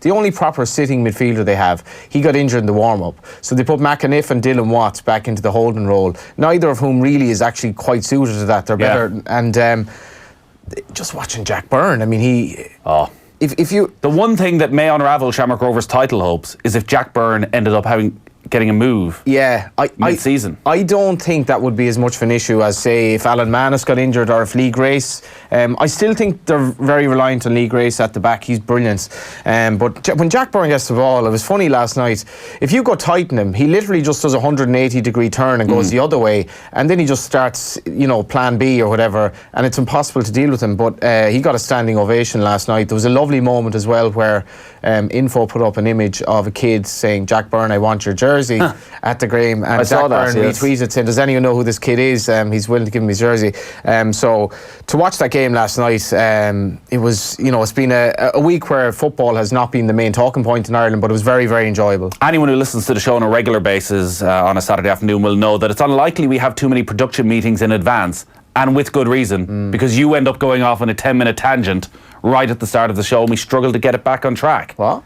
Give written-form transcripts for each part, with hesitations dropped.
the only proper sitting midfielder they have. He got injured in the warm-up. So they put McAniff and Dylan Watts back into the holding role, neither of whom really is actually quite suited to that. They're better. And just watching Jack Byrne, I mean, if you... The one thing that may unravel Shamrock Rovers' title hopes is if Jack Byrne ended up getting a move mid-season. I don't think that would be as much of an issue as, say, if Alan Manus got injured or if Lee Grace. I still think they're very reliant on Lee Grace at the back. He's brilliant. But when Jack Byrne gets the ball, it was funny last night. If you go tighten him, he literally just does a 180-degree turn and goes the other way, and then he just starts, plan B or whatever, and it's impossible to deal with him. But he got a standing ovation last night. There was a lovely moment as well where Info put up an image of a kid saying, "Jack Byrne, I want your jersey." At the game, and Jack Byrne retweeted saying, "Does anyone know who this kid is? He's willing to give him his jersey." So to watch that game last night, it was, it's been a week where football has not been the main talking point in Ireland, but it was very, very enjoyable. Anyone who listens to the show on a regular basis on a Saturday afternoon will know that it's unlikely we have too many production meetings in advance, and with good reason, because you end up going off on a 10-minute tangent right at the start of the show, and we struggle to get it back on track. What?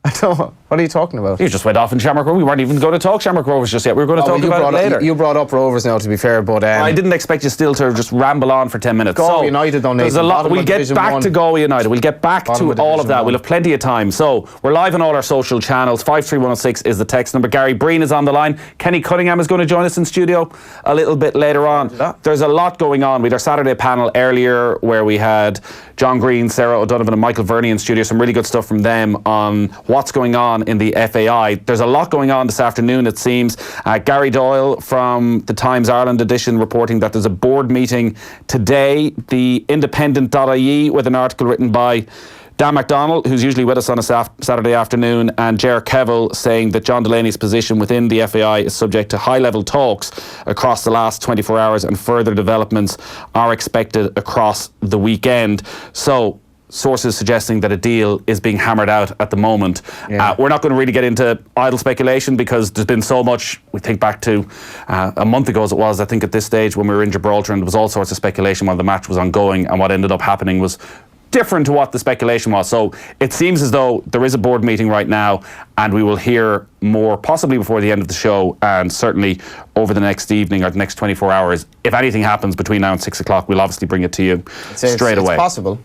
I don't. What are you talking about? You just went off in Shamrock Rovers. We weren't even going to talk Shamrock Rovers just yet. We were going to talk about it later. You brought up Rovers now, to be fair, but I didn't expect you still to just ramble on for 10 minutes. Galway United, though, there's a lot. We'll get back to Galway United. We'll get back to all of that. We'll have plenty of time. So we're live on all our social channels. 53106 is the text number. Gary Breen is on the line. Kenny Cunningham is going to join us in studio a little bit later on. There's a lot going on. We had our Saturday panel earlier where we had John Green, Sarah O'Donovan and Michael Verney in studio. Some really good stuff from them on what's going on in the FAI. There's a lot going on this afternoon, it seems. Gary Doyle from the Times Ireland edition reporting that there's a board meeting today. The Independent.ie with an article written by Dan MacDonald, who's usually with us on a Saturday afternoon, and Ger Kevill saying that John Delaney's position within the FAI is subject to high-level talks across the last 24 hours and further developments are expected across the weekend. So, sources suggesting that a deal is being hammered out at the moment. We're not going to really get into idle speculation because there's been so much. We think back to a month ago, as it was, I think at this stage when we were in Gibraltar, and there was all sorts of speculation while the match was ongoing, and what ended up happening was different to what the speculation was. So it seems as though there is a board meeting right now, and we will hear more possibly before the end of the show, and certainly over the next evening or the next 24 hours. If anything happens between now and 6 o'clock, we'll obviously bring it to you straight away. It's possible.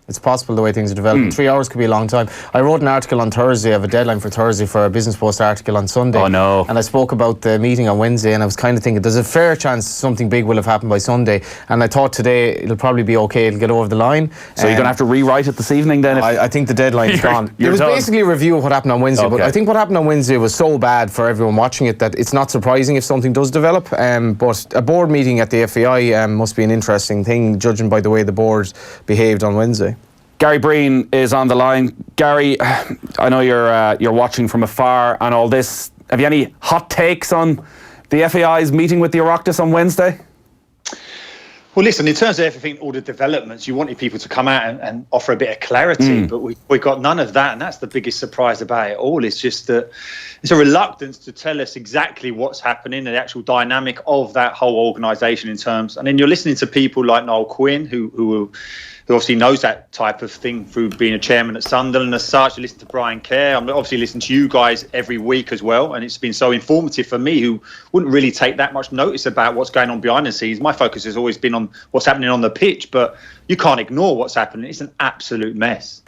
It's possible the way things are developing. 3 hours could be a long time. I wrote an article on Thursday. I have a deadline for Thursday for a Business Post article on Sunday. Oh, no. And I spoke about the meeting on Wednesday, and I was kind of thinking there's a fair chance something big will have happened by Sunday. And I thought today it'll probably be okay. It'll get over the line. So you're going to have to rewrite it this evening then? I think the deadline's gone. It was basically a review of what happened on Wednesday. Okay. But I think what happened on Wednesday was so bad for everyone watching it that it's not surprising if something does develop. But a board meeting at the FAI must be an interesting thing, judging by the way the board behaved on Wednesday. Gary Breen is on the line. Gary, I know you're watching from afar and all this. Have you any hot takes on the FAI's meeting with the Oireachtas on Wednesday? Well, listen, in terms of everything, all the developments, you wanted people to come out and offer a bit of clarity, but we got none of that, and that's the biggest surprise about it all. It's just that it's a reluctance to tell us exactly what's happening and the actual dynamic of that whole organisation in terms. And then you're listening to people like Noel Quinn, who obviously knows that type of thing through being a chairman at Sunderland as such. You listen to Brian Kerr. I'm obviously listening to you guys every week as well, and it's been so informative for me, who wouldn't really take that much notice about what's going on behind the scenes. My focus has always been on what's happening on the pitch, but you can't ignore what's happening. It's an absolute mess.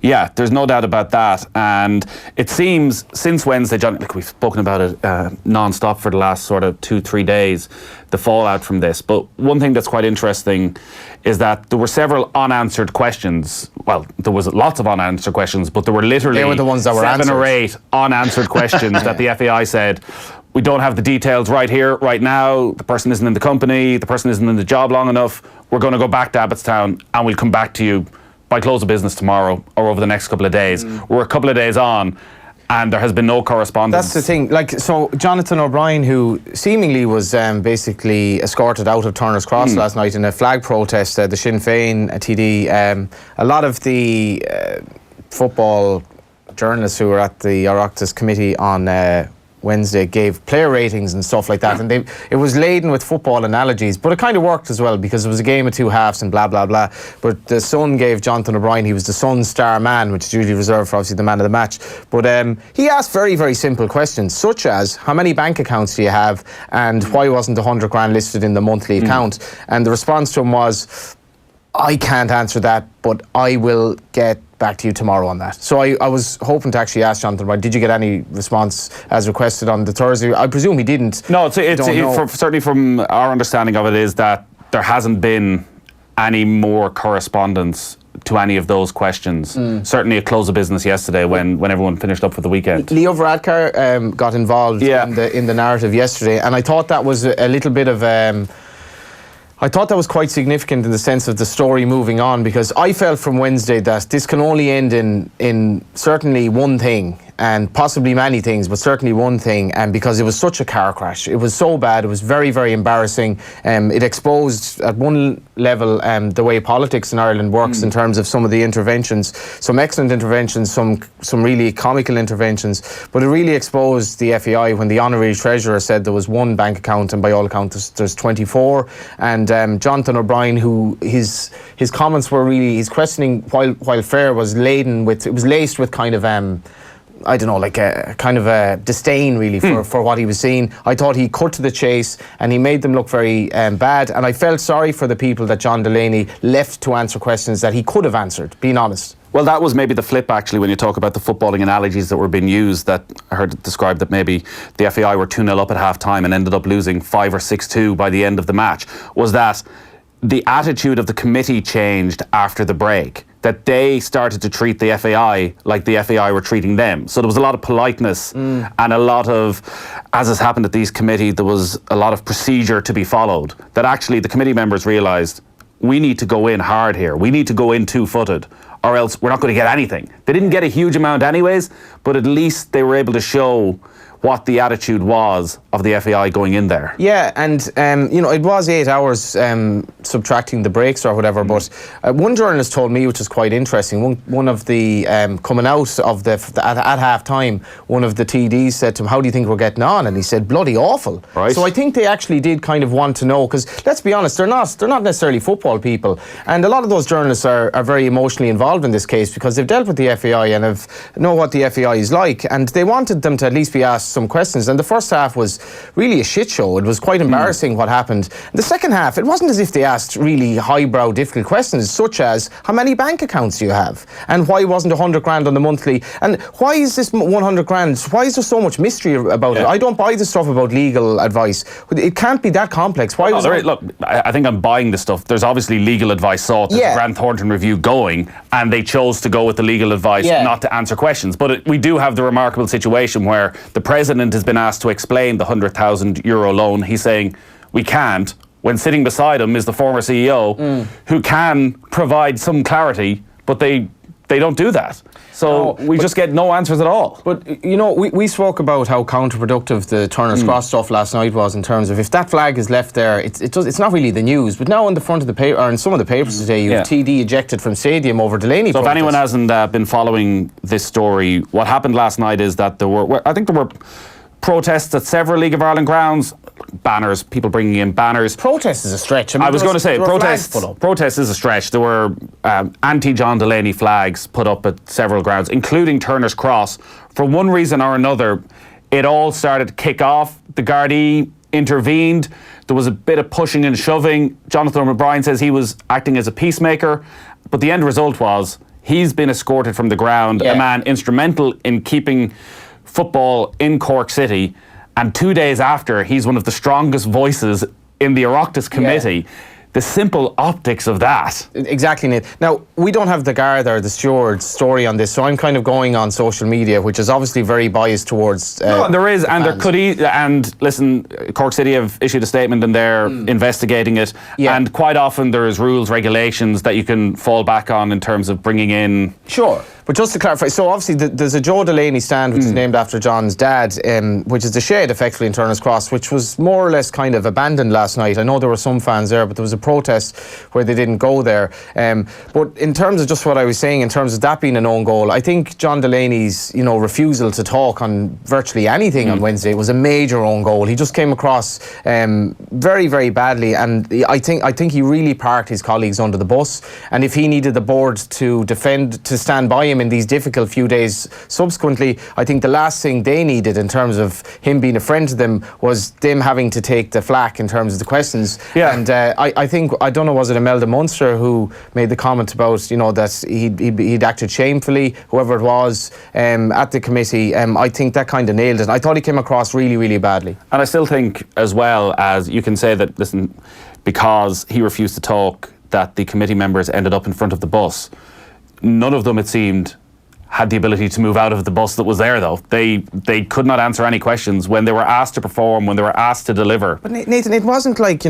Yeah, there's no doubt about that. And it seems since Wednesday, John, look, we've spoken about it non-stop for the last sort of 2-3 days, the fallout from this. But one thing that's quite interesting is that there were several unanswered questions. Well, there was lots of unanswered questions, but there were literally the ones that were 7 or 8 unanswered questions that the FAI said, we don't have the details right here, right now. The person isn't in the company. The person isn't in the job long enough. We're going to go back to Abbottstown and we'll come back to you by close of business tomorrow or over the next couple of days. We're a couple of days on and there has been no correspondence. That's the thing. So Jonathan O'Brien, who seemingly was basically escorted out of Turner's Cross last night in a flag protest, the Sinn Féin TD, a lot of the football journalists who were at the Oireachtas committee on Wednesday gave player ratings and stuff like that, and it was laden with football analogies, but it kind of worked as well because it was a game of two halves and blah blah blah. But the Sun gave Jonathan O'Brien, he was the Sun star man, which is usually reserved for obviously the man of the match, but he asked very, very simple questions, such as how many bank accounts do you have and why wasn't 100 grand listed in the monthly account? And the response to him was, I can't answer that, but I will get back to you tomorrow on that. So I was hoping to actually ask Jonathan, did you get any response as requested on the Thursday? I presume he didn't. No, certainly from our understanding of it is that there hasn't been any more correspondence to any of those questions. Certainly at close of business yesterday when everyone finished up for the weekend. Leo Varadkar got involved in the narrative yesterday, and I thought that was a little bit of... I thought that was quite significant in the sense of the story moving on, because I felt from Wednesday that this can only end in certainly one thing, and possibly many things, but certainly one thing, and because it was such a car crash. It was so bad, it was very, very embarrassing. It exposed at one level the way politics in Ireland works in terms of some of the interventions, some excellent interventions, some really comical interventions, but it really exposed the FAI when the Honorary Treasurer said there was one bank account and by all accounts there's 24, and Jonathan O'Brien, who his comments were really, his questioning while fair was laced with kind of I don't know, like a kind of a disdain really for what he was seeing. I thought he cut to the chase and he made them look very bad, and I felt sorry for the people that John Delaney left to answer questions that he could have answered, being honest. Well, that was maybe the flip, actually, when you talk about the footballing analogies that were being used, that I heard it described that maybe the FAI were 2-0 up at half-time and ended up losing 5 or 6-2 by the end of the match, was that the attitude of the committee changed after the break, that they started to treat the FAI like the FAI were treating them. So there was a lot of politeness and a lot of, as has happened at these committees, there was a lot of procedure to be followed, that actually the committee members realised, we need to go in hard here. We need to go in two-footed, or else we're not going to get anything. They didn't get a huge amount anyways, but at least they were able to show what the attitude was of the FAI going in there. Yeah, and it was 8 hours subtracting the breaks or whatever, but one journalist told me, which is quite interesting, one of the coming out of at half time, one of the TDs said to him, how do you think we're getting on? And he said, bloody awful. Right. So I think they actually did kind of want to know, because let's be honest, they're not necessarily football people, and a lot of those journalists are very emotionally involved in this case because they've dealt with the FAI and know what the FAI is like, and they wanted them to at least be asked some questions. And the first half was really a shit show. It was quite embarrassing what happened. The second half, it wasn't as if they asked really highbrow, difficult questions, such as how many bank accounts do you have, and why wasn't 100 grand on the monthly, and why is this 100 grand? Why is there so much mystery about it? I don't buy the stuff about legal advice. It can't be that complex. Why was it? Look, I think I'm buying this stuff. There's obviously legal advice sought. There's a Grant Thornton review going, and they chose to go with the legal advice, not to answer questions. But we do have the remarkable situation where the president has been asked to explain the €100,000 loan. He's saying we can't, when sitting beside him is the former CEO who can provide some clarity, but they don't do that. So we just get no answers at all. But, we spoke about how counterproductive the Turner's Cross stuff last night was, in terms of if that flag is left there, it's not really the news. But now on the front of the paper, or in some of the papers today, you have TD ejected from stadium over Delaney. So if anyone hasn't been following this story, what happened last night is that there were protests at several League of Ireland grounds, banners, people bringing in banners. Protest is a stretch. I was going to say, protest is a stretch. There were anti-John Delaney flags put up at several grounds, including Turner's Cross. For one reason or another, it all started to kick off. The Gardaí intervened. There was a bit of pushing and shoving. Jonathan O'Brien says he was acting as a peacemaker, but the end result was he's been escorted from the ground, a man instrumental in keeping football in Cork City, and 2 days after, he's one of the strongest voices in the Oireachtas committee. The simple optics of that. Exactly, Nate. Now, we don't have the Garda or the steward's story on this, so I'm kind of going on social media, which is obviously very biased towards no, there is, and there could and listen, Cork City have issued a statement and they're investigating it, and quite often there's rules, regulations that you can fall back on in terms of bringing in But just to clarify, so obviously there's a Joe Delaney stand which is named after John's dad, which is the shed effectively in Turner's Cross, which was more or less kind of abandoned last night. I know there were some fans there, but there was a protest where they didn't go there. But in terms of just what I was saying, in terms of that being an own goal, I think John Delaney's refusal to talk on virtually anything on Wednesday was a major own goal. He just came across very, very badly, and I think he really parked his colleagues under the bus. And if he needed the board to stand by him in these difficult few days subsequently, I think the last thing they needed in terms of him being a friend to them was them having to take the flak in terms of the questions. Yeah. And I think, I don't know, was it Imelda Munster who made the comment about that he'd acted shamefully, whoever it was, at the committee. I think that kind of nailed it. I thought he came across really, really badly. And I still think, as well, as you can say that, listen, because he refused to talk, that the committee members ended up in front of the bus. None of them, it seemed, had the ability to move out of the bus that was there, though. They could not answer any questions when they were asked to perform, when they were asked to deliver. But Nathan, it wasn't like,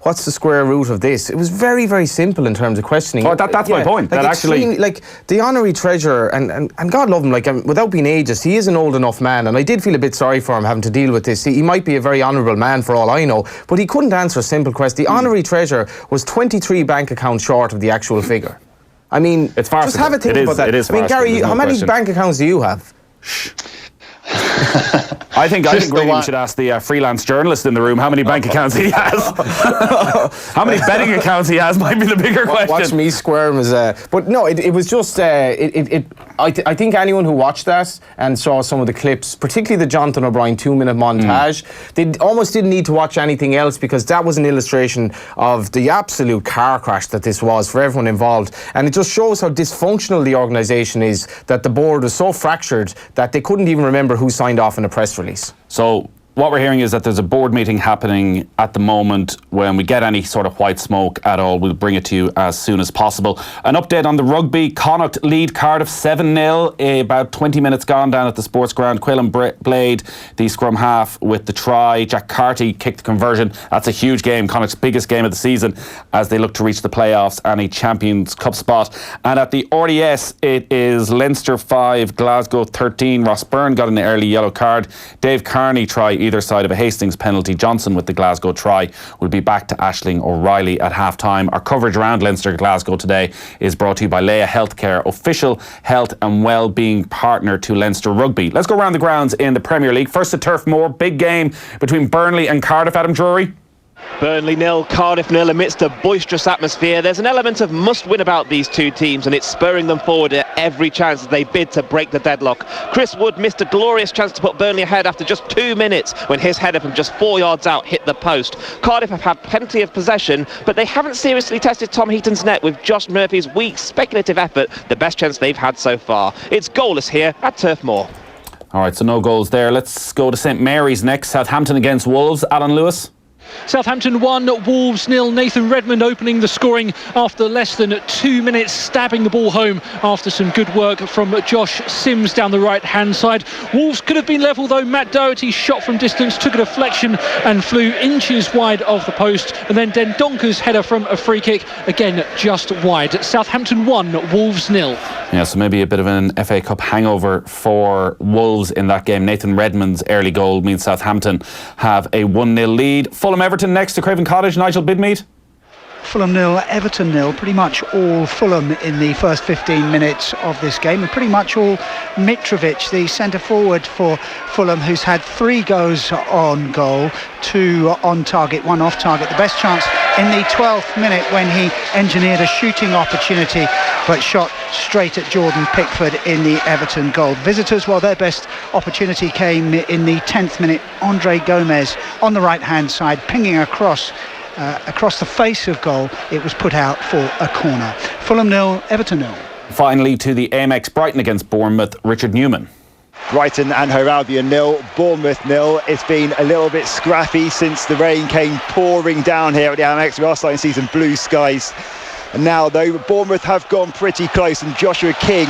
what's the square root of this? It was very, very simple in terms of questioning. Oh, that's my point. Like, that actually, like the honorary treasurer, and God love him, without being ageist, he is an old enough man, and I did feel a bit sorry for him having to deal with this. He might be a very honourable man for all I know, but he couldn't answer a simple question. The honorary treasurer was 23 bank accounts short of the actual figure. I mean, it's farcical. Just have a think about that. It is I mean, Gary, how many bank accounts do you have? I think really we should ask the freelance journalist in the room how many bank accounts he has. How many betting accounts he has might be the bigger question. Watch me squirm but no, it was just I think anyone who watched that and saw some of the clips, particularly the Jonathan O'Brien 2-minute montage, they almost didn't need to watch anything else, because that was an illustration of the absolute car crash that this was for everyone involved. And it just shows how dysfunctional the organisation is, that the board was so fractured that they couldn't even remember who signed off in a press release. So what we're hearing is that there's a board meeting happening at the moment. When we get any sort of white smoke at all, we'll bring it to you as soon as possible. An update on the rugby. Connacht lead Cardiff 7-0. About 20 minutes gone down at the sports ground. Quillen Blade, the scrum half, with the try. Jack Carty kicked the conversion. That's a huge game, Connacht's biggest game of the season, as they look to reach the playoffs and a Champions Cup spot. And at the RDS, it is Leinster 5, Glasgow 13. Ross Byrne got an early yellow card. Dave Carney try either side of a Hastings penalty. Johnson with the Glasgow try will be back to Aisling O'Reilly at half-time. Our coverage around Leinster Glasgow today is brought to you by Leia Healthcare, official health and well-being partner to Leinster Rugby. Let's go around the grounds in the Premier League. First at Turf Moor, big game between Burnley and Cardiff. Adam Drury. Burnley 0, Cardiff 0 amidst a boisterous atmosphere. There's an element of must-win about these two teams, and it's spurring them forward at every chance as they bid to break the deadlock. Chris Wood missed a glorious chance to put Burnley ahead after just 2 minutes when his header from just 4 yards out hit the post. Cardiff have had plenty of possession, but they haven't seriously tested Tom Heaton's net, with Josh Murphy's weak speculative effort the best chance they've had so far. It's goalless here at Turf Moor. All right, so no goals there. Let's go to St Mary's next. Southampton against Wolves. Alan Lewis. Southampton 1, Wolves 0. Nathan Redmond opening the scoring after less than 2 minutes, stabbing the ball home after some good work from Josh Sims down the right-hand side. Wolves could have been level, though. Matt Doherty's shot from distance took a deflection and flew inches wide of the post. And then Dendonker's header from a free kick, again just wide. Southampton 1, Wolves 0. Yeah, so maybe a bit of an FA Cup hangover for Wolves in that game. Nathan Redmond's early goal means Southampton have a 1-0 lead. Fulham Everton next to Craven Cottage. Nigel Bidmead. Fulham 0, Everton 0, pretty much all Fulham in the first 15 minutes of this game, and pretty much all Mitrovic, the centre forward for Fulham, who's had 3 goes on goal, 2 on target, 1 off target. The best chance in the 12th minute when he engineered a shooting opportunity but shot straight at Jordan Pickford in the Everton goal. Visitors, well, their best opportunity came in the 10th minute. Andre Gomez on the right hand side, pinging across the face of goal. It was put out for a corner. Fulham 0, Everton 0. Finally to the Amex, Brighton against Bournemouth. Richard Newman. Brighton and Hove Albion 0, Bournemouth 0. It's been a little bit scrappy since the rain came pouring down here at the Amex. We are starting to see some blue skies. And now, though, Bournemouth have gone pretty close, and Joshua King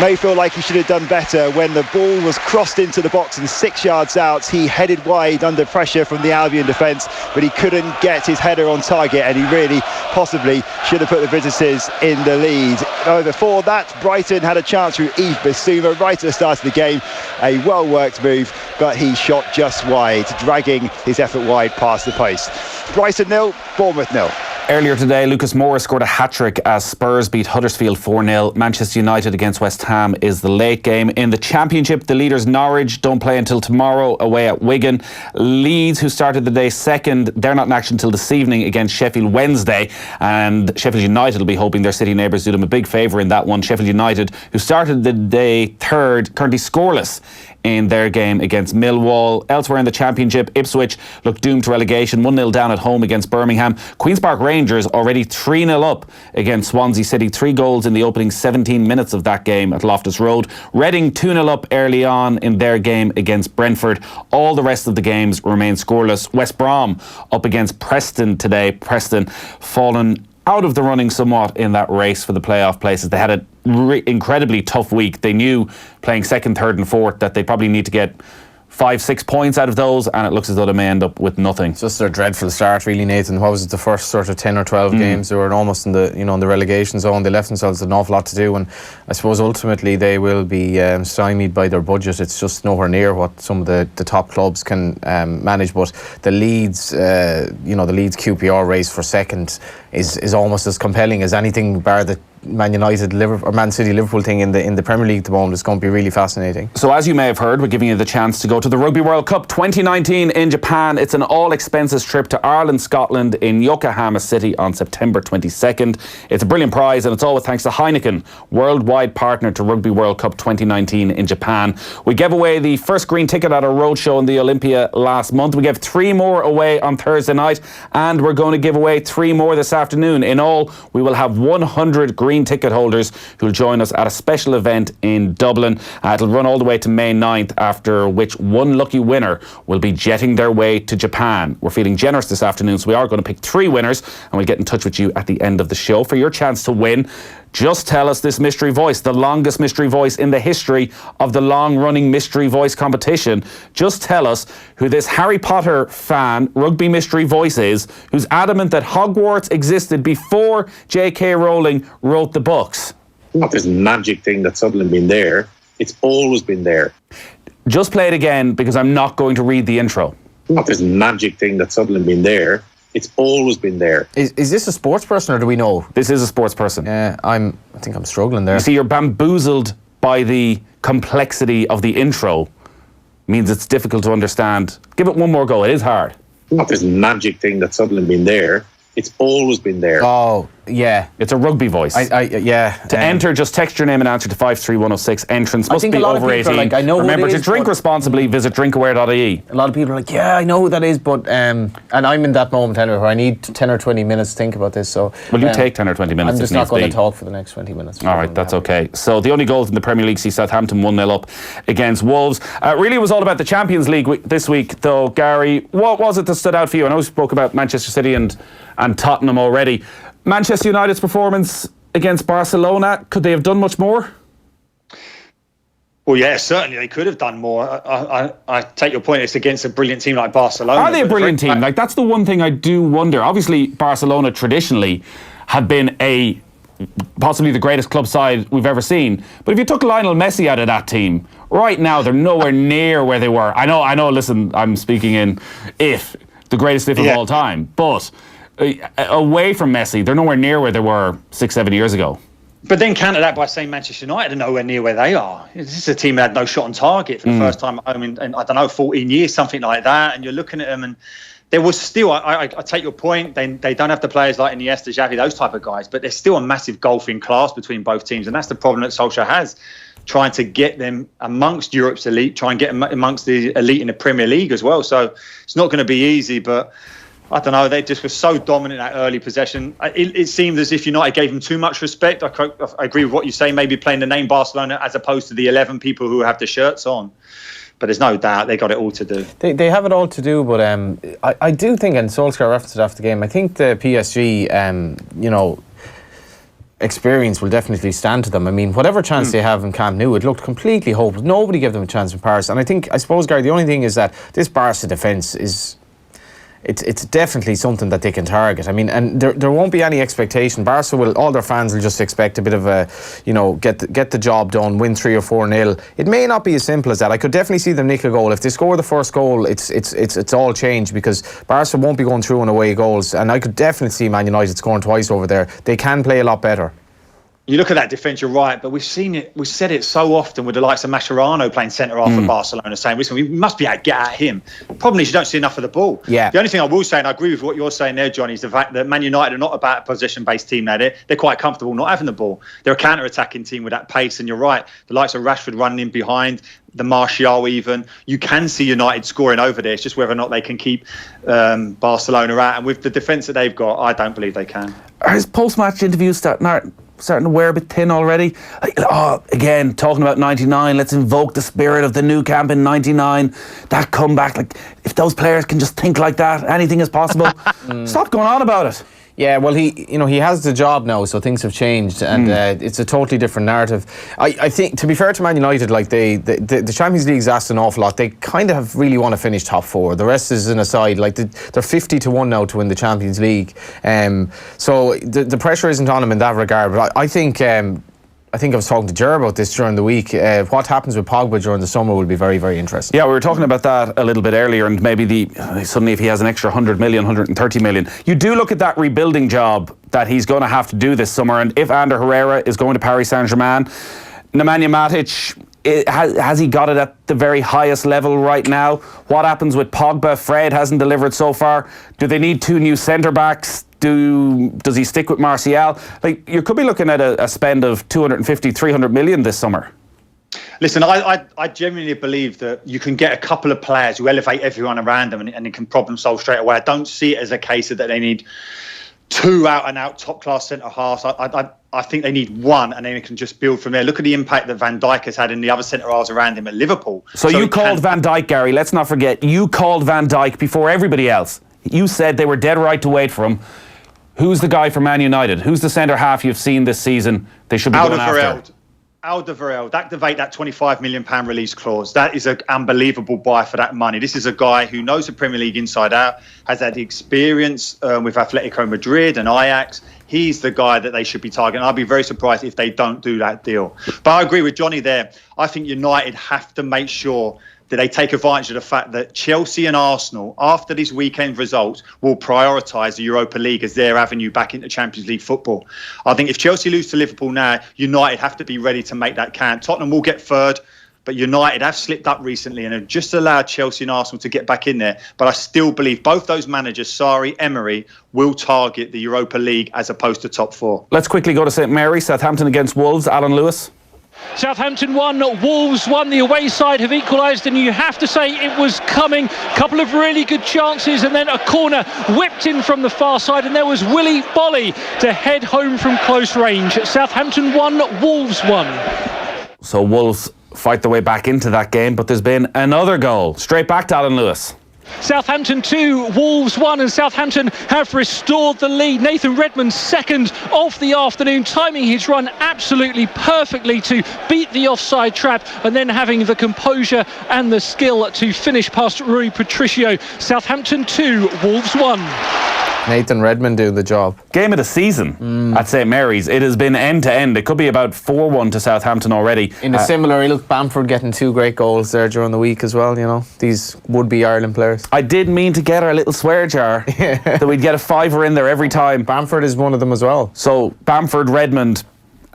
may feel like he should have done better. When the ball was crossed into the box and 6 yards out, he headed wide under pressure from the Albion defence, but he couldn't get his header on target, and he really possibly should have put the visitors in the lead. before that, Brighton had a chance through Yves Bissouma right at the start of the game. A well-worked move, but he shot just wide, dragging his effort wide past the post. Brighton 0, Bournemouth 0. Earlier today, Lucas Moura scored a hat-trick as Spurs beat Huddersfield 4-0. Manchester United against West Ham is the late game. In the Championship, the leaders Norwich don't play until tomorrow away at Wigan. Leeds, who started the day second, they're not in action until this evening against Sheffield Wednesday. And Sheffield United will be hoping their city neighbours do them a big favour in that one. Sheffield United, who started the day third, currently scoreless in their game against Millwall. Elsewhere in the Championship, Ipswich look doomed to relegation, 1-0 down at home against Birmingham. Queen's Park Rangers already 3-0 up against Swansea City. 3 goals in the opening 17 minutes of that game at Loftus Road. Reading 2-0 up early on in their game against Brentford. All the rest of the games remain scoreless. West Brom up against Preston today. Preston fallen out of the running somewhat in that race for the playoff places. They had an incredibly tough week. They knew playing second, third and fourth that they probably need to get 5-6 points out of those, and it looks as though they may end up with nothing. It's just a dreadful start, really, Nathan. What was it, the first sort of 10 or 12 games? They were almost in the in the relegation zone. They left themselves an awful lot to do, and I suppose ultimately they will be stymied by their budget. It's just nowhere near what some of the top clubs can manage. But the Leeds, the Leeds QPR race for second is almost as compelling as anything, bar the Man United, Liverpool, or Man City, Liverpool thing in the Premier League at the moment. It's going to be really fascinating. So as you may have heard, we're giving you the chance to go to the Rugby World Cup 2019 in Japan. It's an all-expenses trip to Ireland, Scotland in Yokohama City on September 22nd. It's a brilliant prize, and it's all with thanks to Heineken, worldwide partner to Rugby World Cup 2019 in Japan. We gave away the first green ticket at our roadshow in the Olympia last month. We gave 3 more away on Thursday night, and we're going to give away 3 more this afternoon. In all, we will have 100 green ticket holders who'll join us at a special event in Dublin. It'll run all the way to May 9th, after which one lucky winner will be jetting their way to Japan. We're feeling generous this afternoon, so we are going to pick 3 winners, and we'll get in touch with you at the end of the show. For your chance to win, just tell us this mystery voice, the longest mystery voice in the history of the long-running mystery voice competition. Just tell us who this Harry Potter fan rugby mystery voice is, who's adamant that Hogwarts existed before J.K. Rowling wrote the books. Not this magic thing that's suddenly been there. It's always been there. Just play it again, because I'm not going to read the intro. Not this magic thing that's suddenly been there. It's always been there. Is this a sports person, or do we know? This is a sports person. Yeah, I think I'm struggling there. You see, you're bamboozled by the complexity of the intro. Means it's difficult to understand. Give it one more go. It is hard. Not this magic thing that's suddenly been there. It's always been there. Oh, yeah. It's a rugby voice. Yeah. To enter, just text your name and answer to 53106. Entrance must be over 18. Like, I know Remember to drink responsibly. Visit drinkaware.ie. A lot of people are like, yeah, I know who that is, but and I'm in that moment anyway where I need 10 or 20 minutes to think about this. So well, you take 10 or 20 minutes. I'm just not going to talk for the next 20 minutes. All right, that's okay. So the only goals in the Premier League see Southampton 1-0 up against Wolves. Really, it was all about the Champions League this week, though. Gary, what was it that stood out for you? I know we spoke about Manchester City and Tottenham already. Manchester United's performance against Barcelona, could they have done much more? Well, yeah, certainly they could have done more. I take your point. It's against a brilliant team like Barcelona. Are they a brilliant team? Like, that's the one thing I do wonder. Obviously, Barcelona traditionally have been possibly the greatest club side we've ever seen. But if you took Lionel Messi out of that team, right now they're nowhere near where they were. I know. Listen, I'm speaking in the greatest of all time, but away from Messi, they're nowhere near where they were 6-7 years ago. But then counter that by saying Manchester United are nowhere near where they are. This is a team that had no shot on target for the first time at home in I don't know, 14 years, something like that. And you're looking at them, and there was still, I take your point, they don't have the players like Iniesta, Xavi, those type of guys, but there's still a massive gulfing class between both teams. And that's the problem that Solskjaer has, trying to get them amongst Europe's elite, try and get them amongst the elite in the Premier League as well. So it's not going to be easy, but I don't know, they just were so dominant in that early possession. It seemed as if United gave them too much respect. I agree with what you say, maybe playing the name Barcelona as opposed to the 11 people who have the shirts on. But there's no doubt they got it all to do. They have it all to do, but I do think, and Solskjaer referenced it after the game, I think the PSG, experience will definitely stand to them. I mean, whatever chance they have in Camp Nou, it looked completely hopeless. Nobody gave them a chance in Paris. And I suppose, Gary, the only thing is that this Barca defence is it's definitely something that they can target. I mean, and there won't be any expectation. Barca will, all their fans will just expect a bit of a, get the job done, win 3 or 4-0. It may not be as simple as that. I could definitely see them nick a goal. If they score the first goal, it's all changed, because Barca won't be going through on away goals, and I could definitely see Man United scoring twice over there. They can play a lot better. You look at that defence, you're right, but we've said it so often with the likes of Mascherano playing centre-half for Barcelona, saying, listen, we must be able to get at him. The problem is you don't see enough of the ball. Yeah. The only thing I will say, and I agree with what you're saying there, Johnny, is the fact that Man United are not about a possession-based team now. They're quite comfortable not having the ball. They're a counter-attacking team with that pace, and you're right. The likes of Rashford running in behind, the Martial even. You can see United scoring over there. It's just whether or not they can keep Barcelona out. And with the defence that they've got, I don't believe they can. Are his post-match interviews starting to wear a bit thin already? Again, talking about 99, let's invoke the spirit of the new camp in 99. That comeback, if those players can just think like that, anything is possible. Stop going on about it. Yeah, well, he has the job now, so things have changed, and it's a totally different narrative. I think, to be fair to Man United, the Champions League's asked an awful lot. They kind of really want to finish top 4. The rest is an aside. They're 50-1 now to win the Champions League. So the pressure isn't on them in that regard. But I think I was talking to Ger about this during the week. What happens with Pogba during the summer will be very, very interesting. Yeah, we were talking about that a little bit earlier, and maybe suddenly if he has an extra 100 million, 130 million. You do look at that rebuilding job that he's going to have to do this summer, and if Ander Herrera is going to Paris Saint-Germain, Nemanja Matic, has he got it at the very highest level right now? What happens with Pogba? Fred hasn't delivered so far. Do they need 2 new centre-backs? Does he stick with Martial? You could be looking at a spend of 250, 300 million this summer. Listen, I genuinely believe that you can get a couple of players who elevate everyone around them and can problem solve straight away. I don't see it as a case that they need 2 out-and-out top-class centre-halves. I think they need 1, and then they can just build from there. Look at the impact that Van Dijk has had in the other centre-halves around him at Liverpool. So you called Van Dijk, Gary. Let's not forget, you called Van Dijk before everybody else. You said they were dead right to wait for him. Who's the guy for Man United? Who's the centre-half you've seen this season they should be going after? Alderweireld, activate that £25 million release clause. That is an unbelievable buy for that money. This is a guy who knows the Premier League inside out, has had the experience with Atletico Madrid and Ajax. He's the guy that they should be targeting. I'd be very surprised if they don't do that deal. But I agree with Johnny there. I think United have to make sure that they take advantage of the fact that Chelsea and Arsenal, after this weekend results, will prioritise the Europa League as their avenue back into Champions League football. I think if Chelsea lose to Liverpool now, United have to be ready to make that count. Tottenham will get 3rd, but United have slipped up recently and have just allowed Chelsea and Arsenal to get back in there. But I still believe both those managers, Sarri, Emery, will target the Europa League as opposed to top 4. Let's quickly go to St Mary's, Southampton against Wolves. Alan Lewis. Southampton 1, Wolves 1. The away side have equalised, and you have to say it was coming. Couple of really good chances, and then a corner whipped in from the far side, and there was Willy Bolly to head home from close range. Southampton 1, Wolves 1. So Wolves fight their way back into that game, but there's been another goal. Straight back to Alan Lewis. Southampton 2, Wolves 1, and Southampton have restored the lead. Nathan Redmond, second of the afternoon, timing his run absolutely perfectly to beat the offside trap, and then having the composure and the skill to finish past Rui Patricio. Southampton 2, Wolves 1. Nathan Redmond doing the job. Game of the season at St Mary's. It has been end to end. It could be about 4-1 to Southampton already. In a similar ilk, Bamford getting 2 great goals there during the week as well, these would-be Ireland players. I did mean to get our little swear jar that we'd get a $5 in there every time. Bamford is one of them as well. So Bamford, Redmond,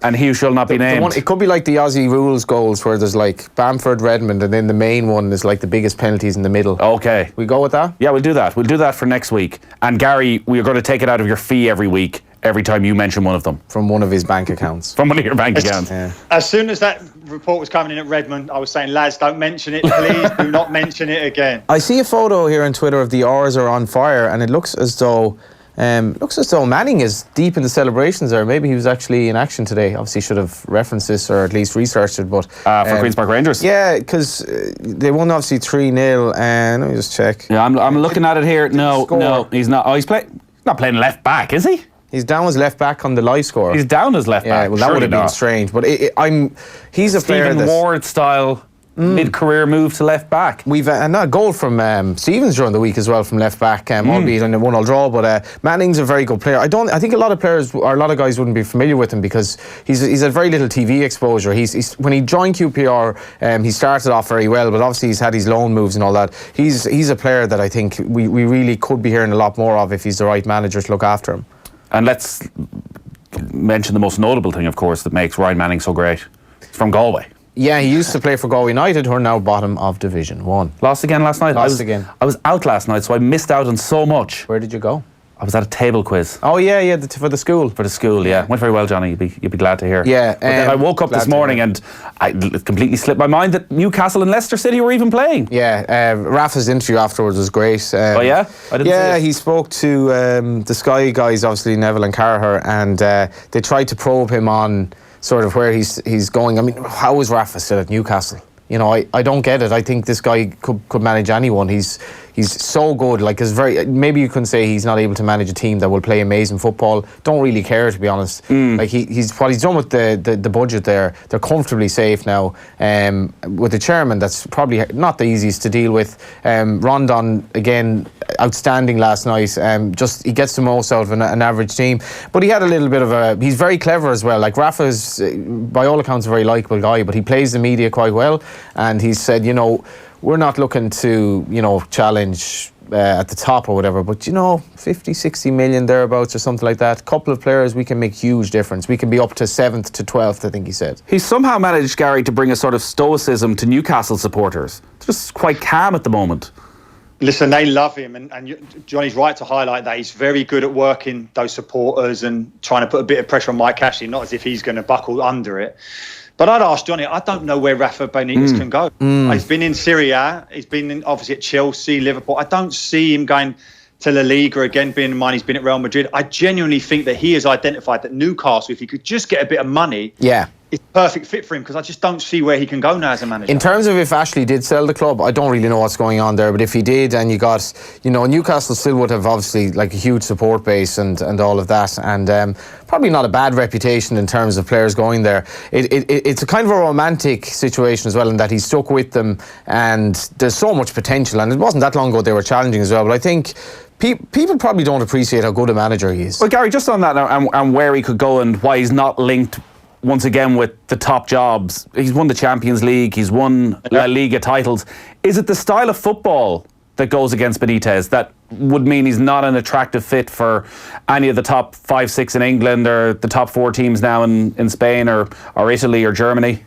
and he who shall not be named. It could be like the Aussie rules goals where there's Bamford, Redmond, and then the main one is the biggest penalties in the middle. Okay. We go with that? Yeah, we'll do that. We'll do that for next week. And Gary, we are going to take it out of your fee every week, every time you mention one of them. From one of his bank accounts. From one of your bank accounts. Yeah. As soon as that report was coming in at Redmond, I was saying, lads, don't mention it, please. Do not mention it again. I see a photo here on Twitter of the Oars are on fire, and it looks as though Manning is deep in the celebrations there. Maybe he was actually in action today. Obviously should have referenced this or at least researched it. But for Queen's Park Rangers? Yeah, because they won obviously 3-0. And let me just check. Yeah, I'm looking at it here. No, he's not. Oh, he's not playing left back, is he? He's down as left back on the live score. He's down as left back. Yeah, well, that would have been strange. But he's a player Stephen Ward style. mid-career move to left back. We've a goal from Stevens during the week as well from left back, albeit in a 1-1 draw. But Manning's a very good player. I think a lot of players or a lot of guys wouldn't be familiar with him because he's had very little TV exposure. He's when he joined QPR, he started off very well, but obviously he's had his loan moves and all that. He's a player that I think we really could be hearing a lot more of if he's the right manager to look after him. And let's mention the most notable thing, of course, that makes Ryan Manning so great. It's from Galway. Yeah, he used to play for Galway United, who are now bottom of Division 1. Lost again last night? I was out last night, so I missed out on so much. Where did you go? I was at a table quiz. Oh, yeah, for the school. For the school, yeah. Went very well, Johnny. You'd be glad to hear. Yeah. But then I woke up this morning and it completely slipped my mind that Newcastle and Leicester City were even playing. Yeah, Rafa's interview afterwards was great. Oh, yeah? I didn't see it. He spoke to the Sky guys, obviously Neville and Carragher, and they tried to probe him on sort of where he's going. I mean, how is Rafa still at Newcastle? You know, I don't get it. I think this guy could manage anyone. He's so good. Like, maybe you can say he's not able to manage a team that will play amazing football. Don't really care, to be honest. Like he's what he's done with the budget there. They're comfortably safe now. With the chairman, that's probably not the easiest to deal with. Rondon again, outstanding last night. He gets the most out of an average team. But he had a little bit of he's very clever as well. Like Rafa's, by all accounts, a very likeable guy, but he plays the media quite well. And he said, we're not looking to, challenge at the top or whatever, but 50, 60 million thereabouts or something like that. A couple of players, we can make huge difference. We can be up to 7th to 12th, I think he said. He's somehow managed, Gary, to bring a sort of stoicism to Newcastle supporters. They're just quite calm at the moment. Listen, they love him, and Johnny's right to highlight that. He's very good at working those supporters and trying to put a bit of pressure on Mike Ashley, not as if he's going to buckle under it. But I'd ask Johnny, I don't know where Rafa Benitez can go. He's been in Serie A, he's been obviously at Chelsea, Liverpool. I don't see him going to La Liga again, being in mind he's been at Real Madrid. I genuinely think that he has identified that Newcastle, if he could just get a bit of money, it's a perfect fit for him, because I just don't see where he can go now as a manager. In terms of if Ashley did sell the club, I don't really know what's going on there, but if he did, and you got, Newcastle still would have obviously like a huge support base and all of that, and probably not a bad reputation in terms of players going there. It's a kind of a romantic situation as well, in that he's stuck with them, and there's so much potential, and it wasn't that long ago they were challenging as well, but I think people probably don't appreciate how good a manager he is. Well, Gary, just on that now, and where he could go and why he's not linked once again with the top jobs. He's won the Champions League, he's won La Liga titles. Is it the style of football that goes against Benitez that would mean he's not an attractive fit for any of the top 5, 6 in England, or the top 4 teams now in Spain or Italy or Germany?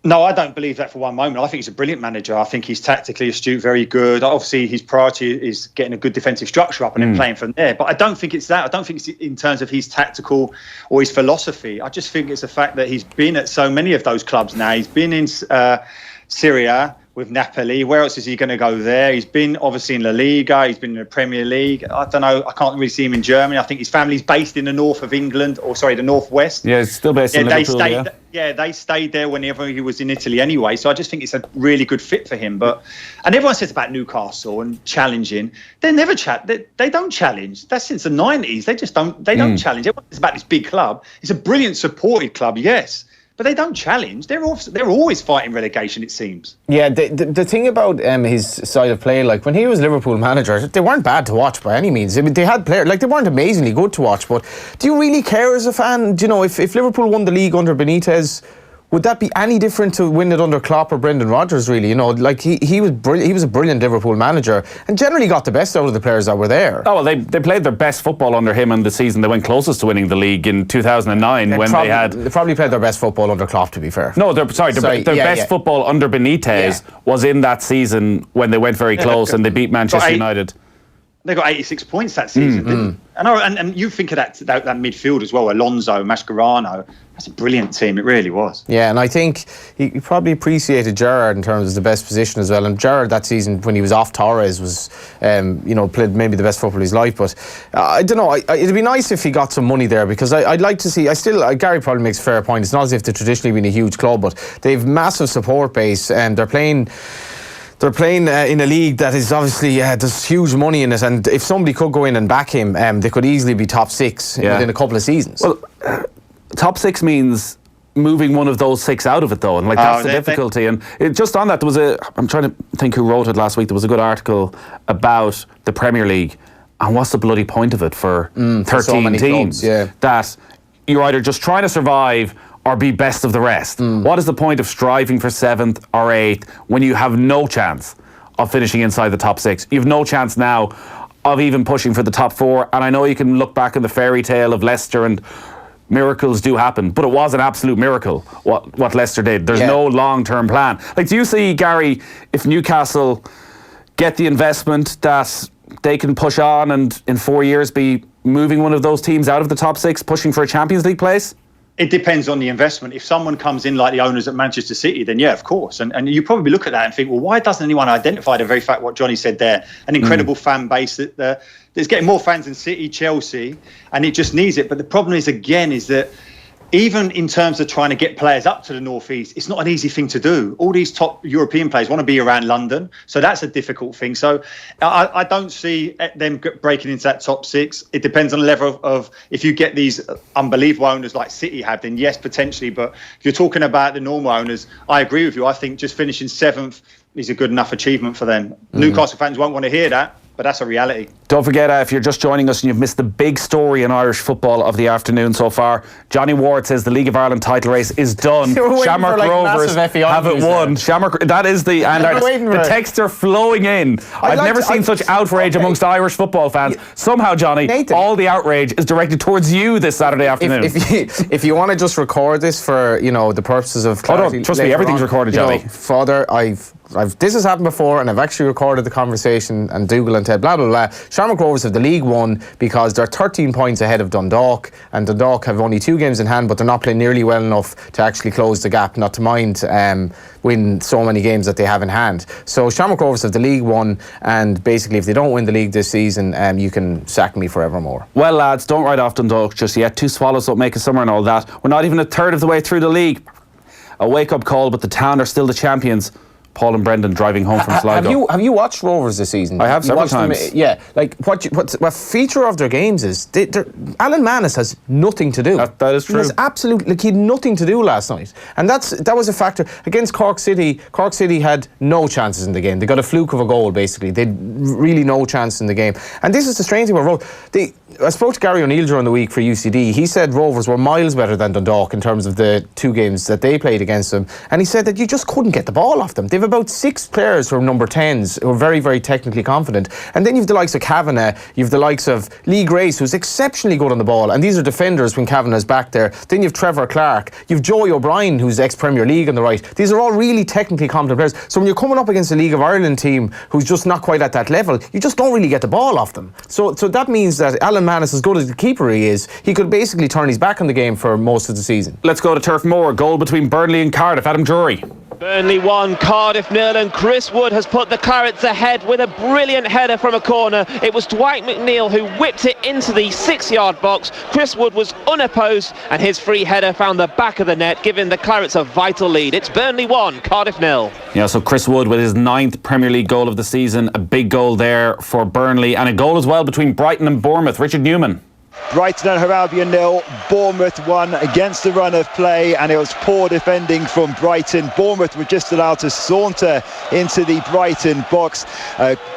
No, I don't believe that for one moment. I think he's a brilliant manager. I think he's tactically astute, very good. Obviously, his priority is getting a good defensive structure up and then playing from there. But I don't think it's that. I don't think it's in terms of his tactical or his philosophy. I just think it's the fact that he's been at so many of those clubs now. He's been in Serie A with Napoli. Where else is he going to go there? He's been obviously in La Liga. He's been in the Premier League. I don't know. I can't really see him in Germany. I think his family's based in the north of England, the northwest. Yeah, he's still based in Liverpool. They stayed there whenever he was in Italy anyway. So I just think it's a really good fit for him. And everyone says about Newcastle and challenging. They never they don't challenge. That's since the 90s. They just don't. They don't challenge. Everyone says about this big club. It's a brilliant supported club, yes. But they don't challenge. They're always fighting relegation, it seems. Yeah, the thing about his side of play, like when he was Liverpool manager, they weren't bad to watch by any means. I mean, they had players, like they weren't amazingly good to watch, but do you really care as a fan? Do you know, if Liverpool won the league under Benitez, would that be any different to win it under Klopp or Brendan Rodgers, really? You know, like he was brilliant. He was a brilliant Liverpool manager and generally got the best out of the players that were there. Oh, well, they played their best football under him in the season they went closest to winning the league in 2009 They probably played their best football under Klopp, to be fair. No, their best football under Benitez was in that season when they went very close and they beat Manchester United. They got 86 points that season, didn't they? And you think of that midfield as well, Alonso, Mascherano. That's a brilliant team, it really was. Yeah, and I think he probably appreciated Gerrard in terms of the best position as well. And Gerrard that season, when he was off Torres, was, played maybe the best football of his life. But I don't know, it'd be nice if he got some money there, because I'd like to see, Gary probably makes a fair point. It's not as if they've traditionally been a huge club, but they've massive support base and they're playing in a league that is obviously there's huge money in it, and if somebody could go in and back him, they could easily be top 6 within a couple of seasons. Well, top 6 means moving one of those 6 out of it, though, and that's the difficulty. And just on that, there was I'm trying to think who wrote it last week. There was a good article about the Premier League and what's the bloody point of it for 13 so many teams? clubs, that you're either just trying to survive or be best of the rest. What is the point of striving for 7th or 8th when you have no chance of finishing inside the top 6? You have no chance now of even pushing for the top 4. And I know you can look back in the fairy tale of Leicester, and miracles do happen, but it was an absolute miracle what Leicester did. There's no long-term plan. Do you see, Gary, if Newcastle get the investment, that they can push on and in 4 years be moving one of those teams out of the top 6, pushing for a Champions League place? It depends on the investment. If someone comes in like the owners at Manchester City, then yeah, of course. And you probably look at that and think, well, why doesn't anyone identify the very fact what Johnny said there? An incredible fan base that's getting more fans than City, Chelsea, and it just needs it. But the problem is, again, is that even in terms of trying to get players up to the northeast, it's not an easy thing to do. All these top European players want to be around London, so that's a difficult thing. So I don't see them breaking into that top 6. It depends on the level of if you get these unbelievable owners like City have, then yes, potentially. But if you're talking about the normal owners, I agree with you. I think just finishing 7th is a good enough achievement for them. Newcastle fans won't want to hear that, but that's a reality. Don't forget, if you're just joining us and you've missed the big story in Irish football of the afternoon so far, Johnny Ward says the League of Ireland title race is done. Shamrock Rovers have it won. That is the... And the texts are flowing in. I've never seen such outrage amongst Irish football fans. Somehow, Johnny, Nathan, all the outrage is directed towards you this Saturday afternoon. If you want to just record this for, the purposes of clarity... Oh, trust me, everything's recorded, Johnny. Father, this has happened before, and I've actually recorded the conversation, and Dougal and Ted, blah, blah, blah. Shamrock Rovers have the League won because they're 13 points ahead of Dundalk, and Dundalk have only 2 games in hand, but they're not playing nearly well enough to actually close the gap, not to mind win so many games that they have in hand. So Shamrock Rovers have the League won, and basically if they don't win the league this season, you can sack me forevermore. Well, lads, don't write off Dundalk just yet. 2 swallows don't make a summer and all that. We're not even a third of the way through the league. A wake-up call, but the town are still the champions. Paul and Brendan driving home from Sligo. Have you watched Rovers this season? I have several times. What feature of their games is Alan Manus has nothing to do. That is true. He has absolutely he had nothing to do last night, and that was a factor against Cork City. Cork City had no chances in the game. They got a fluke of a goal basically. They had really no chance in the game. And this is the strange thing about Rovers. I spoke to Gary O'Neill during the week for UCD. He said Rovers were miles better than Dundalk in terms of the 2 games that they played against them, and he said that you just couldn't get the ball off them. They've about 6 players who are number 10s who are very, very technically confident, and then you've the likes of Kavanagh, you've the likes of Lee Grace, who's exceptionally good on the ball, and these are defenders when Kavanagh's back there. Then you've Trevor Clark, you've Joey O'Brien, who's ex-Premier League on the right. These are all really technically competent players. So when you're coming up against a League of Ireland team who's just not quite at that level, you just don't really get the ball off them. So that means that Alan Manus, as good as the keeper he is, he could basically turn his back on the game for most of the season. Let's go to Turf Moor. Goal between Burnley and Cardiff. Adam Drury. Burnley 1, Cardiff 0, and Chris Wood has put the Clarets ahead with a brilliant header from a corner. It was Dwight McNeil who whipped it into the 6-yard box. Chris Wood was unopposed, and his free header found the back of the net, giving the Clarets a vital lead. It's Burnley 1, Cardiff 0. Yeah, so Chris Wood with his 9th Premier League goal of the season. A big goal there for Burnley, and a goal as well between Brighton and Bournemouth. Richard Newman. Brighton and Hove Albion 0, Bournemouth 1 against the run of play, and it was poor defending from Brighton. Bournemouth were just allowed to saunter into the Brighton box.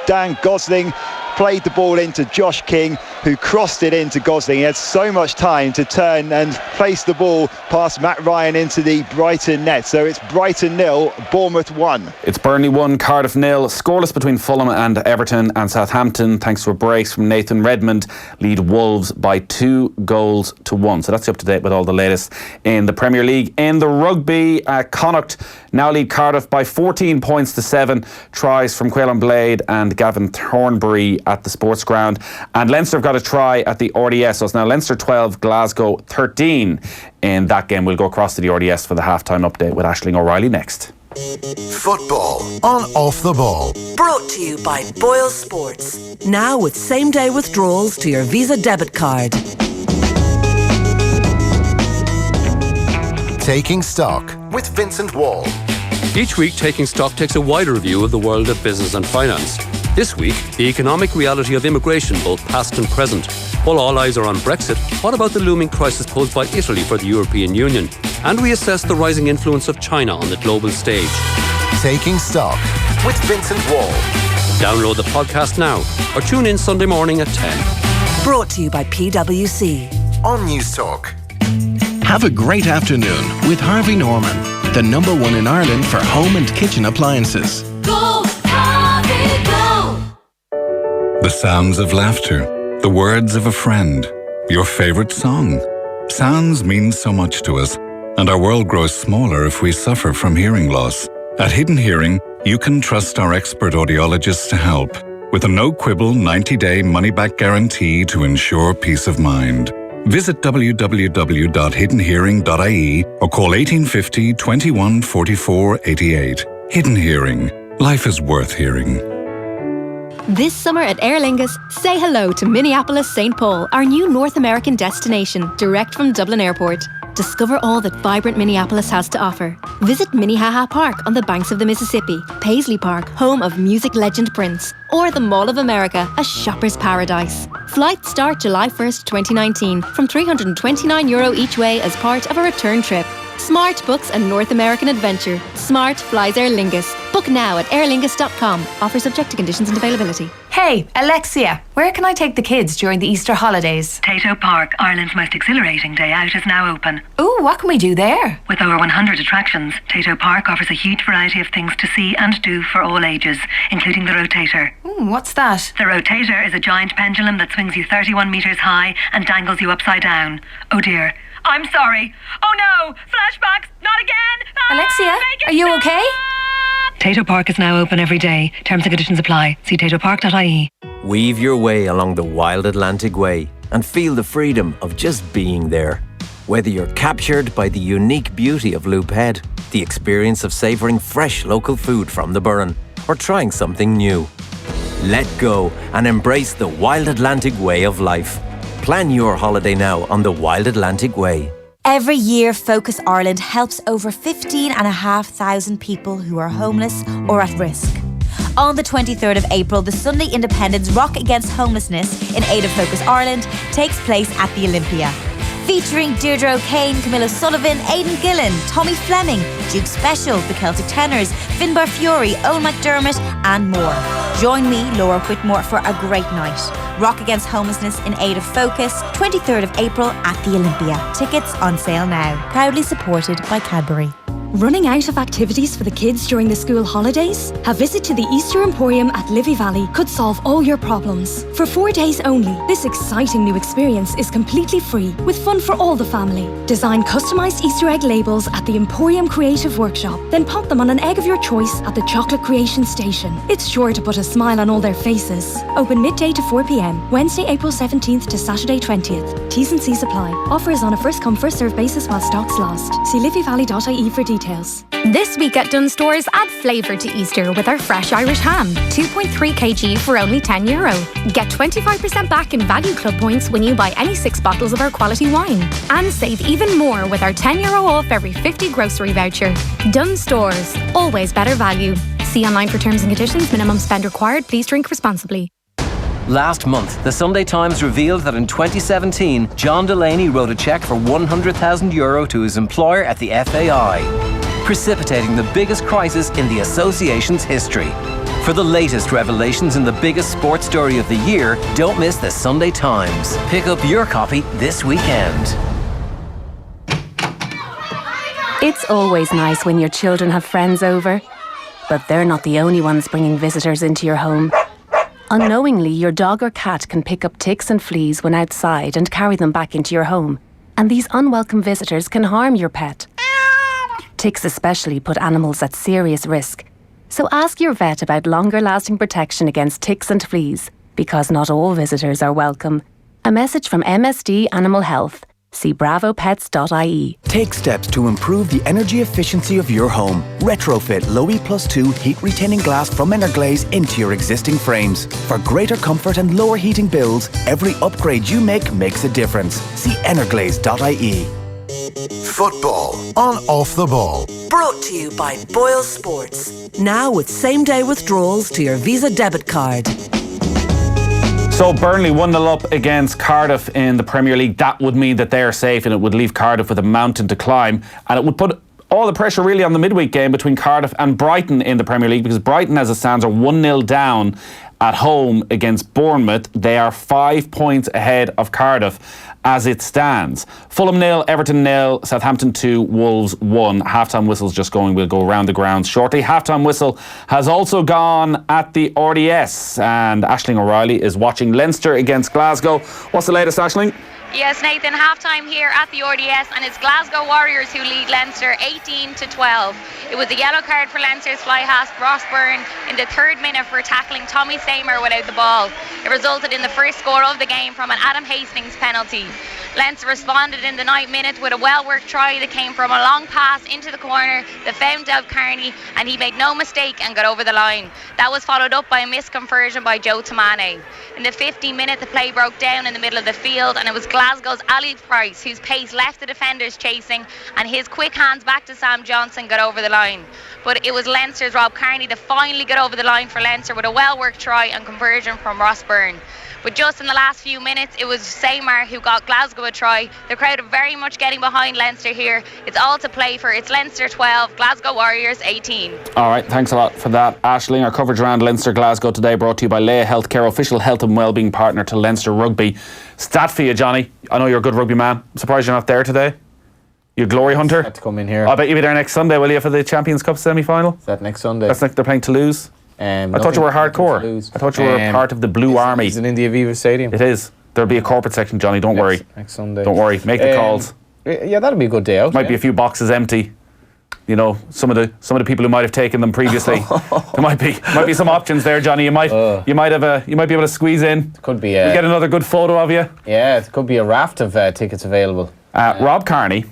Dan Gosling played the ball into Josh King, who crossed it into Gosling. He had so much time to turn and place the ball past Matt Ryan into the Brighton net. So it's Brighton 0, Bournemouth 1. It's Burnley 1, Cardiff 0. Scoreless between Fulham and Everton, and Southampton, thanks to a brace from Nathan Redmond, lead Wolves by 2-1. So that's up to date with all the latest in the Premier League. In the rugby, Connacht now lead Cardiff by 14 points to 7. Tries from Quaylen Blade and Gavin Thornbury at the sports ground, and Leinster have got a try at the RDS. So it's now Leinster 12, Glasgow 13 in that game. We'll go across to the RDS for the halftime update with Aisling O'Reilly next. Football on Off the Ball. Brought to you by Boyle Sports. Now with same-day withdrawals to your Visa debit card. Taking Stock with Vincent Wall. Each week, Taking Stock takes a wider view of the world of business and finance. This week, the economic reality of immigration, both past and present. While all eyes are on Brexit, what about the looming crisis posed by Italy for the European Union? And we assess the rising influence of China on the global stage. Taking Stock with Vincent Wall. Download the podcast now or tune in Sunday morning at 10. Brought to you by PwC. On News Talk. Have a great afternoon with Harvey Norman, the #1 in Ireland for home and kitchen appliances. Go, Harvey, go! The sounds of laughter, the words of a friend, your favorite song. Sounds mean so much to us, and our world grows smaller if we suffer from hearing loss. At Hidden Hearing, you can trust our expert audiologists to help, with a no-quibble 90-day money-back guarantee to ensure peace of mind. Visit www.hiddenhearing.ie or call 1850 21 44 88. Hidden Hearing. Life is worth hearing. This summer at Aer Lingus, say hello to Minneapolis-St. Paul, our new North American destination, direct from Dublin Airport. Discover all that vibrant Minneapolis has to offer. Visit Minnehaha Park on the banks of the Mississippi, Paisley Park, home of music legend Prince, or the Mall of America, a shopper's paradise. Flights start July 1st, 2019, from €329 each way as part of a return trip. Smart books a North American adventure. Smart flies Aer Lingus. Book now at airlingus.com. Offer subject to conditions and availability. Hey, Alexia, where can I take the kids during the Easter holidays? Tato Park, Ireland's most exhilarating day out, is now open. Ooh, what can we do there? With over 100 attractions, Tato Park offers a huge variety of things to see and do for all ages, including the Rotator. Ooh, what's that? The Rotator is a giant pendulum that swings you 31 metres high and dangles you upside down. Oh dear. I'm sorry. Oh no! Flashbacks! Not again! Alexia, are you okay? Tato Park is now open every day. Terms and conditions apply. See tatopark.ie. Weave your way along the wild Atlantic Way and feel the freedom of just being there. Whether you're captured by the unique beauty of Loop Head, the experience of savouring fresh local food from the Burren, or trying something new. Let go and embrace the wild Atlantic way of life. Plan your holiday now on the Wild Atlantic Way. Every year, Focus Ireland helps over 15,500 people who are homeless or at risk. On the 23rd of April, the Sunday Independence Rock Against Homelessness in aid of Focus Ireland takes place at the Olympia. Featuring Deirdre O'Kane, Camilla Sullivan, Aidan Gillen, Tommy Fleming, Duke Special, the Celtic Tenors, Finbar Fury, Owen McDermott and more. Join me, Laura Whitmore, for a great night. Rock Against Homelessness in aid of Focus, 23rd of April at the Olympia. Tickets on sale now. Proudly supported by Cadbury. Running out of activities for the kids during the school holidays? A visit to the Easter Emporium at Livy Valley could solve all your problems. For 4 days only, this exciting new experience is completely free, with fun for all the family. Design customised Easter egg labels at the Emporium Creative Workshop, then pop them on an egg of your choice at the Chocolate Creation Station. It's sure to put a smile on all their faces. Open midday to 4 p.m, Wednesday, April 17th to Saturday 20th. T's and C's apply. Offer is on a first come first served basis while stocks last. See livyvalley.ie for details. This week at Dunnes Stores, add flavour to Easter with our fresh Irish ham, 2.3 kg for only €10. Get 25% back in Value Club points when you buy any 6 bottles of our quality wine. And save even more with our €10 off every 50 grocery voucher. Dunnes Stores, always better value. See online for terms and conditions. Minimum spend required. Please drink responsibly. Last month, the Sunday Times revealed that in 2017, John Delaney wrote a cheque for €100,000 to his employer at the FAI, precipitating the biggest crisis in the association's history. For the latest revelations in the biggest sports story of the year, don't miss the Sunday Times. Pick up your copy this weekend. It's always nice when your children have friends over, but they're not the only ones bringing visitors into your home. Unknowingly, your dog or cat can pick up ticks and fleas when outside and carry them back into your home. And these unwelcome visitors can harm your pet. Ticks especially put animals at serious risk. So ask your vet about longer-lasting protection against ticks and fleas, because not all visitors are welcome. A message from MSD Animal Health. See bravopets.ie. Take steps to improve the energy efficiency of your home. Retrofit Low E+2 heat-retaining glass from Energlaze into your existing frames. For greater comfort and lower heating bills, every upgrade you make makes a difference. See energlaze.ie. Football on Off the Ball. Brought to you by Boyle Sports. Now with same-day withdrawals to your Visa debit card. So Burnley 1-0 up against Cardiff in the Premier League. That would mean that they're safe, and it would leave Cardiff with a mountain to climb, and it would put all the pressure really on the midweek game between Cardiff and Brighton in the Premier League, because Brighton, as it stands, are 1-0 down at home against Bournemouth. They are 5 points ahead of Cardiff as it stands. Fulham 0, Everton 0, Southampton 2, Wolves 1. Halftime whistle's just going. We'll go around the grounds shortly. Halftime whistle has also gone at the RDS, and Aisling O'Reilly is watching Leinster against Glasgow. What's the latest, Aisling? Yes, Nathan, half-time here at the RDS, and it's Glasgow Warriors who lead Leinster 18-12. It was a yellow card for Leinster's fly-half Ross Byrne in the 3rd minute for tackling Tommy Seymour without the ball. It resulted in the first score of the game from an Adam Hastings penalty. Leinster responded in the 9th minute with a well-worked try that came from a long pass into the corner that found Dave Kearney, and he made no mistake and got over the line. That was followed up by a missed conversion by Joe Tamane. In the 15th minute, the play broke down in the middle of the field, and it was Glasgow's Ali Price, whose pace left the defenders chasing, and his quick hands back to Sam Johnson got over the line. But it was Leinster's Rob Kearney that finally got over the line for Leinster with a well-worked try and conversion from Ross Byrne. But just in the last few minutes, it was Seymour who got Glasgow a try. The crowd are very much getting behind Leinster here. It's all to play for. It's Leinster 12, Glasgow Warriors 18. All right, thanks a lot for that, Aisling. Our coverage around Leinster Glasgow today brought to you by Leia Healthcare, official health and wellbeing partner to Leinster Rugby. Stat for you, Johnny. I know you're a good rugby man. I'm surprised you're not there today. You glory hunter. Had to come in here. I bet you'll be there next Sunday, will you, for the Champions Cup semi-final? Is that next Sunday? That's like they're playing Toulouse. I thought you were hardcore. I thought you were part of the Blue Army. Is it in the Aviva Stadium? It is. There'll be a corporate section, Johnny. Don't worry. Next Sunday. Don't worry. Make the calls. Yeah, that'll be a good day out. Might be a few boxes empty. You know, some of the people who might have taken them previously. There might be some options there, Johnny. You might be able to squeeze in. Could be. We get another good photo of you. Yeah, it could be a raft of tickets available. Rob Kearney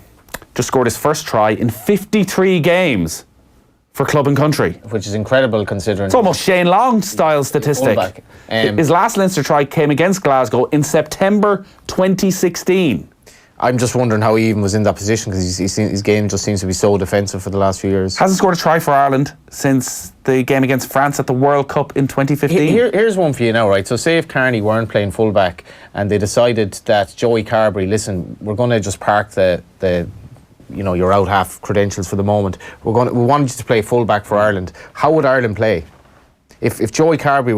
just scored his first try in 53 games for club and country, which is incredible considering it's almost Shane Long style statistic. His last Leinster try came against Glasgow in September 2016. I'm just wondering how he even was in that position, because his game just seems to be so defensive for the last few years. Hasn't scored a try for Ireland since the game against France at the World Cup in 2015. Here's one for you now, right? So say if Kearney weren't playing fullback and they decided that Joey Carberry, listen, we're going to just park the your out half credentials for the moment. We wanted you to play fullback for Ireland. How would Ireland play? If Joey Carberry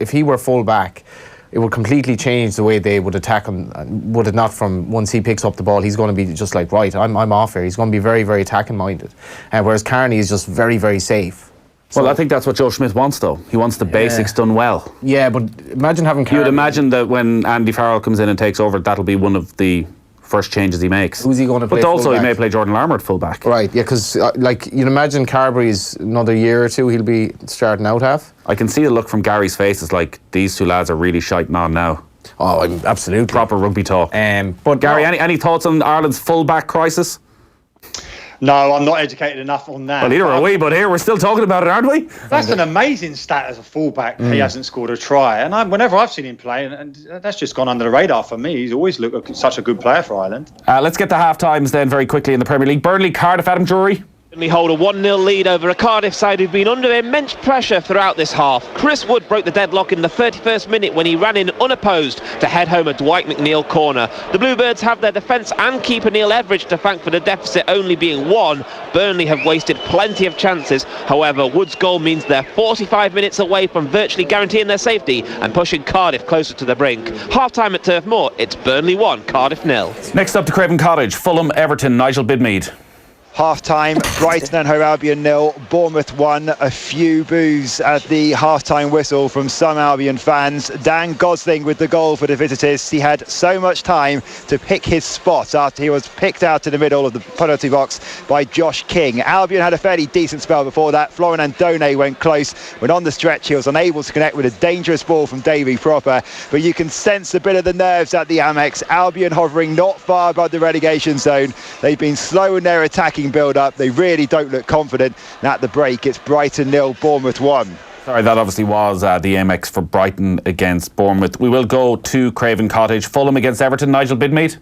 if he were fullback, it would completely change the way they would attack him. Would it not? From once he picks up the ball, he's going to be just like, right, I'm off here. He's going to be very, very attacking minded. Whereas Kearney is just very, very safe. Well, I think that's what Joe Schmidt wants, though. He wants the basics done well. Yeah, but imagine having Kearney. You'd imagine that when Andy Farrell comes in and takes over, that'll be one of the first changes he makes. Who's he going to play? But also fullback? He may play Jordan Larmour at fullback. Right, yeah, because you'd imagine Carberry's another year or two he'll be starting out half. I can see a look from Gary's face. It's like these two lads are really shiting on now. Oh, absolutely. Proper rugby talk. But Gary, any thoughts on Ireland's fullback crisis? No, I'm not educated enough on that. Well, neither are we, but here we're still talking about it, aren't we? That's an amazing stat as a fullback. He hasn't scored a try, and whenever I've seen him play, and that's just gone under the radar for me. He's always looked such a good player for Ireland. Let's get the half times then very quickly in the Premier League. Burnley, Cardiff, Adam Drury. Burnley hold a 1-0 lead over a Cardiff side who've been under immense pressure throughout this half. Chris Wood broke the deadlock in the 31st minute when he ran in unopposed to head home a Dwight McNeil corner. The Bluebirds have their defence and keeper Neil Everidge to thank for the deficit only being 1. Burnley have wasted plenty of chances. However, Wood's goal means they're 45 minutes away from virtually guaranteeing their safety and pushing Cardiff closer to the brink. Half-time at Turf Moor, it's Burnley 1, Cardiff 0. Next up to Craven Cottage, Fulham, Everton, Nigel Bidmead. Half-time, Brighton and Hove Albion 0, Bournemouth 1. A few boos at the half-time whistle from some Albion fans. Dan Gosling with the goal for the visitors. He had so much time to pick his spot after he was picked out in the middle of the penalty box by Josh King. Albion had a fairly decent spell before that. Florian Andone went close. When on the stretch, he was unable to connect with a dangerous ball from Davy Proper. But you can sense a bit of the nerves at the Amex. Albion hovering not far above the relegation zone. They've been slow in their attacking build-up. They really don't look confident. And at the break, it's Brighton 0, Bournemouth 1. Sorry, that obviously was the Amex for Brighton against Bournemouth. We will go to Craven Cottage. Fulham against Everton. Nigel Bidmead.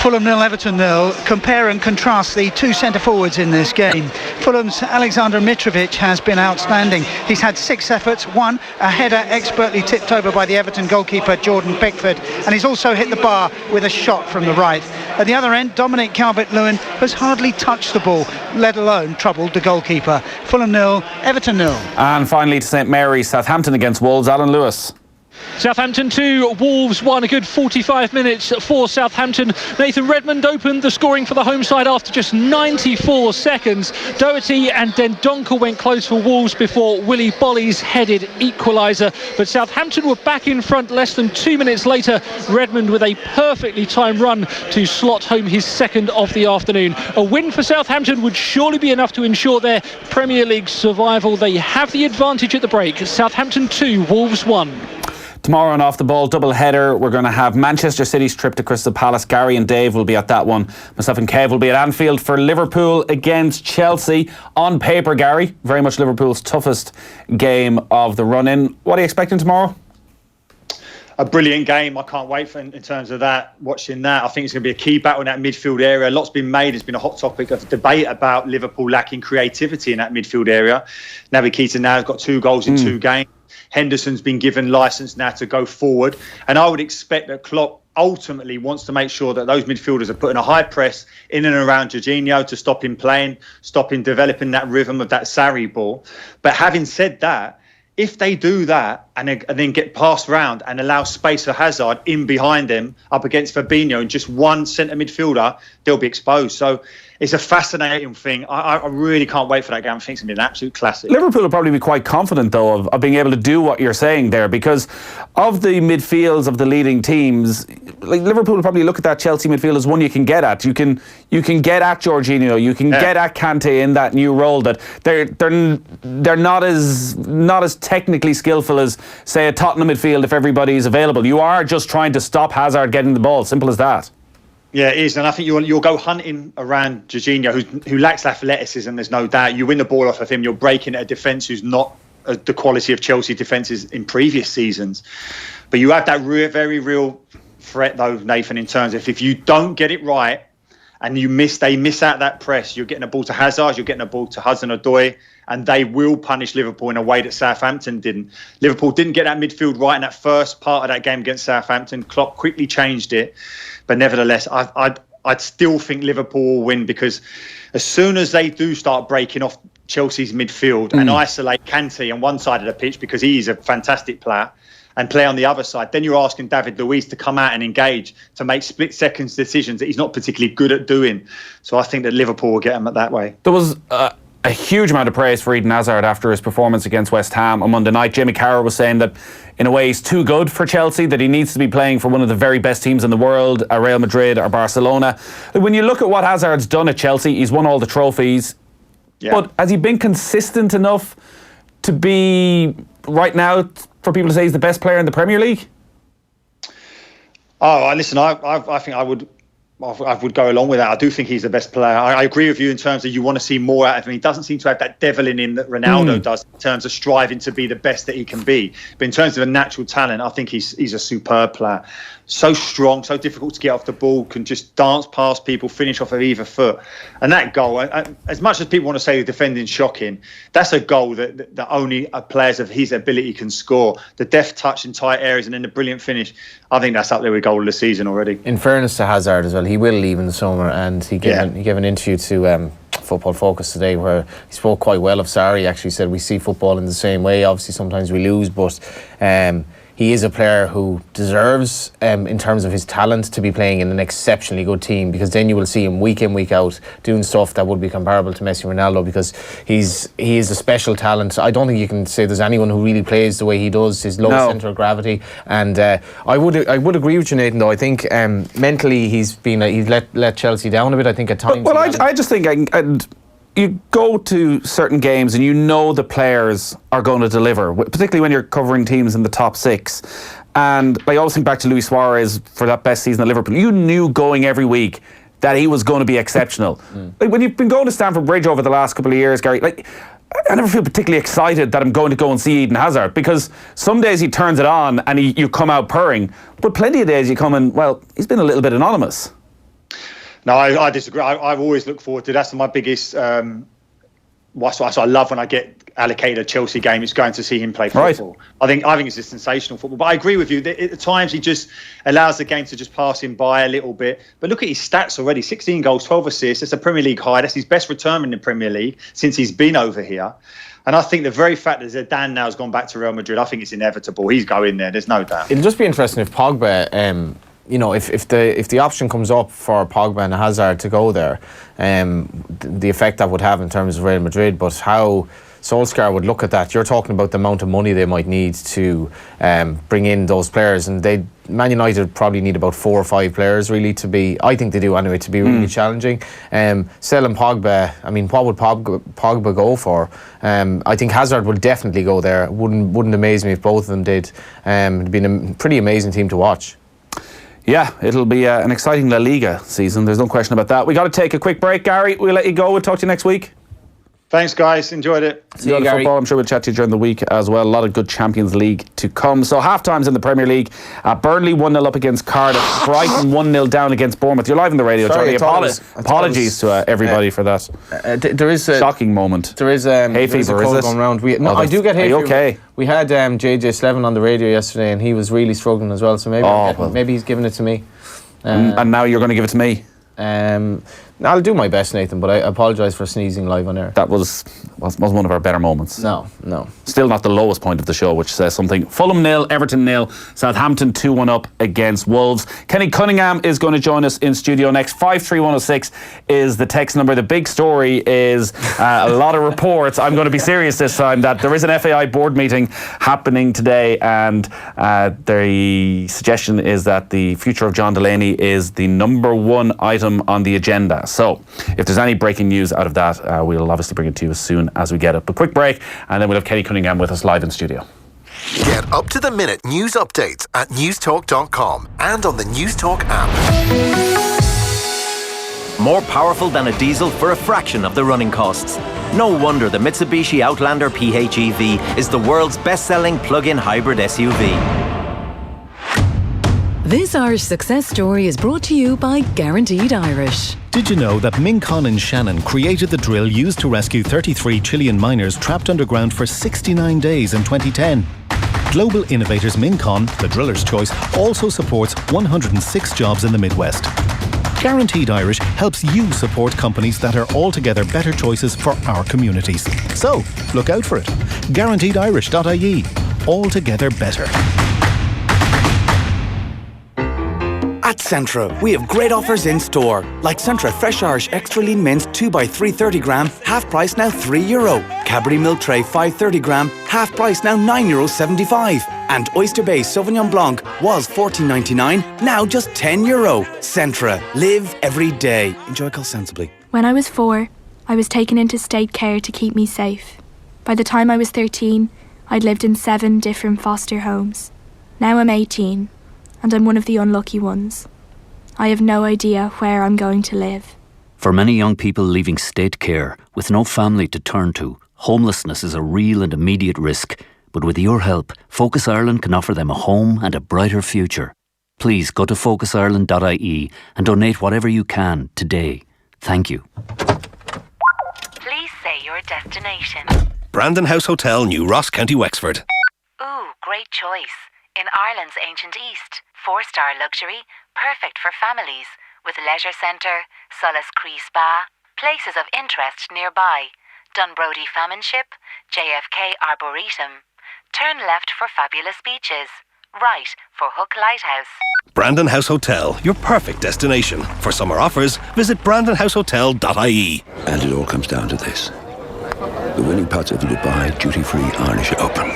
Fulham 0, Everton 0. Compare and contrast the two centre-forwards in this game. Fulham's Alexander Mitrovic has been outstanding. He's had 6 efforts, 1 a header expertly tipped over by the Everton goalkeeper Jordan Pickford, and he's also hit the bar with a shot from the right. At the other end, Dominic Calvert-Lewin has hardly touched the ball, let alone troubled the goalkeeper. Fulham 0, Everton 0. And finally to St Mary's, Southampton against Wolves. Alan Lewis. Southampton 2, Wolves 1. A good 45 minutes for Southampton. Nathan Redmond opened the scoring for the home side after just 94 seconds. Doherty and Dendoncker went close for Wolves before Willy Bolly's headed equaliser. But Southampton were back in front less than 2 minutes later. Redmond with a perfectly timed run to slot home his second of the afternoon. A win for Southampton would surely be enough to ensure their Premier League survival. They have the advantage at the break. Southampton 2, Wolves 1. Tomorrow on Off the Ball double header, we're going to have Manchester City's trip to Crystal Palace. Gary and Dave will be at that one. Myself and Kev will be at Anfield for Liverpool against Chelsea. On paper, Gary, very much Liverpool's toughest game of the run-in. What are you expecting tomorrow? A brilliant game. I can't wait for in terms of that. Watching that, I think it's going to be a key battle in that midfield area. A lot's been made. It's been a hot topic of debate about Liverpool lacking creativity in that midfield area. Naby Keita now has got 2 goals in 2 games. Henderson's been given licence now to go forward, and I would expect that Klopp ultimately wants to make sure that those midfielders are putting a high press in and around Jorginho to stop him playing, stop him developing that rhythm of that Sarri ball. But having said that, if they do that and then get passed round and allow space for Hazard in behind them up against Fabinho and just one centre midfielder, they'll be exposed. So it's a fascinating thing. I really can't wait for that game. I think it's going to be an absolute classic. Liverpool will probably be quite confident, though, of being able to do what you're saying there, because of the midfields of the leading teams, like Liverpool will probably look at that Chelsea midfield as one you can get at. You can get at Jorginho, you can get at Kante in that new role. That they're not as technically skillful as, say, a Tottenham midfield if everybody's available. You are just trying to stop Hazard getting the ball. Simple as that. Yeah, it is, and I think you'll go hunting around Jorginho, who lacks athleticism, there's no doubt. You win the ball off of him, you're breaking a defence who's not the quality of Chelsea defences in previous seasons. But you have that very real threat, though, Nathan, in terms of if you don't get it right and they miss out that press, you're getting a ball to Hazard, you're getting a ball to Hudson-Odoi, and they will punish Liverpool in a way that Southampton didn't. Liverpool didn't get that midfield right in that first part of that game against Southampton. Klopp quickly changed it. But nevertheless, I'd still think Liverpool will win, because as soon as they do start breaking off Chelsea's midfield and isolate Kante on one side of the pitch, because he is a fantastic player, and play on the other side, then you're asking David Luiz to come out and engage, to make split-second decisions that he's not particularly good at doing. So I think that Liverpool will get him that way. There was a huge amount of praise for Eden Hazard after his performance against West Ham on Monday night. Jamie Carragher was saying that in a way he's too good for Chelsea, that he needs to be playing for one of the very best teams in the world, Real Madrid or Barcelona. When you look at what Hazard's done at Chelsea, he's won all the trophies. Yeah. But has he been consistent enough to be, right now, for people to say he's the best player in the Premier League? Oh, listen, I think I would go along with that. I do think he's the best player. I agree with you in terms of you want to see more out of him. He doesn't seem to have that devil in him that Ronaldo does, in terms of striving to be the best that he can be. But in terms of a natural talent, I think he's a superb player. So strong, so difficult to get off the ball, can just dance past people, finish off of either foot. And that goal, as much as people want to say the defending's shocking, that's a goal that only players of his ability can score. The deft touch in tight areas and then the brilliant finish. I think that's up there with goal of the season already. In fairness to Hazard as well, he will leave in the summer, and he gave an interview to Football Focus today where he spoke quite well of Sarri. Actually said we see football in the same way. Obviously sometimes we lose, but he is a player who deserves, in terms of his talent, to be playing in an exceptionally good team, because then you will see him week in, week out doing stuff that would be comparable to Messi and Ronaldo, because he is a special talent. I don't think you can say there's anyone who really plays the way he does, his low centre of gravity. And I would agree with you, Nathan, though. I think mentally he's let Chelsea down a bit, I think, at times. Well, I just think... you go to certain games and you know the players are going to deliver, particularly when you're covering teams in the top 6. And I always think back to Luis Suarez for that best season at Liverpool. You knew going every week that he was going to be exceptional. Like when you've been going to Stamford Bridge over the last couple of years, Gary, I never feel particularly excited that I'm going to go and see Eden Hazard, because some days he turns it on and you come out purring, but plenty of days you come and, well, he's been a little bit anonymous. No, I disagree. I've always looked forward to that's my biggest. What I love when I get allocated a Chelsea game, it's going to see him play football. Right. I think it's a sensational football. But I agree with you. At times he just allows the game to just pass him by a little bit. But look at his stats already: 16 goals, 12 assists. That's a Premier League high. That's his best return in the Premier League since he's been over here. And I think the very fact that Zidane now has gone back to Real Madrid, I think it's inevitable. He's going there. There's no doubt. It'll just be interesting if Pogba. If the option comes up for Pogba and Hazard to go there, the effect that would have in terms of Real Madrid, but how Solskjaer would look at that. You're talking about the amount of money they might need to bring in those players, and Man United probably need about 4 or 5 players really to be. I think they do anyway to be really challenging. Selling Pogba, I mean, what would Pogba go for? I think Hazard will definitely go there. Wouldn't amaze me if both of them did. It'd be a pretty amazing team to watch. Yeah, it'll be an exciting La Liga season. There's no question about that. We got to take a quick break, Gary. We'll let you go. We'll talk to you next week. Thanks, guys. Enjoyed it. See you, Gary. Football. I'm sure we'll chat to you during the week as well. A lot of good Champions League to come. So half-times in the Premier League. Burnley 1-0 up against Cardiff. Brighton 1-0 down against Bournemouth. You're live on the radio, Sorry, Johnny. Apologies to everybody for that. There is a shocking moment. There is hay fever, is it? Going around. I do get hay fever. Okay. We had JJ Slevin on the radio yesterday, and he was really struggling as well. So maybe he's giving it to me. And now you're going to give it to me. I'll do my best, Nathan, but I apologise for sneezing live on air. That was one of our better moments. No. Still not the lowest point of the show, which says something. Fulham 0, Everton 0, Southampton 2-1 up against Wolves. Kenny Cunningham is going to join us in studio next. 53106 is the text number. The big story is a lot of reports. I'm going to be serious this time that there is an FAI Board meeting happening today, and the suggestion is that the future of John Delaney is the number one item on the agenda. So if there's any breaking news out of that, we'll obviously bring it to you as soon as we get it. But quick break, and then we'll have Kenny Cunningham with us live in studio. Get up-to-the-minute news updates at newstalk.com and on the Newstalk app. More powerful than a diesel for a fraction of the running costs. No wonder the Mitsubishi Outlander PHEV is the world's best-selling plug-in hybrid SUV. This Irish success story is brought to you by Guaranteed Irish. Did you know that Mincon in Shannon created the drill used to rescue 33 Chilean miners trapped underground for 69 days in 2010? Global innovators Mincon, the driller's choice, also supports 106 jobs in the Midwest. Guaranteed Irish helps you support companies that are altogether better choices for our communities. So, look out for it. GuaranteedIrish.ie. Altogether better. At Centra, we have great offers in store, like Centra Fresh Irish Extra Lean Mince 2x3 30g, half price now €3. Cadbury Milk Tray 530g, half price now €9.75. And Oyster Bay Sauvignon Blanc was $14.99, now just €10. Centra, live every day. Enjoy cost sensibly. When I was 4, I was taken into state care to keep me safe. By the time I was 13, I'd lived in 7 different foster homes. Now I'm 18. And I'm one of the unlucky ones. I have no idea where I'm going to live. For many young people leaving state care with no family to turn to, homelessness is a real and immediate risk. But with your help, Focus Ireland can offer them a home and a brighter future. Please go to focusireland.ie and donate whatever you can today. Thank you. Please say your destination. Brandon House Hotel, New Ross, County Wexford. Ooh, great choice. In Ireland's ancient East, 4-star luxury, perfect for families, with leisure centre, Solace Cree Spa, places of interest nearby, Dunbrody Famine Ship, JFK Arboretum. Turn left for fabulous beaches, right for Hook Lighthouse. Brandon House Hotel, your perfect destination. For summer offers, visit brandonhousehotel.ie. And it all comes down to this. The winning parts of the Dubai Duty Free Irish Open.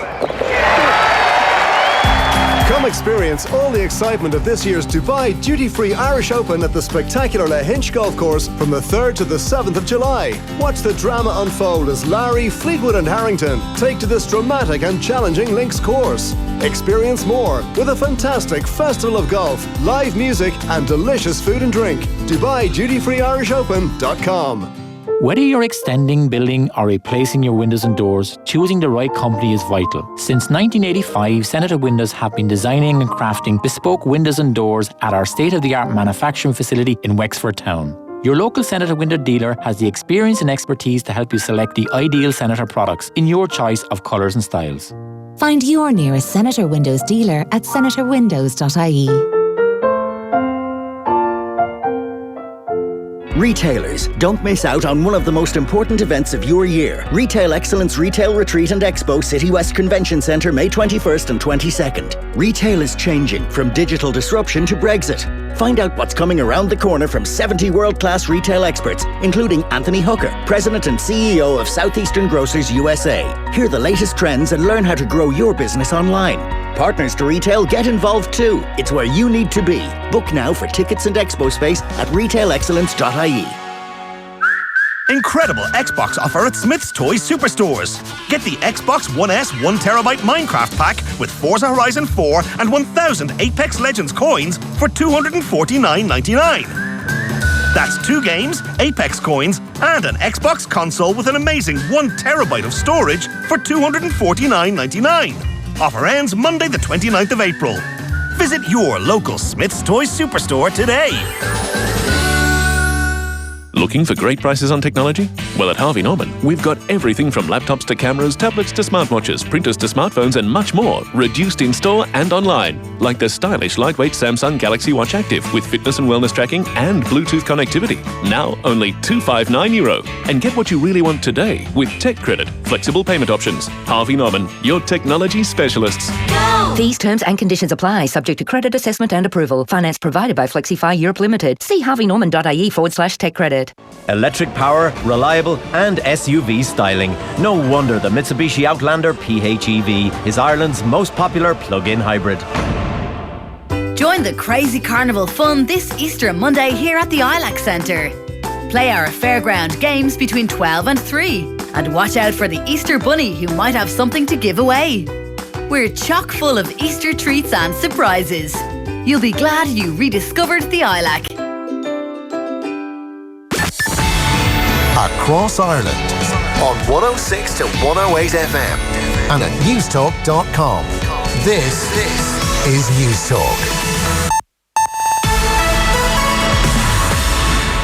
Come experience all the excitement of this year's Dubai Duty-Free Irish Open at the spectacular Lahinch Golf Course from the 3rd to the 7th of July. Watch the drama unfold as Larry, Fleetwood and Harrington take to this dramatic and challenging links course. Experience more with a fantastic festival of golf, live music and delicious food and drink. DubaiDutyFreeIrishOpen.com. Whether you're extending, building or replacing your windows and doors, choosing the right company is vital. Since 1985, Senator Windows have been designing and crafting bespoke windows and doors at our state-of-the-art manufacturing facility in Wexford Town. Your local Senator window dealer has the experience and expertise to help you select the ideal Senator products in your choice of colours and styles. Find your nearest Senator Windows dealer at senatorwindows.ie. Retailers, don't miss out on one of the most important events of your year. Retail Excellence Retail Retreat and Expo City West Convention Centre, May 21st and 22nd. Retail is changing from digital disruption to Brexit. Find out what's coming around the corner from 70 world-class retail experts, including Anthony Hooker, President and CEO of Southeastern Grocers USA. Hear the latest trends and learn how to grow your business online. Partners to retail, get involved too. It's where you need to be. Book now for tickets and expo space at retailexcellence.ie. Incredible Xbox offer at Smith's Toys Superstores. Get the Xbox One S 1TB Minecraft pack with Forza Horizon 4 and 1,000 Apex Legends coins for $249.99. That's 2 games, Apex coins, and an Xbox console with an amazing 1TB of storage for $249.99. Offer ends Monday the 29th of April. Visit your local Smith's Toys Superstore today. Looking for great prices on technology? Well, at Harvey Norman, we've got everything from laptops to cameras, tablets to smartwatches, printers to smartphones, and much more, reduced in store and online. Like the stylish, lightweight Samsung Galaxy Watch Active with fitness and wellness tracking and Bluetooth connectivity. Now only €259. And get what you really want today with Tech Credit, flexible payment options. Harvey Norman, your technology specialists. These terms and conditions apply, subject to credit assessment and approval. Finance provided by FlexiFi Europe Limited. See harveynorman.ie/tech credit. Electric power, reliable and SUV styling. No wonder the Mitsubishi Outlander PHEV is Ireland's most popular plug-in hybrid. Join the crazy carnival fun this Easter Monday here at the ILAC Centre. Play our fairground games between 12 and 3 and watch out for the Easter Bunny who might have something to give away. We're chock full of Easter treats and surprises. You'll be glad you rediscovered the ILAC. Across Ireland on 106 to 108 FM and at newstalk.com. This is Newstalk.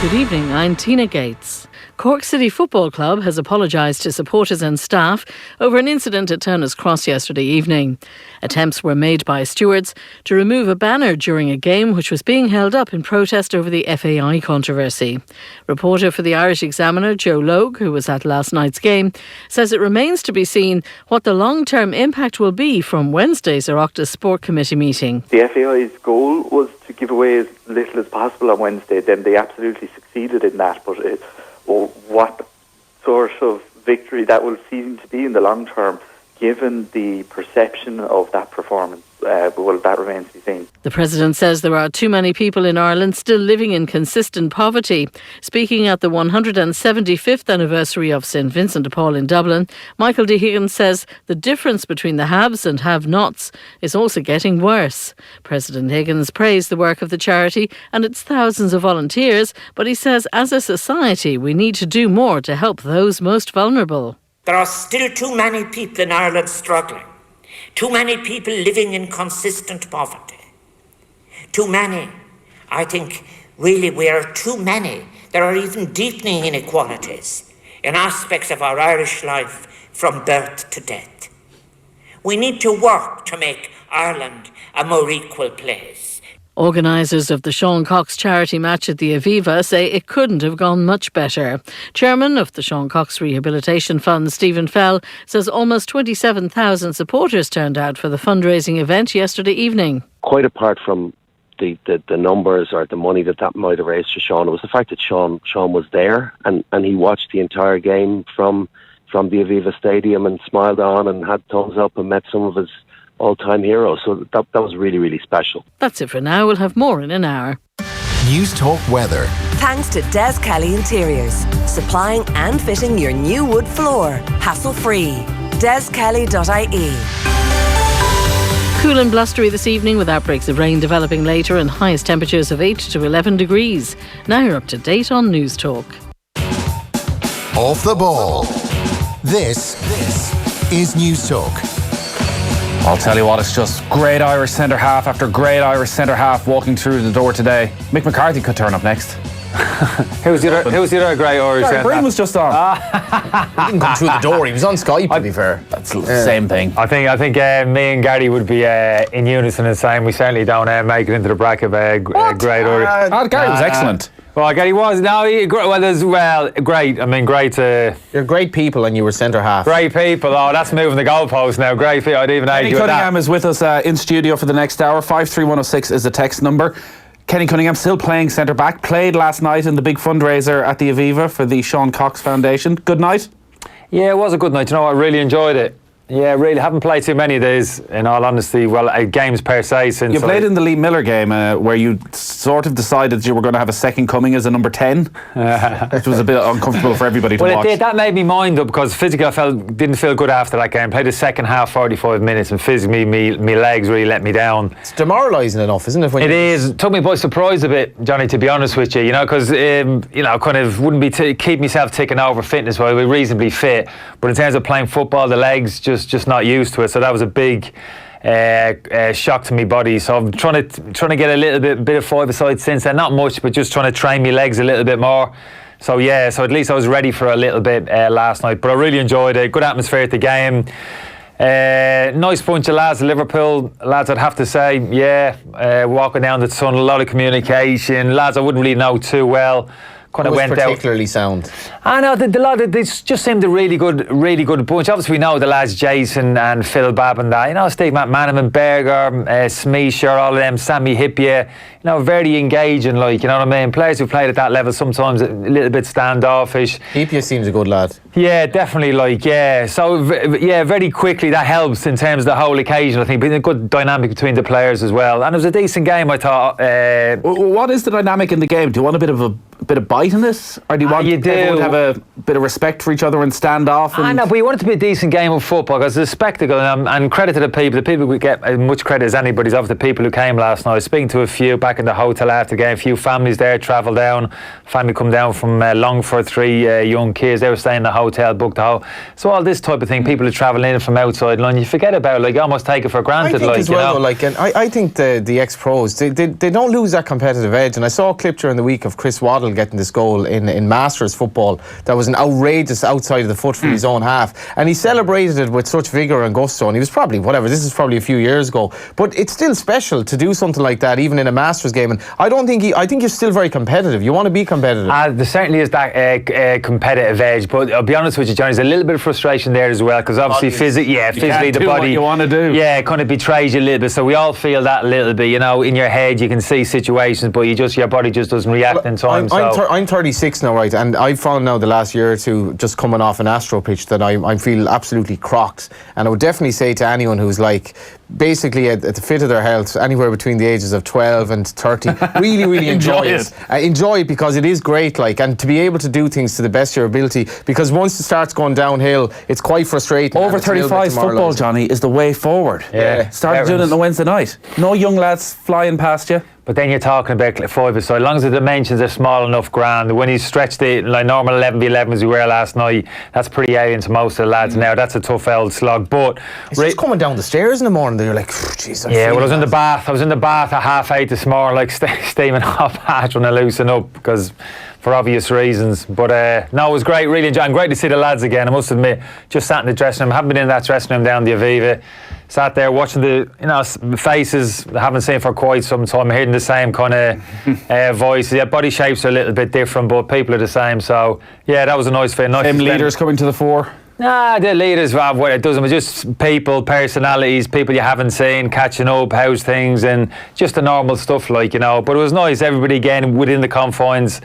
Good evening, I'm Tina Gates. Cork City Football Club has apologised to supporters and staff over an incident at Turners Cross yesterday evening. Attempts were made by stewards to remove a banner during a game which was being held up in protest over the FAI controversy. Reporter for the Irish Examiner, Joe Logue, who was at last night's game, says it remains to be seen what the long-term impact will be from Wednesday's Oireachtas Sport Committee meeting. The FAI's goal was to give away as little as possible on Wednesday. Then they absolutely succeeded in that, but what sort of victory that will seem to be in the long term, given the perception of that performance, well, that remains to be seen. The President says there are too many people in Ireland still living in consistent poverty. Speaking at the 175th anniversary of St Vincent de Paul in Dublin, Michael D. Higgins says the difference between the haves and have-nots is also getting worse. President Higgins praised the work of the charity and its thousands of volunteers, but he says as a society we need to do more to help those most vulnerable. There are still too many people in Ireland struggling. Too many people living in consistent poverty. Too many. I think really we are too many. There are even deepening inequalities in aspects of our Irish life from birth to death. We need to work to make Ireland a more equal place. Organisers of the Sean Cox charity match at the Aviva say it couldn't have gone much better. Chairman of the Sean Cox Rehabilitation Fund, Stephen Fell, says almost 27,000 supporters turned out for the fundraising event yesterday evening. Quite apart from the numbers or the money that might have raised for Sean, it was the fact that Sean was there and he watched the entire game from the Aviva Stadium and smiled on and had thumbs up and met some of his all-time heroes. So that was really, really special. That's it for now. We'll have more in an hour. Newstalk weather. Thanks to Des Kelly Interiors, supplying and fitting your new wood floor, hassle-free. DesKelly.ie. Cool and blustery this evening with outbreaks of rain developing later and highest temperatures of 8 to 11 degrees. Now you're up to date on Newstalk. off the ball. This is News Talk. I'll tell you what, it's just great Irish centre-half after great Irish centre-half walking through the door today. Mick McCarthy could turn up next. Who was the other great Irish centre-half? Breen was just on. He didn't come through the door, he was on Skype, to be fair. That's the same thing. I think me and Gary would be in unison and saying we certainly don't make it into the bracket of great Irish. Gary was excellent. Well, Gary was. Great. I mean, great. You're great people and you were centre-half. Great people. Oh, that's moving the goalpost now. Great people. I'd even age you with that. Cunningham is with us in studio for the next hour. 53106 is the text number. Kenny Cunningham still playing centre-back. Played last night in the big fundraiser at the Aviva for the Sean Cox Foundation. Good night? Yeah, it was a good night. You know, I really enjoyed it. Yeah, really. Haven't played too many of these, in all honesty. Well, games per se since. You played in the Lee Miller game where you sort of decided you were going to have a second coming as a number 10. It was a bit uncomfortable for everybody to watch. Well, it did. That made me mind up because physically I didn't feel good after that game. Played the second half, 45 minutes, and physically me legs really let me down. It's demoralising enough, isn't it? It is. It took me by surprise a bit, Johnny, to be honest with you. You know, because kind of wouldn't be keep myself ticking over fitness-wise. We're reasonably fit, but in terms of playing football, the legs just not used to it. So that was a big shock to my body. So I'm trying to get a little bit of five-a-side since then. Not much, but just trying to train my legs a little bit more. So yeah, so at least I was ready for a little bit last night. But I really enjoyed it. Good atmosphere at the game. Nice bunch of lads, the Liverpool lads, I'd have to say. Yeah, walking down the sun, a lot of communication. Lads I wouldn't really know too well. Kind of went particularly out. Sound. I know the lad. They just seemed a really good bunch. Obviously, we know the lads Jason and Phil Babb and that. You know, Steve McManaman, Berger, Smeesher, all of them. Sammy Hippier. You know, very engaging. Like, you know what I mean. Players who played at that level sometimes a little bit standoffish. Hippier seems a good lad. Yeah, definitely. Like, yeah. So yeah, very quickly that helps in terms of the whole occasion. I think, but a good dynamic between the players as well. And it was a decent game, I thought. What is the dynamic in the game? Do you want a bit of bite in this, or do you want everyone to have a bit of respect for each other and stand off? I know, but you want it to be a decent game of football because it's a spectacle, and credit to the people who get as much credit as anybody's of the people who came last night. Speaking to a few back in the hotel after the game, a few families there travelled down, family come down from Longford, 3 young kids, they were staying in the hotel, booked the whole. So all this type of thing, people are travelling in from outside London, you forget about it, like you almost take it for granted. I think as well, though, and I think the ex-pros, they don't lose that competitive edge, and I saw a clip during the week of Chris Waddle getting this goal in Masters football that was an outrageous outside of the foot from his own half, and he celebrated it with such vigour and gusto, and he was probably this is probably a few years ago, but it's still special to do something like that even in a Masters game. And I think you're still very competitive. You want to be competitive. There certainly is that competitive edge, but I'll be honest with you, Johnny, there's a little bit of frustration there as well, because obviously physically the body, what you want to do, kind of betrays you a little bit, so we all feel that a little bit, you know. In your head you can see situations, but your body just doesn't react in time. I'm 36 now, right, and I've found now the last year or two, just coming off an Astro pitch, that I feel absolutely crocked. And I would definitely say to anyone who's like basically at the fit of their health, anywhere between the ages of 12 and 30, really enjoy it. Enjoy it, because it is great, like, and to be able to do things to the best of your ability, because once it starts going downhill, it's quite frustrating. Over 35 football, Johnny, is the way forward. Yeah. Start doing it on a Wednesday night. No young lads flying past you. But then you're talking about like 5-a-side. As long as the dimensions are small enough, grand. When you stretch the like normal 11v11 as we were last night, that's pretty alien to most of the lads now. That's a tough old slog. But it's just coming down the stairs in the morning, you're like, jeez. Yeah, well, I was in the bath. I was in the bath at 8:30 this morning, like steaming off bath, trying to loosen up because for obvious reasons. But no, it was great. Really enjoyed. Great to see the lads again. I must admit, just sat in the dressing room. Haven't been in that dressing room down the Aviva. Sat there watching the faces I haven't seen for quite some time, hearing the same kind of voices. Yeah, body shapes are a little bit different, but people are the same. So yeah, that was a nice fit. Same leaders coming to the fore. Nah, the leaders, well, it doesn't. It's just people, personalities, people you haven't seen, catching up, how's things, and just the normal stuff, like, you know. But it was nice, everybody again within the confines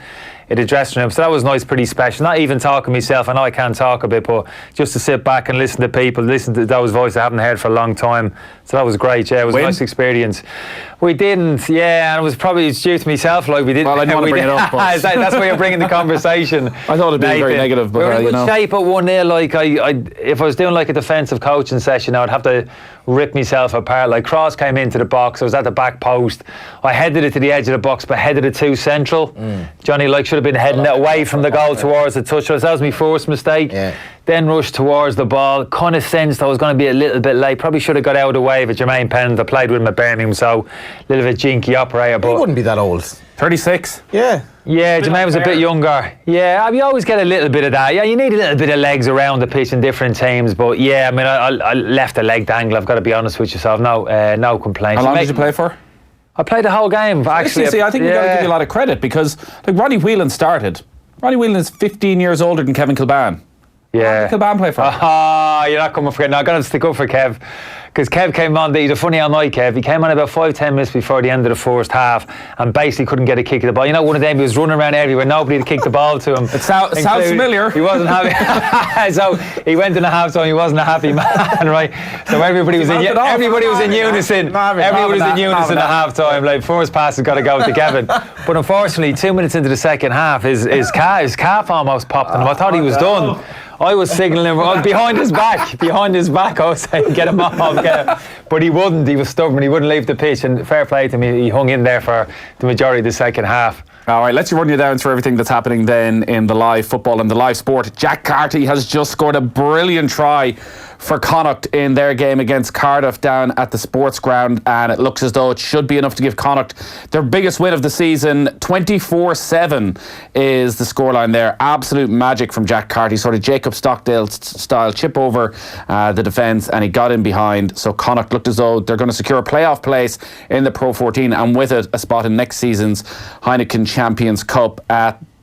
in the dressing room. So that was nice, pretty special. Not even talking myself. I know I can't talk a bit, but just to sit back and listen to people, listen to those voices I haven't heard for a long time. So that was great. Yeah, it was a nice experience. We didn't. Yeah, and it's due to myself. Like we didn't. Well, I don't want to bring it up. But that's why you're bringing the conversation. I thought it'd be very negative, but we were in good shape at 1-0. Like if I was doing like a defensive coaching session, I would have to rip myself apart. Like Cross came into the box. I was at the back post. I headed it to the edge of the box, but headed it too central. Johnny should have been heading it away from the goal towards the touch. That was my first mistake. Then rushed towards the ball. Kind of sensed I was going to be a little bit late. Probably should have got out of the way of a Jermaine Pennant. I played with him at Birmingham, so a little bit jinky operator. But he wouldn't be that old. 36? Yeah. Yeah, Jermaine was a bit younger. Yeah, you always get a little bit of that. Yeah, you need a little bit of legs around the pitch in different teams. But yeah, I mean, I left a leg dangle. I've got to be honest with you, so I've no complaints. How long did you play for? I played the whole game, actually. See, I think we've got to give you a lot of credit because like Ronnie Whelan started. Ronnie Whelan is 15 years older than Kevin Kilban. Yeah. Kilban play for? You're not coming for it. No, I got to stick up for Kev. Because Kev came on, he's a funny old night, Kev. He came on about 5-10 minutes before the end of the first half and basically couldn't get a kick of the ball. You know, one of them, he was running around everywhere, nobody to kick the ball to him. It sounds familiar. He wasn't happy. So he went in the half time, he wasn't a happy man, right? So everybody was in unison. Everybody was in unison at half time. Like, first pass has got to go to Kevin. But unfortunately, 2 minutes into the second half, his calf almost popped on him. I thought he was done. I was signalling behind his back. I was saying, get him off. But he wouldn't. He was stubborn. He wouldn't leave the pitch. And fair play to him, he hung in there for the majority of the second half. All right, let's run you down through everything that's happening then in the live football and the live sport. Jack Carty has just scored a brilliant try for Connacht in their game against Cardiff down at the sports ground, and it looks as though it should be enough to give Connacht their biggest win of the season. 24-7 is the scoreline there. Absolute magic from Jack Carty, sort of Jacob Stockdale style chip over the defence, and he got in behind. So Connacht looked as though they're going to secure a playoff place in the Pro 14 and with it a spot in next season's Heineken Champions Cup.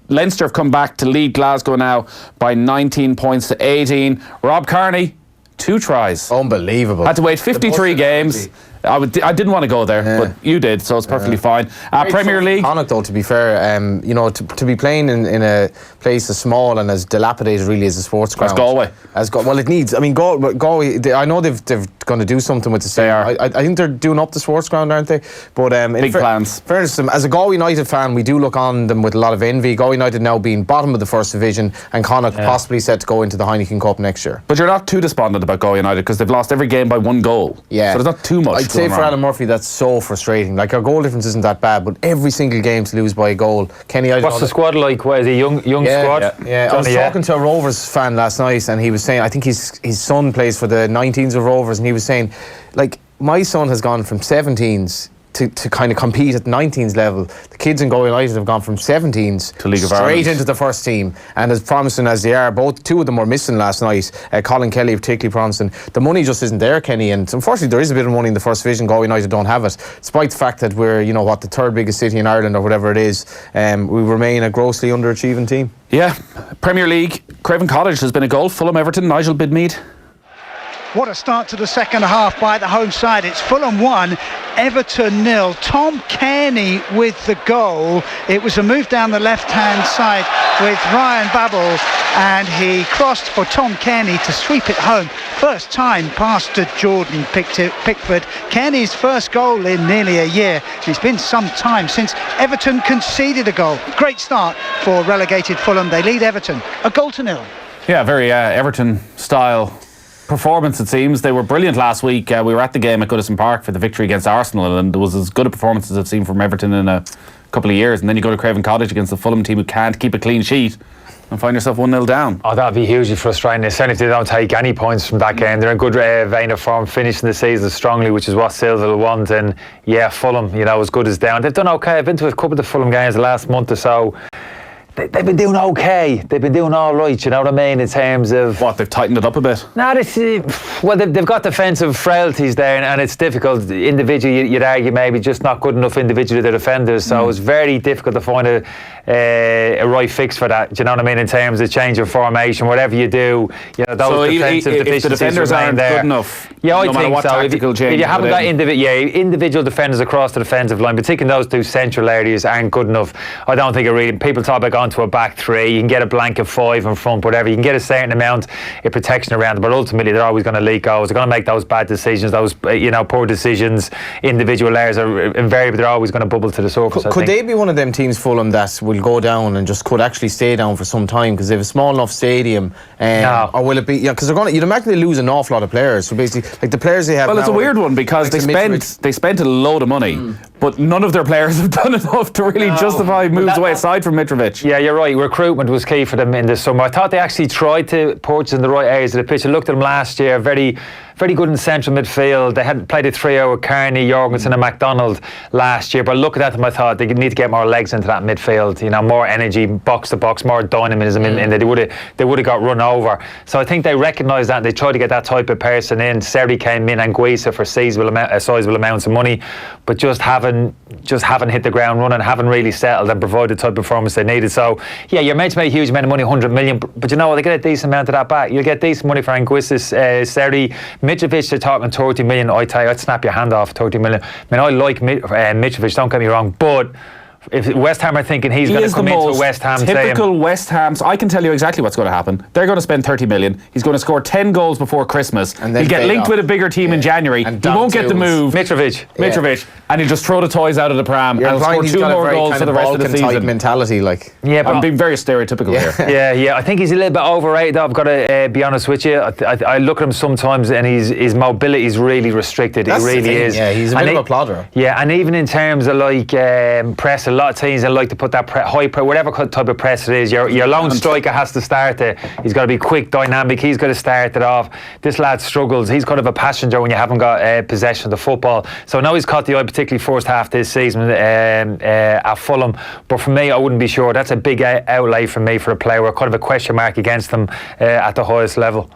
Leinster have come back to lead Glasgow now by 19 points to 18. Rob Kearney, 2 tries. Unbelievable. Had to wait 53 games. I didn't want to go there, but you did, so it's perfectly fine. Premier League. Connacht, though, to be fair, you know, to be playing in a place as small and as dilapidated really as a sports ground. As Galway. Well, it needs. I mean, Galway. I know they've going to do something with the stadium. I think they're doing up the sports ground, aren't they? But big plans. Fairness to them, as a Galway United fan, we do look on them with a lot of envy. Galway United now being bottom of the first division, and Connacht possibly set to go into the Heineken Cup next year. But you're not too despondent about Galway United because they've lost every game by 1 goal. Yeah. So there's not too much. I'd say for Alan Murphy, that's so frustrating. Like, our goal difference isn't that bad, but every single game to lose by a goal. Kenny, what's the squad like? What is it, young squad? Yeah. I was talking to a Rovers fan last night, and he was saying, I think his son plays for the 19s of Rovers, and he was saying, like, my son has gone from 17s to kind of compete at 19s level. The kids in Galway United have gone from 17s to League of straight Ireland into the first team, and as promising as they are, two of them were missing last night. Colin Kelly particularly promising. The money just isn't there, Kenny, and unfortunately there is a bit of money in the first division. Galway United don't have it, despite the fact that we're, you know what, the third biggest city in Ireland or whatever it is. We remain a grossly underachieving team. Yeah. Premier League, Craven Cottage has been a goal. Fulham, Everton, Nigel Bidmead. What a start to the second half by the home side. It's Fulham 1, Everton 0. Tom Kearney with the goal. It was a move down the left-hand side with Ryan Babel, and he crossed for Tom Kearney to sweep it home. First time past to Jordan Pickford. Kearney's first goal in nearly a year. It's been some time since Everton conceded a goal. Great start for relegated Fulham. They lead Everton 1-0. Yeah, very Everton style performance, it seems. They were brilliant last week. We were at the game at Goodison Park for the victory against Arsenal, and it was as good a performance as I've seen from Everton in a couple of years. And then you go to Craven Cottage against the Fulham team who can't keep a clean sheet and find yourself 1-0 down. Oh, that'd be hugely frustrating. Certainly if they don't take any points from that game. They're in good vein of form, finishing the season strongly, which is what Silva will want. And yeah, Fulham, you know, as good as down. They've done okay. I've been to a couple of the Fulham games the last month or so. They've been doing okay. They've been doing all right, you know what I mean, in terms of... What, they've tightened it up a bit? No, they've got defensive frailties there, and it's difficult. Individually, you'd argue maybe just not good enough individually, the defenders, so it's very difficult to find a right fix for that, do you know what I mean, in terms of change of formation, whatever you do, you know, those defensive deficiencies if the defenders aren't there. Good enough, yeah, I no matter think what so. Tactical if change you haven't got individual defenders across the defensive line, particularly those two central areas aren't good enough. I don't think it really... People talk about going to a back three, you can get a blanket 5 in front, whatever, you can get a certain amount of protection around them, but ultimately they're always going to leak goals. They're going to make those bad decisions, those poor decisions. Individual layers are invariably, they're always going to bubble to the surface. Could they be one of them teams, Fulham, that will go down and just could actually stay down for some time because they have a small enough stadium? No. Or will it be... Yeah, because you'd imagine they lose an awful lot of players. So basically, like the players they have. Well, it's a weird one because like they spent a load of money, but none of their players have done enough to really justify moves away aside from Mitrovic. Yeah, Yeah, you're right. Recruitment was key for them in the summer. I thought they actually tried to purchase in the right areas of the pitch. I looked at them last year, very good in central midfield. They had played a trio with Kearney, Jorgensen and MacDonald last year, but looking at them I thought they need to get more legs into that midfield, more energy, box to box, more dynamism in that they would have got run over. So I think they recognised that and they tried to get that type of person in. Seri came in and Guisa for sizable amounts of money, but just haven't hit the ground running, haven't really settled and provided the type of performance they needed. So yeah, you're meant to make a huge amount of money, 100 million, but you know what, they get a decent amount of that back. You'll get decent money for Anguissa, Seri. Mitrovic, they're talking 30 million. I tell you, I'd snap your hand off 30 million. I mean, I like Mitrovic, don't get me wrong, but if West Ham are thinking he's going to come into a West Ham typical West Ham. I can tell you exactly what's going to happen. They're going to spend 30 million. He's going to score 10 goals before Christmas. And then he'll get linked with a bigger team in January. And he won't get the move. Mitrovic. And he'll just throw the toys out of the pram and score 2 more goals for the rest of the season. Mentality, like. Yeah, but I'm being very stereotypical here. Yeah. I think he's a little bit overrated, though. I've got to be honest with you. I look at him sometimes and his mobility is really restricted. That's it really is. Yeah, he's a bit of a plodder. Yeah, and even in terms of press, a lot of teams like to put that high press, whatever type of press it is. Your lone striker has to start it. He's got to be quick, dynamic. He's got to start it off. This lad struggles. He's kind of a passenger when you haven't got possession of the football. So I know he's caught the eye, particularly first half this season at Fulham. But for me, I wouldn't be sure. That's a big outlay for me for a player. We're kind of a question mark against them at the highest level.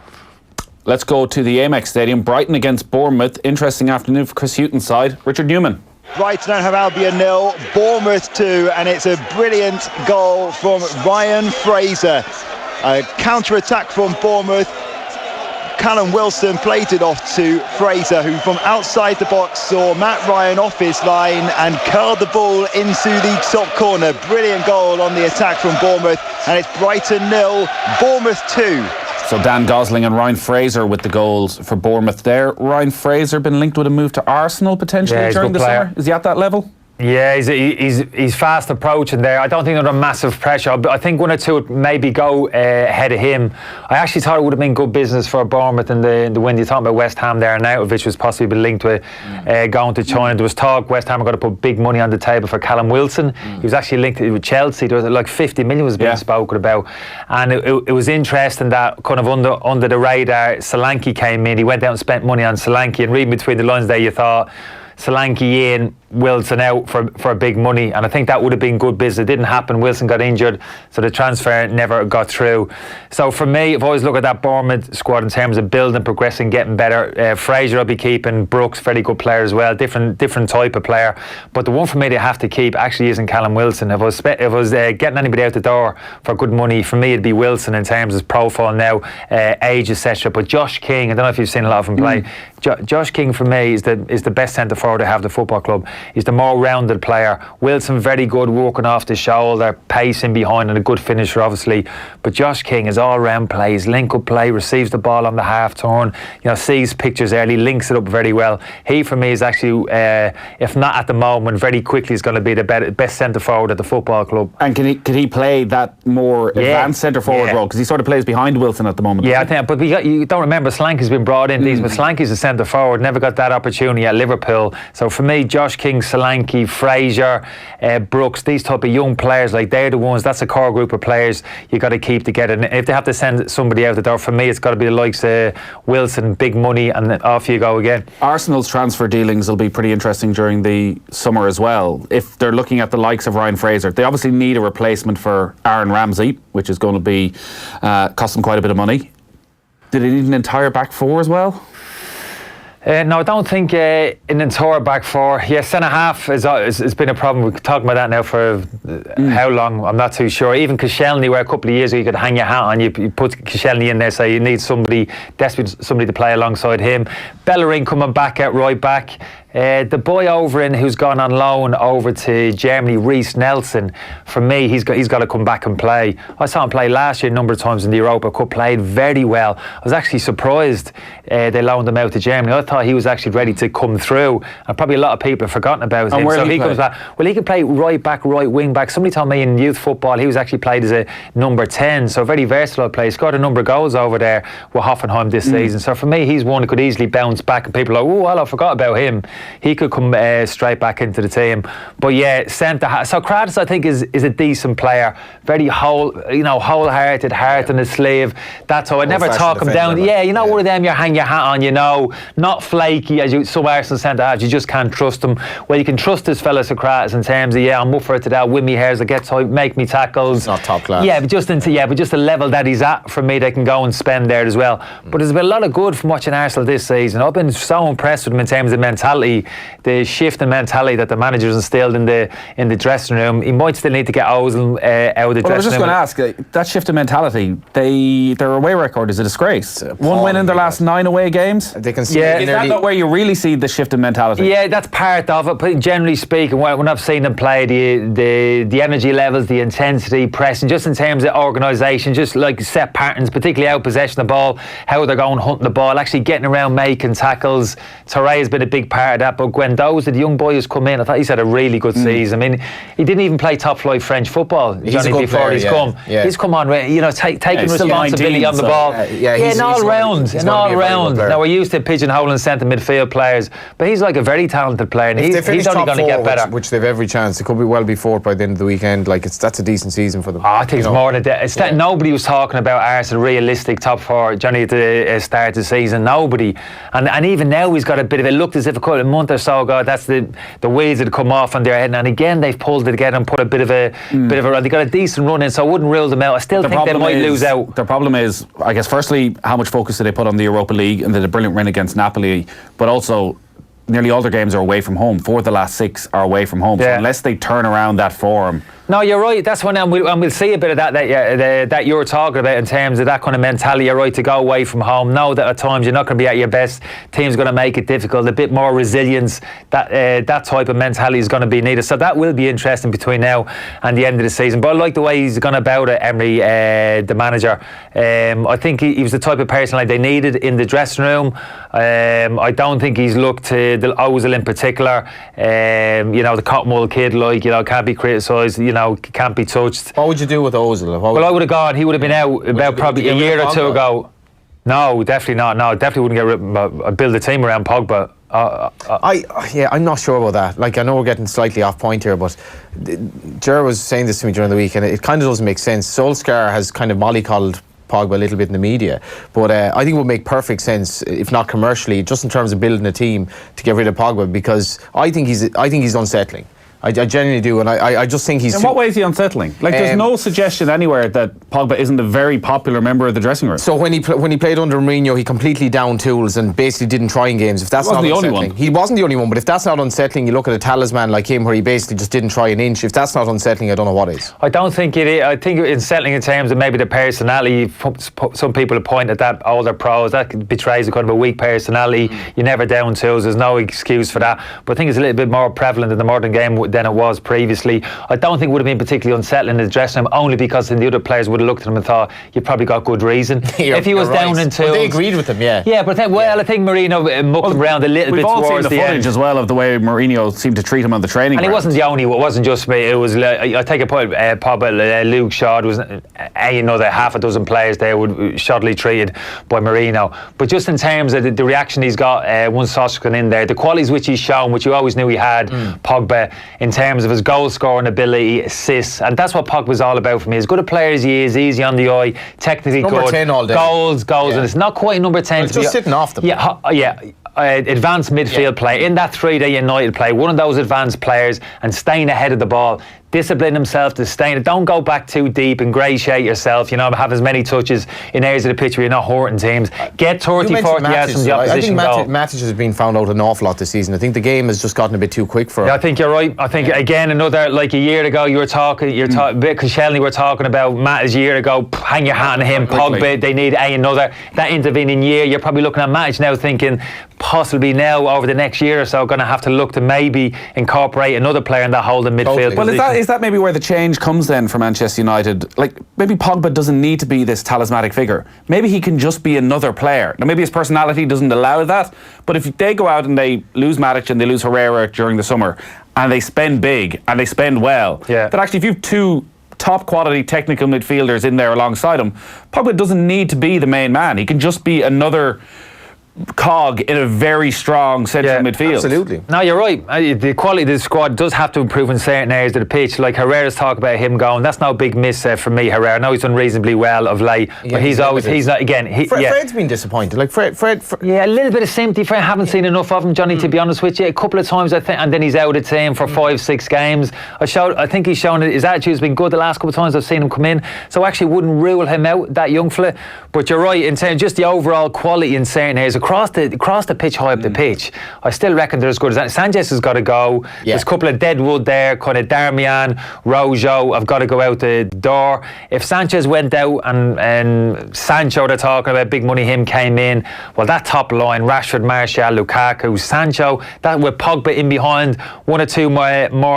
Let's go to the Amex Stadium. Brighton against Bournemouth. Interesting afternoon for Chris Hughton's side. Richard Newman. Brighton have Albion 0, Bournemouth 2, and it's a brilliant goal from Ryan Fraser. A counter-attack from Bournemouth. Callum Wilson played it off to Fraser, who from outside the box saw Matt Ryan off his line and curled the ball into the top corner. Brilliant goal on the attack from Bournemouth, and it's Brighton 0, Bournemouth 2. So Dan Gosling and Ryan Fraser with the goals for Bournemouth there. Ryan Fraser been linked with a move to Arsenal potentially during the summer. Is he at that level? Yeah, he's fast approaching there. I don't think they're under massive pressure. I think 1 or 2 would maybe go ahead of him. I actually thought it would have been good business for Bournemouth in the win. You're talking about West Ham there, and Arnautovic was possibly linked with going to China. There was talk West Ham were going to put big money on the table for Callum Wilson. He was actually linked with Chelsea. There was 50 million was being spoken about, and it was interesting that kind of under the radar, Solanke came in. He went out and spent money on Solanke, and reading between the lines there, you thought Solanke in, Wilson out for big money, and I think that would have been good business. It didn't happen. Wilson got injured, so the transfer never got through. So for me, I've always looked at that Bournemouth squad in terms of building, progressing, getting better. Fraser I'll be keeping. Brooks, very good player as well, different type of player. But the one for me they have to keep actually isn't Callum Wilson. If I was getting anybody out the door for good money, for me it'd be Wilson in terms of profile now, age, etc. But Josh King, I don't know if you've seen a lot of him play. Josh King for me is the best centre forward to have the football club. He's the more rounded player. Wilson very good working off the shoulder, pacing behind, and a good finisher obviously. But Josh King is all round plays, link up play, receives the ball on the half turn, sees pictures early, links it up very well. He for me is actually, if not at the moment, very quickly is going to be the best centre forward at the football club. And can he play that more advanced centre forward role? Because he sort of plays behind Wilson at the moment. Yeah, I think. But you don't remember Slanky's been brought in. But Slanky's a centre forward, never got that opportunity at Liverpool. So for me, Josh King, Solanke, Fraser, Brooks, these type of young players, they're the ones. That's a core group of players you got to keep together. And if they have to send somebody out the door, for me, it's got to be the likes of Wilson, big money, and then off you go again. Arsenal's transfer dealings will be pretty interesting during the summer as well. If they're looking at the likes of Ryan Fraser, they obviously need a replacement for Aaron Ramsey, which is going to be cost them quite a bit of money. Do they need an entire back four as well? No, I don't think an entire back four. Yeah, centre half has been a problem. We're talking about that now for how long, I'm not too sure. Even Koscielny, where a couple of years ago you could hang your hat on, you put Koscielny in there, so you need desperate somebody to play alongside him. Bellerin coming back at right back. The boy who's gone on loan over to Germany, Reece Nelson, for me, he's got to come back and play. I saw him play last year a number of times in the Europa Cup, played very well. I was actually surprised they loaned him out to Germany. I thought he was actually ready to come through, and probably a lot of people have forgotten about him. So he comes back. Well, he could play right back, right wing back. Somebody told me in youth football he was actually played as a number 10, so very versatile player. Scored a number of goals over there with Hoffenheim this season. So for me, he's one who could easily bounce back, and people are like, oh, well, I forgot about him. he could come straight back into the team. But yeah, centre half. So Kratos, I think, is a decent player. Very wholehearted, heart on his sleeve. That's how I never talk him down. One of them you hang your hat on. Not flaky as some Arsenal centre halves. You just can't trust them. Well, you can trust this fella Socrates in terms of I'm up for it today. I'll win me hairs. I get tight, make me tackles. It's not top class. Yeah, but just the level that he's at, for me, they can go and spend there as well. But there's been a lot of good from watching Arsenal this season. I've been so impressed with him in terms of mentality, the shift in mentality that the manager's instilled in the dressing room. He might still need to get Ozil out of the dressing room. I was just going to ask, that shift in mentality, their away record is a disgrace. One win in their last 9 away games. They can see is that not where you really see the shift in mentality? Yeah, that's part of it. But generally speaking, when I've seen them play, the energy levels, the intensity, pressing, just in terms of organisation, just like set patterns, particularly out possession of the ball, how they're going hunting the ball, actually getting around, making tackles. Torre has been a big part of that. But when those the young boys come in, I thought he's had a really good season. I mean, he didn't even play top flight French football, Johnny, before he's come. Yeah. He's come on, taking responsibility on the ball. An all round. Now we're used to pigeonholing centre midfield players, but he's like a very talented player, and he's only going to get better. Which they've every chance. It could be well be fourth by the end of the weekend. That's a decent season for them. I think it's more than that. Nobody was talking about Arsenal realistic top four, Johnny, at the start of the season. Nobody. And even now he's got a bit of it. Looked as if a month or so ago, that's the weeds that had come off on their head. And again, they've pulled it together and put a bit of a run. They got a decent run in, so I wouldn't rule them out. I still think they might lose out. Their problem is, I guess, firstly, how much focus do they put on the Europa League and the brilliant win against Napoli, but also nearly all their games are away from home. 4 of the last 6 are away from home. So unless they turn around that form. No, you're right. That's when we'll see a bit of that you're talking about in terms of that kind of mentality. You're right to go away from home. Know that at times you're not going to be at your best. Team's going to make it difficult. A bit more resilience. That type of mentality is going to be needed. So that will be interesting between now and the end of the season. But I like the way he's gone about it, Emery, the manager. I think he was the type of person like they needed in the dressing room. I don't think he's looked to the Ozil in particular. The Cottonwool kid, can't be criticised. Can't be touched. What would you do with Ozil? I would have gone. He would have been out about probably a year or two ago. No, definitely not. No, definitely wouldn't get rid of. I'd build a team around Pogba. I'm not sure about that. I know we're getting slightly off point here, but Ger was saying this to me during the week, and it kind of doesn't make sense. Solskjaer has kind of mollycoddled Pogba a little bit in the media, but I think it would make perfect sense, if not commercially, just in terms of building a team, to get rid of Pogba, because I think he's unsettling. I genuinely do, and I just think he's... In what way is he unsettling? There's no suggestion anywhere that Pogba isn't a very popular member of the dressing room. So when he played under Mourinho, he completely downed tools and basically didn't try in games. If that's not unsettling, he wasn't the only one. But if that's not unsettling, you look at a talisman like him, where he basically just didn't try an inch. If that's not unsettling, I don't know what is. I don't think it is. I think it's unsettling in terms of maybe the personality. Some people have pointed that older pros, that betrays a kind of a weak personality. You never down tools. There's no excuse for that. But I think it's a little bit more prevalent in the modern game than it was previously. I don't think it would have been particularly unsettling in the dressing room, only because the other players would have looked at him and thought, you've probably got good reason. If he was down in tools... Well, they agreed with him, yeah. Yeah, but I think Mourinho mucked him around a little bit towards the end. We've all seen the footage as well of the way Mourinho seemed to treat him on the training ground. And he wasn't the only one. It wasn't just me. It was, I take a point, Pogba, Luke Shaw, there was another half a dozen players there were shoddily treated by Mourinho. But just in terms of the reaction he's got once Solskjaer got in there, the qualities which he's shown, which you always knew he had, Pogba, in terms of his goal scoring ability, assists, and that's what Pogba's all about for me. As good a player as he is, easy on the eye, technically number good, 10 all day. Goals, and it's not quite number 10 to be just sitting off them. Advanced midfield play in that 3-day United play, one of those advanced players, and staying ahead of the ball, discipline himself to stay. Don't go back too deep, ingratiate yourself, have as many touches in areas of the pitch where you're not hurting teams. Get 30, 40 yards from the opposition goal. I think Matic has been found out an awful lot this season. I think the game has just gotten a bit too quick for him. Yeah, I think you're right. I think again, another, like a year ago, you were talking, because Shelly were talking about Matic a year ago, hang your hat on him, Pogba, they need another. That intervening year, you're probably looking at Matic now thinking, possibly now over the next year or so, going to have to look to maybe incorporate another player in that holding midfield. Well, is that maybe where the change comes then for Manchester United? Like, maybe Pogba doesn't need to be this talismanic figure. Maybe he can just be another player. Now, maybe his personality doesn't allow that, but if they go out and they lose Matic and they lose Herrera during the summer, and they spend big and they spend well, that actually if you have two top quality technical midfielders in there alongside him, Pogba doesn't need to be the main man. He can just be another cog in a very strong central midfield. Absolutely. No, you're right. The quality of the squad does have to improve in certain areas of the pitch. Like Herrera's talk about him going, that's no big miss for me, Herrera. I know he's done reasonably well of late, but he's not, again... Fred's been disappointed. Like Fred. Yeah, a little bit of sympathy for him. I haven't seen enough of him, Johnny, to be honest with you. A couple of times, I think, and then he's out of team for 5-6 games. I think he's shown his attitude's been good the last couple of times I've seen him come in, so I actually wouldn't rule him out, that young fella. But you're right, in terms of just the overall quality in certain areas, across the pitch, high up the pitch, I still reckon they're as good as that. Sanchez has got to go. There's a couple of deadwood there, kind of Darmian, Rojo have got to go out the door. If Sanchez went out and Sancho, they're talking about big money, him came in, well, that top line, Rashford, Martial, Lukaku, Sancho, that with Pogba in behind, one or two more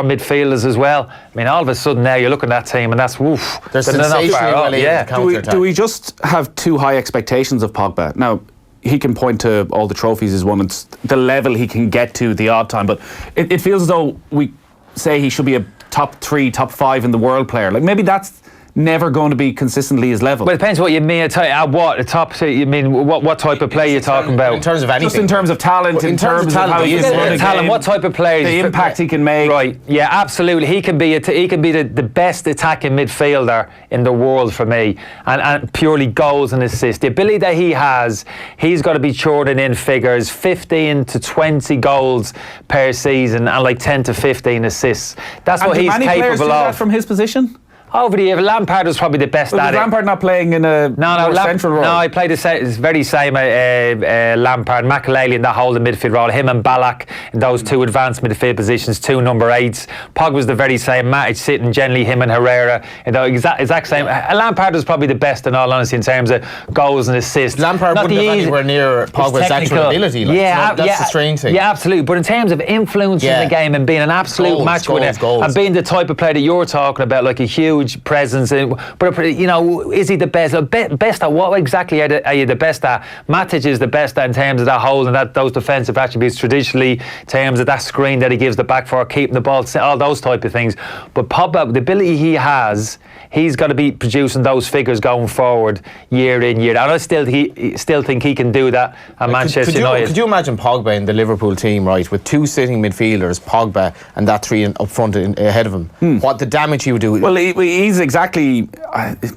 midfielders as well. I mean, all of a sudden now you're looking at that team and that's woof. They're sensationally well able to do we just have too high expectations of Pogba? Now, he can point to all the trophies he's won and the level he can get to the odd time, but it feels as though we say he should be a top 3, top 5 in the world player. Like, maybe that's never going to be consistently his level. Well, it depends what you mean. What top? You mean what type of play you're talking about? In terms of anything. Just in terms of talent, in terms of how he is running talent. What type of play? The impact he can make. Right. Yeah, absolutely. He can be the best attacking midfielder in the world for me, and purely goals and assists. The ability that he has, he's got to be churning in figures, 15 to 20 goals per season, and like 10 to 15 assists. That's what he's capable players do of. That from his position? Over the year, Lampard was probably the best at it. Lampard not playing in a central role? No, he played the very same Lampard, Makelele in that holding midfield role, him and Ballack in those two advanced midfield positions, 2 number 8s. Pog was the very same, Matic sitting generally, him and Herrera in the exact same. Lampard was probably the best in all honesty in terms of goals and assists. Lampard wouldn't have anywhere near Pogba's actual ability. That's the strange thing. Yeah, absolutely. But in terms of influencing the game and being an absolute match winner and being the type of player that you're talking about, like a huge presence, but you know, is he the best? Best at what exactly are you the best at? Matic is the best at in terms of that hold and those defensive attributes traditionally, in terms of that screen that he gives the back for, keeping the ball, all those type of things. But Pogba, the ability he has, he's got to be producing those figures going forward year in, year out. And I still think he can do that at Manchester United. Could you imagine Pogba in the Liverpool team, right, with 2 sitting midfielders, Pogba and that 3 up front ahead of him? What the damage he would do? Well, he's exactly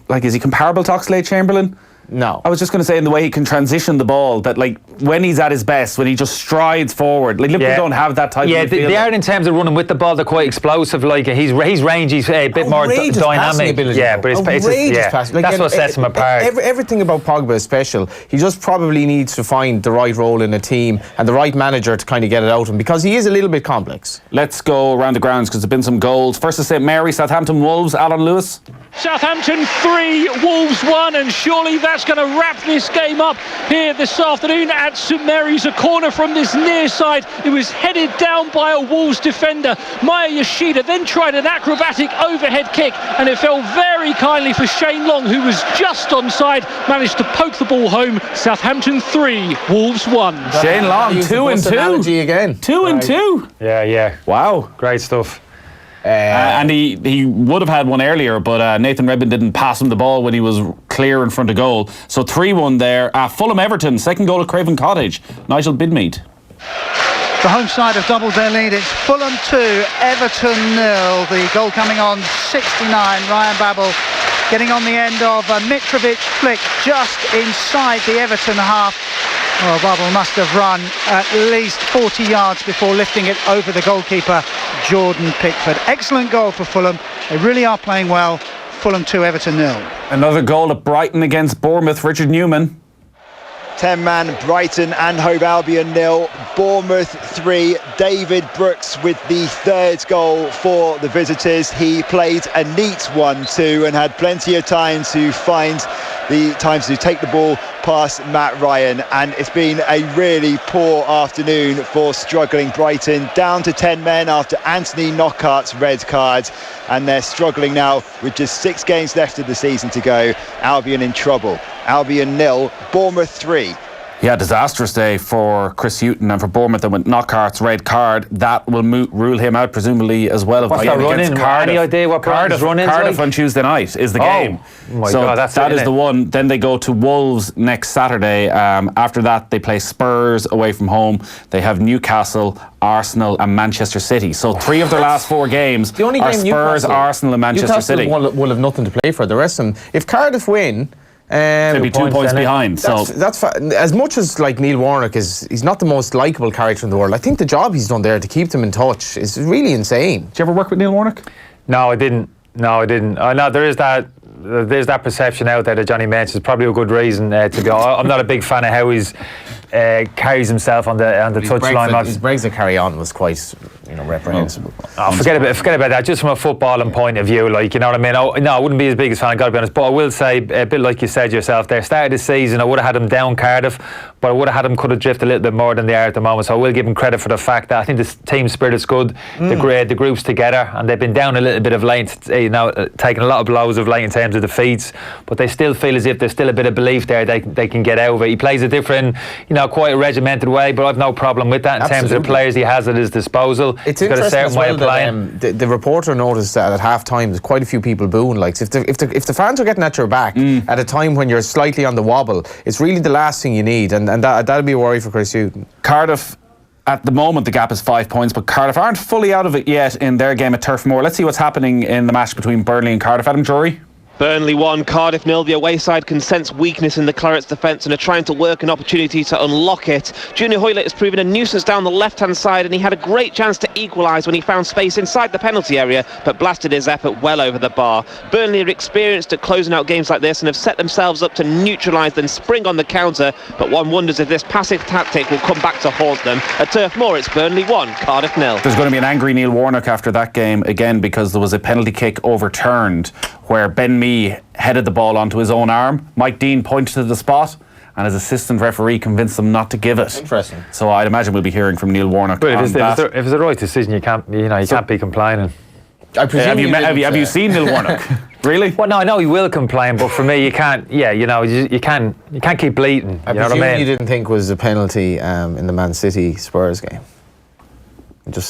like, is he comparable to Oxlade-Chamberlain? No. I was just going to say, in the way he can transition the ball, that like when he's at his best, when he just strides forward, like Liverpool don't have that type of midfield. Yeah, they are in terms of running with the ball, they're quite explosive. Like he's rangy, he's a bit more dynamic. Yeah, but it's passing. Like, that's what sets him apart. Everything about Pogba is special. He just probably needs to find the right role in a team and the right manager to kind of get it out of him, because he is a little bit complex. Let's go around the grounds because there've been some goals. First to St Mary, Southampton Wolves, Alan Lewis. Southampton 3, Wolves 1, and surely that's going to wrap this game up here this afternoon at St Mary's. A corner from this near side. It was headed down by a Wolves defender. Maya Yoshida then tried an acrobatic overhead kick, and it fell very kindly for Shane Long, who was just onside, managed to poke the ball home. Southampton 3, Wolves 1. Shane Long, 2 and 2 again. 2 and 2. Yeah. Wow, great stuff. And he would have had one earlier, but Nathan Redmond didn't pass him the ball when he was clear in front of goal. So 3-1 there. Fulham-Everton, second goal at Craven Cottage. Nigel Bidmead. The home side have doubled their lead. It's Fulham 2, Everton 0. The goal coming on 69. Ryan Babel getting on the end of a Mitrovic flick just inside the Everton half. Well, Babel must have run at least 40 yards before lifting it over the goalkeeper, Jordan Pickford. Excellent goal for Fulham. They really are playing well. Fulham 2, Everton 0. Another goal at Brighton against Bournemouth, Richard Newman. 10-man Brighton and Hove Albion 0, Bournemouth 3. David Brooks with the 3rd goal for the visitors. He played a neat 1-2 and had plenty of time to find the time to take the ball past Matt Ryan, and it's been a really poor afternoon for struggling Brighton, down to 10 men after Anthony Knockaert's red card, and they're struggling now with just 6 games left of the season to go. Albion in trouble. Albion 0, Bournemouth 3. Yeah, disastrous day for Chris Hughton and for Bournemouth. And with Knockhart's red card, that will rule him out presumably as well. What's that run in? Any idea what Cardiff run Cardiff like? On Tuesday night is the game. Oh my God, that is the one. Then they go to Wolves next Saturday. After that, they play Spurs away from home. They have Newcastle, Arsenal and Manchester City. So 3 of their last 4 games are Spurs, Arsenal and Manchester City. Will have nothing to play for. The rest of them, if Cardiff win, they'll be 2 points behind. That's as much as like Neil Warnock he's not the most likeable character in the world. I think the job he's done there to keep them in touch is really insane. Did you ever work with Neil Warnock? No, I didn't. No, there is that. There's that perception out there that Johnny mentions. Probably a good reason to be. I'm not a big fan of how he's carries himself on the touchline. His Brexit carry on was quite, reprehensible. Forget about that. Just from a footballing point of view, like, you know what I mean. I wouldn't be his biggest fan. I got to be honest, but I will say a bit like you said yourself there. Started the season, I would have had him down Cardiff, but I would have had him could have drifted a little bit more than they are at the moment. So I will give him credit for the fact that I think the team spirit is good. The group's together, and they've been down a little bit of late. Taking a lot of blows of late in terms of defeats, but they still feel as if there's still a bit of belief there they can get out of it. He plays a different, quite a regimented way, but I've no problem with that in terms of the players he has at his disposal. It's He's got a certain way of playing. The reporter noticed that at half time there's quite a few people booing. Like if the fans are getting at your back at a time when you're slightly on the wobble, it's really the last thing you need, and that'll be a worry for Chris Hughton. Cardiff, at the moment the gap is 5 points, but Cardiff aren't fully out of it yet in their game at Turf Moor. Let's see what's happening in the match between Burnley and Cardiff. Adam Drury. Burnley 1, Cardiff 0. The away side can sense weakness in the Clarets' defence and are trying to work an opportunity to unlock it. Junior Hoylett has proven a nuisance down the left-hand side, and he had a great chance to equalise when he found space inside the penalty area, but blasted his effort well over the bar. Burnley are experienced at closing out games like this and have set themselves up to neutralise and spring on the counter, but one wonders if this passive tactic will come back to haunt them. At Turf Moor, it's Burnley 1, Cardiff 0. There's going to be an angry Neil Warnock after that game again, because there was a penalty kick overturned where Ben Mee headed the ball onto his own arm. Mike Dean pointed to the spot, and his assistant referee convinced him not to give it. Interesting. So I'd imagine we'll be hearing from Neil Warnock. But if it's the right decision, you can't be complaining. I presume have you seen Neil Warnock? Really? Well, no, I know he will complain, but for me, you can't. Yeah, you can't keep bleating. I presume you didn't think was a penalty in the Man City Spurs game.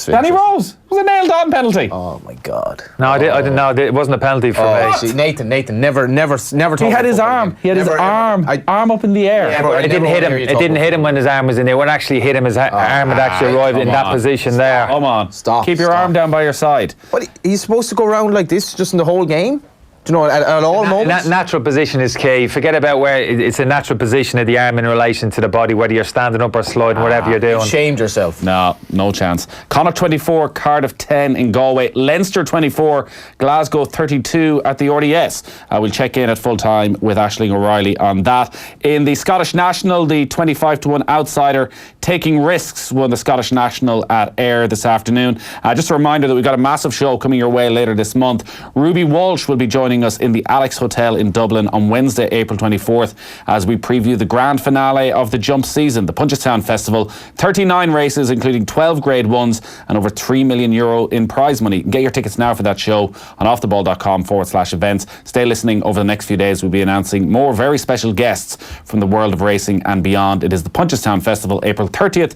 Danny Rose, it was a nailed-on penalty. Oh my God! No, I didn't know. It wasn't a penalty for me. See, Nathan, never. He had his arm. He had his arm up in the air. Yeah, it didn't hit him. It didn't hit him when his arm was in there. When it actually hit him, his arm had actually arrived in that position there. Come on, keep your arm down by your side. But he's supposed to go around like this just in the whole game. Do you know, at all moments? Natural position is key. Forget about where it's a natural position of the arm in relation to the body, whether you're standing up or sliding, whatever you're doing. You shamed yourself. No chance. Connacht 24, Cardiff 10 in Galway, Leinster 24, Glasgow 32 at the RDS. We'll check in at full time with Aisling O'Reilly on that. In the Scottish National, the 25-1 outsider Taking Risks won the Scottish National at Ayr this afternoon. Just a reminder that we've got a massive show coming your way later this month. Ruby Walsh will be joining us in the Alex Hotel in Dublin on Wednesday, April 24th, as we preview the grand finale of the jump season, the Punchestown Festival. 39 races, including 12 Grade 1s and over €3 million in prize money. Get your tickets now for that show on offtheball.com/events. Stay listening over the next few days. We'll be announcing more very special guests from the world of racing and beyond. It is the Punchestown Festival, April 30th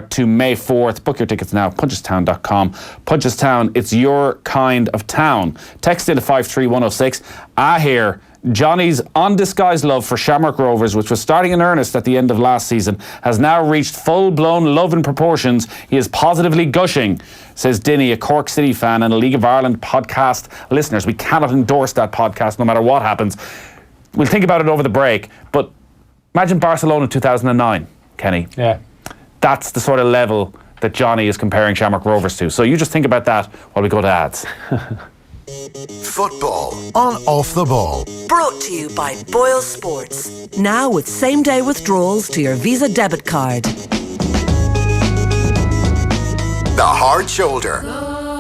to May 4th. Book your tickets now, punchestown.com. Punchestown, it's your kind of town. Text in to 53106. I hear Johnny's undisguised love for Shamrock Rovers, which was starting in earnest at the end of last season, has now reached full-blown love and proportions. He is positively gushing, says Dinny, a Cork City fan and a League of Ireland podcast listeners. We cannot endorse that podcast no matter what happens. We'll think about it over the break, but imagine Barcelona 2009, Kenny. Yeah. That's the sort of level that Johnny is comparing Shamrock Rovers to. So you just think about that while we go to ads. Football on Off the Ball. Brought to you by Boyle Sports. Now with same-day withdrawals to your Visa debit card. The Hard Shoulder.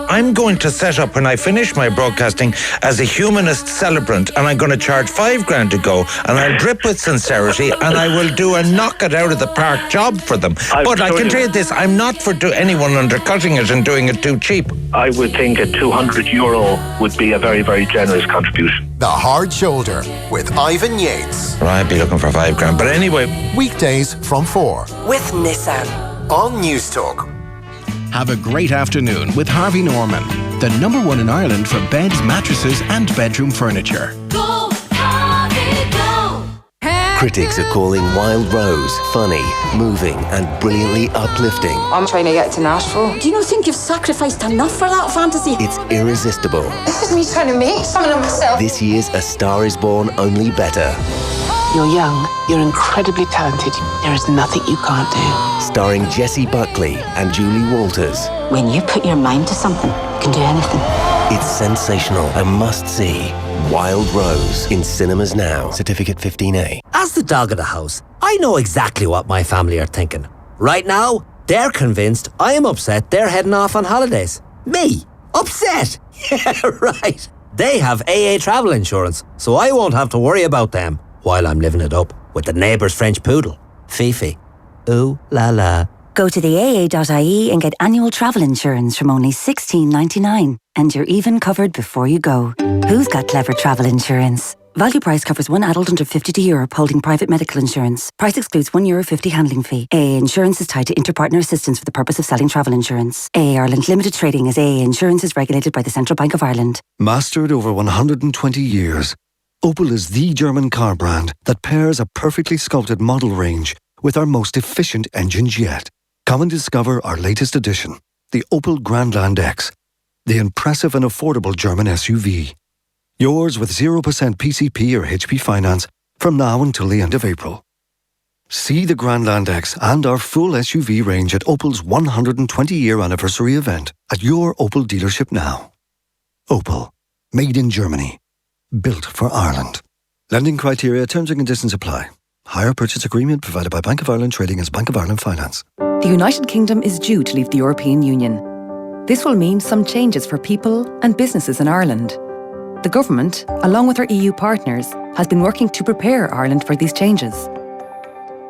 I'm going to set up when I finish my broadcasting as a humanist celebrant, and I'm going to charge $5,000 to go, and I'll drip with sincerity, and I will do a knock it out of the park job for them. But I can tell you this, I'm not for anyone undercutting it and doing it too cheap. I would think a €200 would be a very, very generous contribution. The Hard Shoulder with Ivan Yates. Well, I'd be looking for $5,000, but anyway. Weekdays from 4. With Nissan. On News Talk. Have a great afternoon with Harvey Norman, the #1 in Ireland for beds, mattresses and bedroom furniture. Go, Harvey, go! Critics are calling Wild Rose funny, moving and brilliantly uplifting. I'm trying to get to Nashville. Do you not think you've sacrificed enough for that fantasy? It's irresistible. This is me trying to make something of myself. This year's A Star Is Born, only better. You're young, you're incredibly talented. There is nothing you can't do. Starring Jessie Buckley and Julie Walters. When you put your mind to something, you can do anything. It's sensational, a must-see. Wild Rose, in cinemas now. Certificate 15A. As the dog of the house, I know exactly what my family are thinking. Right now, they're convinced I am upset they're heading off on holidays. Me? Upset? Yeah, right. They have AA travel insurance, so I won't have to worry about them. While I'm living it up with the neighbour's French poodle, Fifi. Ooh la la. Go to the AA.ie and get annual travel insurance from only $16.99. And you're even covered before you go. Who's got clever travel insurance? Value Price covers one adult under 52 Europe holding private medical insurance. Price excludes €1.50 handling fee. AA Insurance is tied to interpartner assistance for the purpose of selling travel insurance. AA Ireland Limited Trading as AA Insurance is regulated by the Central Bank of Ireland. Mastered over 120 years. Opel is the German car brand that pairs a perfectly sculpted model range with our most efficient engines yet. Come and discover our latest addition, the Opel Grandland X, the impressive and affordable German SUV. Yours with 0% PCP or HP finance from now until the end of April. See the Grandland X and our full SUV range at Opel's 120-year anniversary event at your Opel dealership now. Opel, made in Germany. Built for Ireland. Lending criteria, terms and conditions apply. Hire purchase agreement provided by Bank of Ireland Trading as Bank of Ireland Finance. The United Kingdom is due to leave the European Union. This will mean some changes for people and businesses in Ireland. The government, along with our EU partners, has been working to prepare Ireland for these changes.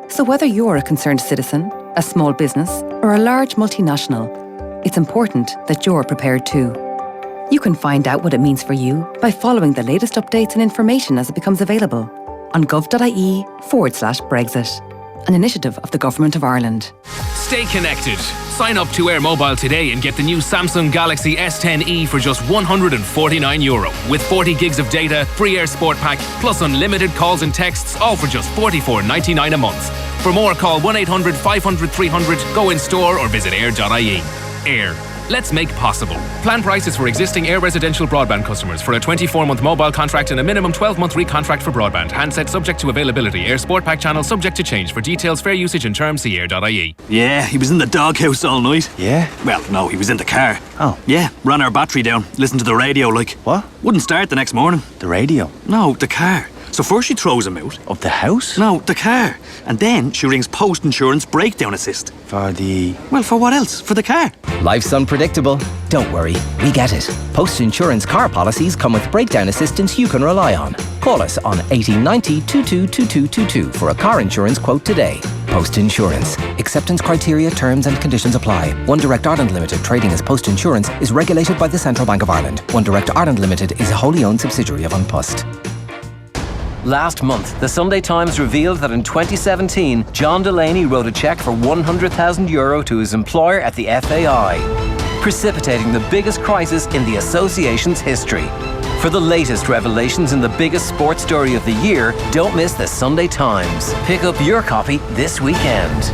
So whether you're a concerned citizen, a small business, or a large multinational, it's important that you're prepared too. You can find out what it means for you by following the latest updates and information as it becomes available on gov.ie/Brexit, an initiative of the Government of Ireland. Stay connected. Sign up to Air Mobile today and get the new Samsung Galaxy S10e for just €149 with 40 gigs of data, free Air Sport Pack, plus unlimited calls and texts, all for just $44.99 a month. For more, call 1-800-500-300, go in store or visit air.ie. Air. Let's make possible. Plan prices for existing Air residential broadband customers for a 24-month mobile contract and a minimum 12-month recontract for broadband. Handset subject to availability. Air Sport Pack channel subject to change. For details, fair usage and terms, see air.ie. Yeah, he was in the doghouse all night. Yeah? Well, no, he was in the car. Oh. Yeah, ran our battery down. Listened to the radio like. What? Wouldn't start the next morning. The radio? No, the car. So first she throws him out. Of the house? No, the car. And then she rings post-insurance breakdown assist. For the... Well, for what else? For the car. Life's unpredictable. Don't worry, we get it. Post-insurance car policies come with breakdown assistance you can rely on. Call us on 1890 222222 for a car insurance quote today. Post-insurance. Acceptance criteria, terms and conditions apply. One Direct Ireland Limited trading as Post-insurance is regulated by the Central Bank of Ireland. One Direct Ireland Limited is a wholly owned subsidiary of An Post. Last month, the Sunday Times revealed that in 2017, John Delaney wrote a cheque for €100,000 to his employer at the FAI, precipitating the biggest crisis in the association's history. For the latest revelations in the biggest sports story of the year, don't miss the Sunday Times. Pick up your copy this weekend.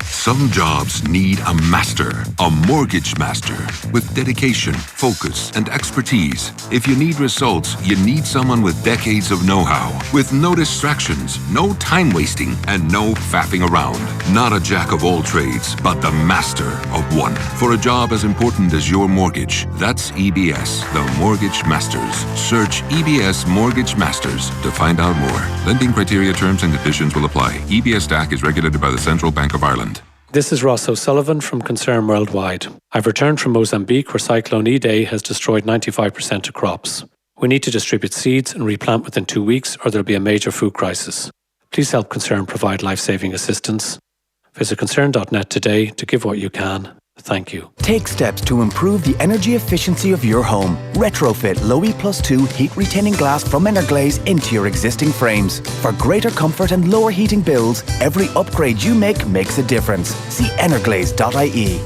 Some jobs need a master, a mortgage master, with dedication, focus, and expertise. If you need results, you need someone with decades of know-how, with no distractions, no time wasting, and no faffing around. Not a jack of all trades, but the master of one. For a job as important as your mortgage, that's EBS, the Mortgage Masters. Search EBS Mortgage Masters to find out more. Lending criteria, terms, and conditions will apply. EBS DAC is regulated by the Central Bank of Ireland. This is Ross O'Sullivan from Concern Worldwide. I've returned from Mozambique where Cyclone Idai has destroyed 95% of crops. We need to distribute seeds and replant within 2 weeks or there'll be a major food crisis. Please help Concern provide life-saving assistance. Visit concern.net today to give what you can. Thank you. Take steps to improve the energy efficiency of your home. Retrofit Low-E Plus 2 heat-retaining glass from Energlaze into your existing frames. For greater comfort and lower heating bills, every upgrade you make makes a difference. See energlaze.ie.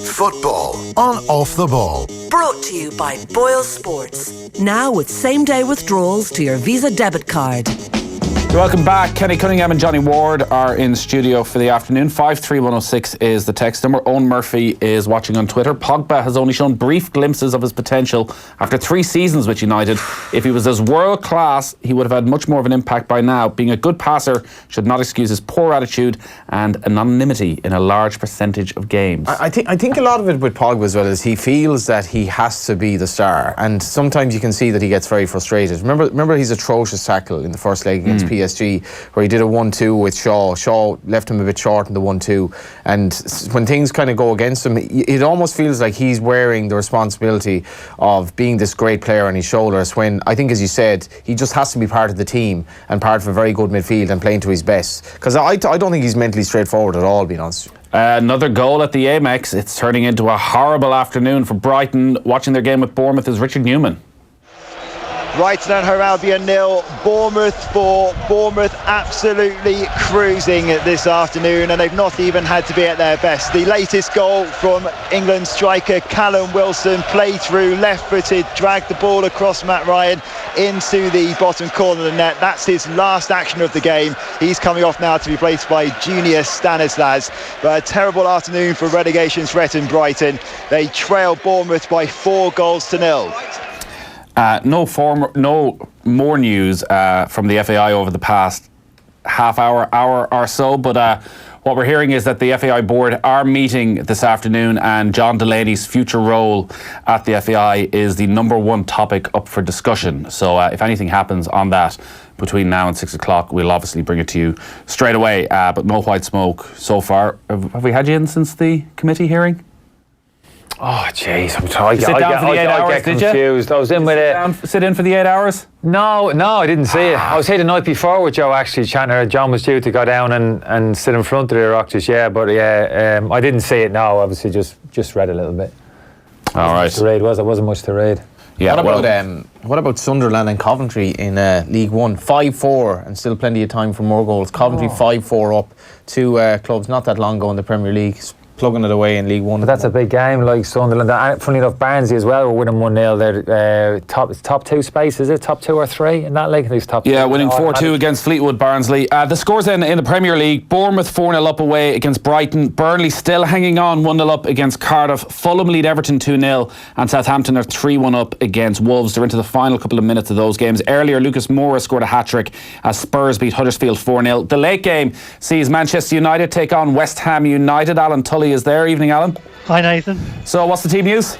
Football on Off the Ball. Brought to you by Boyle Sports. Now with same-day withdrawals to your Visa debit card. Welcome back. Kenny Cunningham and Johnny Ward are in studio for the afternoon. 53106 is the text number. Owen Murphy is watching on Twitter. Pogba has only shown brief glimpses of his potential after 3 seasons with United. If he was as world class, he would have had much more of an impact by now. Being a good passer should not excuse his poor attitude and anonymity in a large percentage of games. I think a lot of it with Pogba as well is he feels that he has to be the star, and sometimes you can see that he gets very frustrated. Remember his atrocious tackle in the first leg against PSG, where he did a 1-2 with Shaw. Shaw left him a bit short in the 1-2, and when things kind of go against him, it almost feels like he's wearing the responsibility of being this great player on his shoulders, when I think, as you said, he just has to be part of the team and part of a very good midfield and playing to his best, because I don't think he's mentally straightforward at all, being honest. Another goal at the Amex. It's turning into a horrible afternoon for Brighton. Watching their game with Bournemouth is Richard Newman. Brighton and Hove Albion 0, Bournemouth 4. Bournemouth absolutely cruising this afternoon, and they've not even had to be at their best. The latest goal from England striker Callum Wilson, play through, left-footed, dragged the ball across Matt Ryan into the bottom corner of the net. That's his last action of the game. He's coming off now to be replaced by Junior Stanislas. But a terrible afternoon for relegation-threatened Brighton. They trail Bournemouth by 4-0. No more news from the FAI over the past hour or so, but what we're hearing is that the FAI Board are meeting this afternoon, and John Delaney's future role at the FAI is the number one topic up for discussion. So if anything happens on that between now and 6 o'clock, we'll obviously bring it to you straight away, but no white smoke so far. Have we had you in since the committee hearing? Oh, jeez, I'm trying. Sit down for the 8 hours, did you? Confused. I was in with it. Sit in for the 8 hours? No, I didn't see it. I was here the night before with Joe, actually, chatting. John was due to go down and sit in front of the Oireachtas, I didn't see it. No, obviously, just read a little bit. All right. It wasn't much to read. Yeah. What about Sunderland and Coventry in League One? 5-4, and still plenty of time for more goals. Coventry 5-4 up. 2 clubs not that long ago in the Premier League, plugging it away in League One. But that's a big game, like Sunderland. Funny enough, Barnsley as well were winning 1-0. They're top 2 space, is it? Top 2 or 3 in that league? Top 2. Yeah, winning 4-2 against Fleetwood Barnsley. The scores then in the Premier League: Bournemouth 4-0 up away against Brighton. Burnley still hanging on 1-0 up against Cardiff. Fulham lead Everton 2-0, and Southampton are 3-1 up against Wolves. They're into the final couple of minutes of those games. Earlier, Lucas Moura scored a hat-trick as Spurs beat Huddersfield 4-0. The late game sees Manchester United take on West Ham United. Alan Tully is there. Evening, Alan. Hi, Nathan. So what's the team news?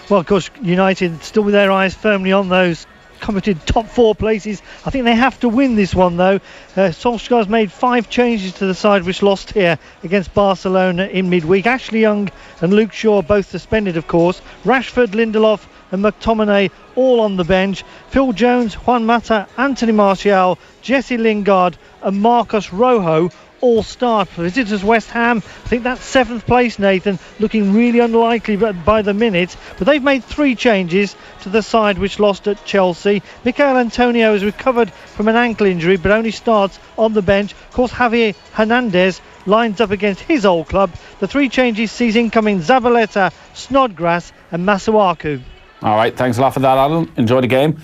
Well, of course, United still with their eyes firmly on those coveted top 4 places. I think they have to win this one, though. Solskjaer's made 5 changes to the side, which lost here against Barcelona in midweek. Ashley Young and Luke Shaw both suspended, of course. Rashford, Lindelof and McTominay all on the bench. Phil Jones, Juan Mata, Anthony Martial, Jesse Lingard and Marcos Rojo all start for visitors West Ham. I think that's 7th place, Nathan, looking really unlikely by the minute, but they've made 3 changes to the side which lost at Chelsea. Mikel Antonio has recovered from an ankle injury but only starts on the bench. Of course, Javier Hernandez lines up against his old club. The 3 changes sees incoming Zabaleta, Snodgrass and Masuaku. All right, thanks a lot for that, Alan. Enjoy the game.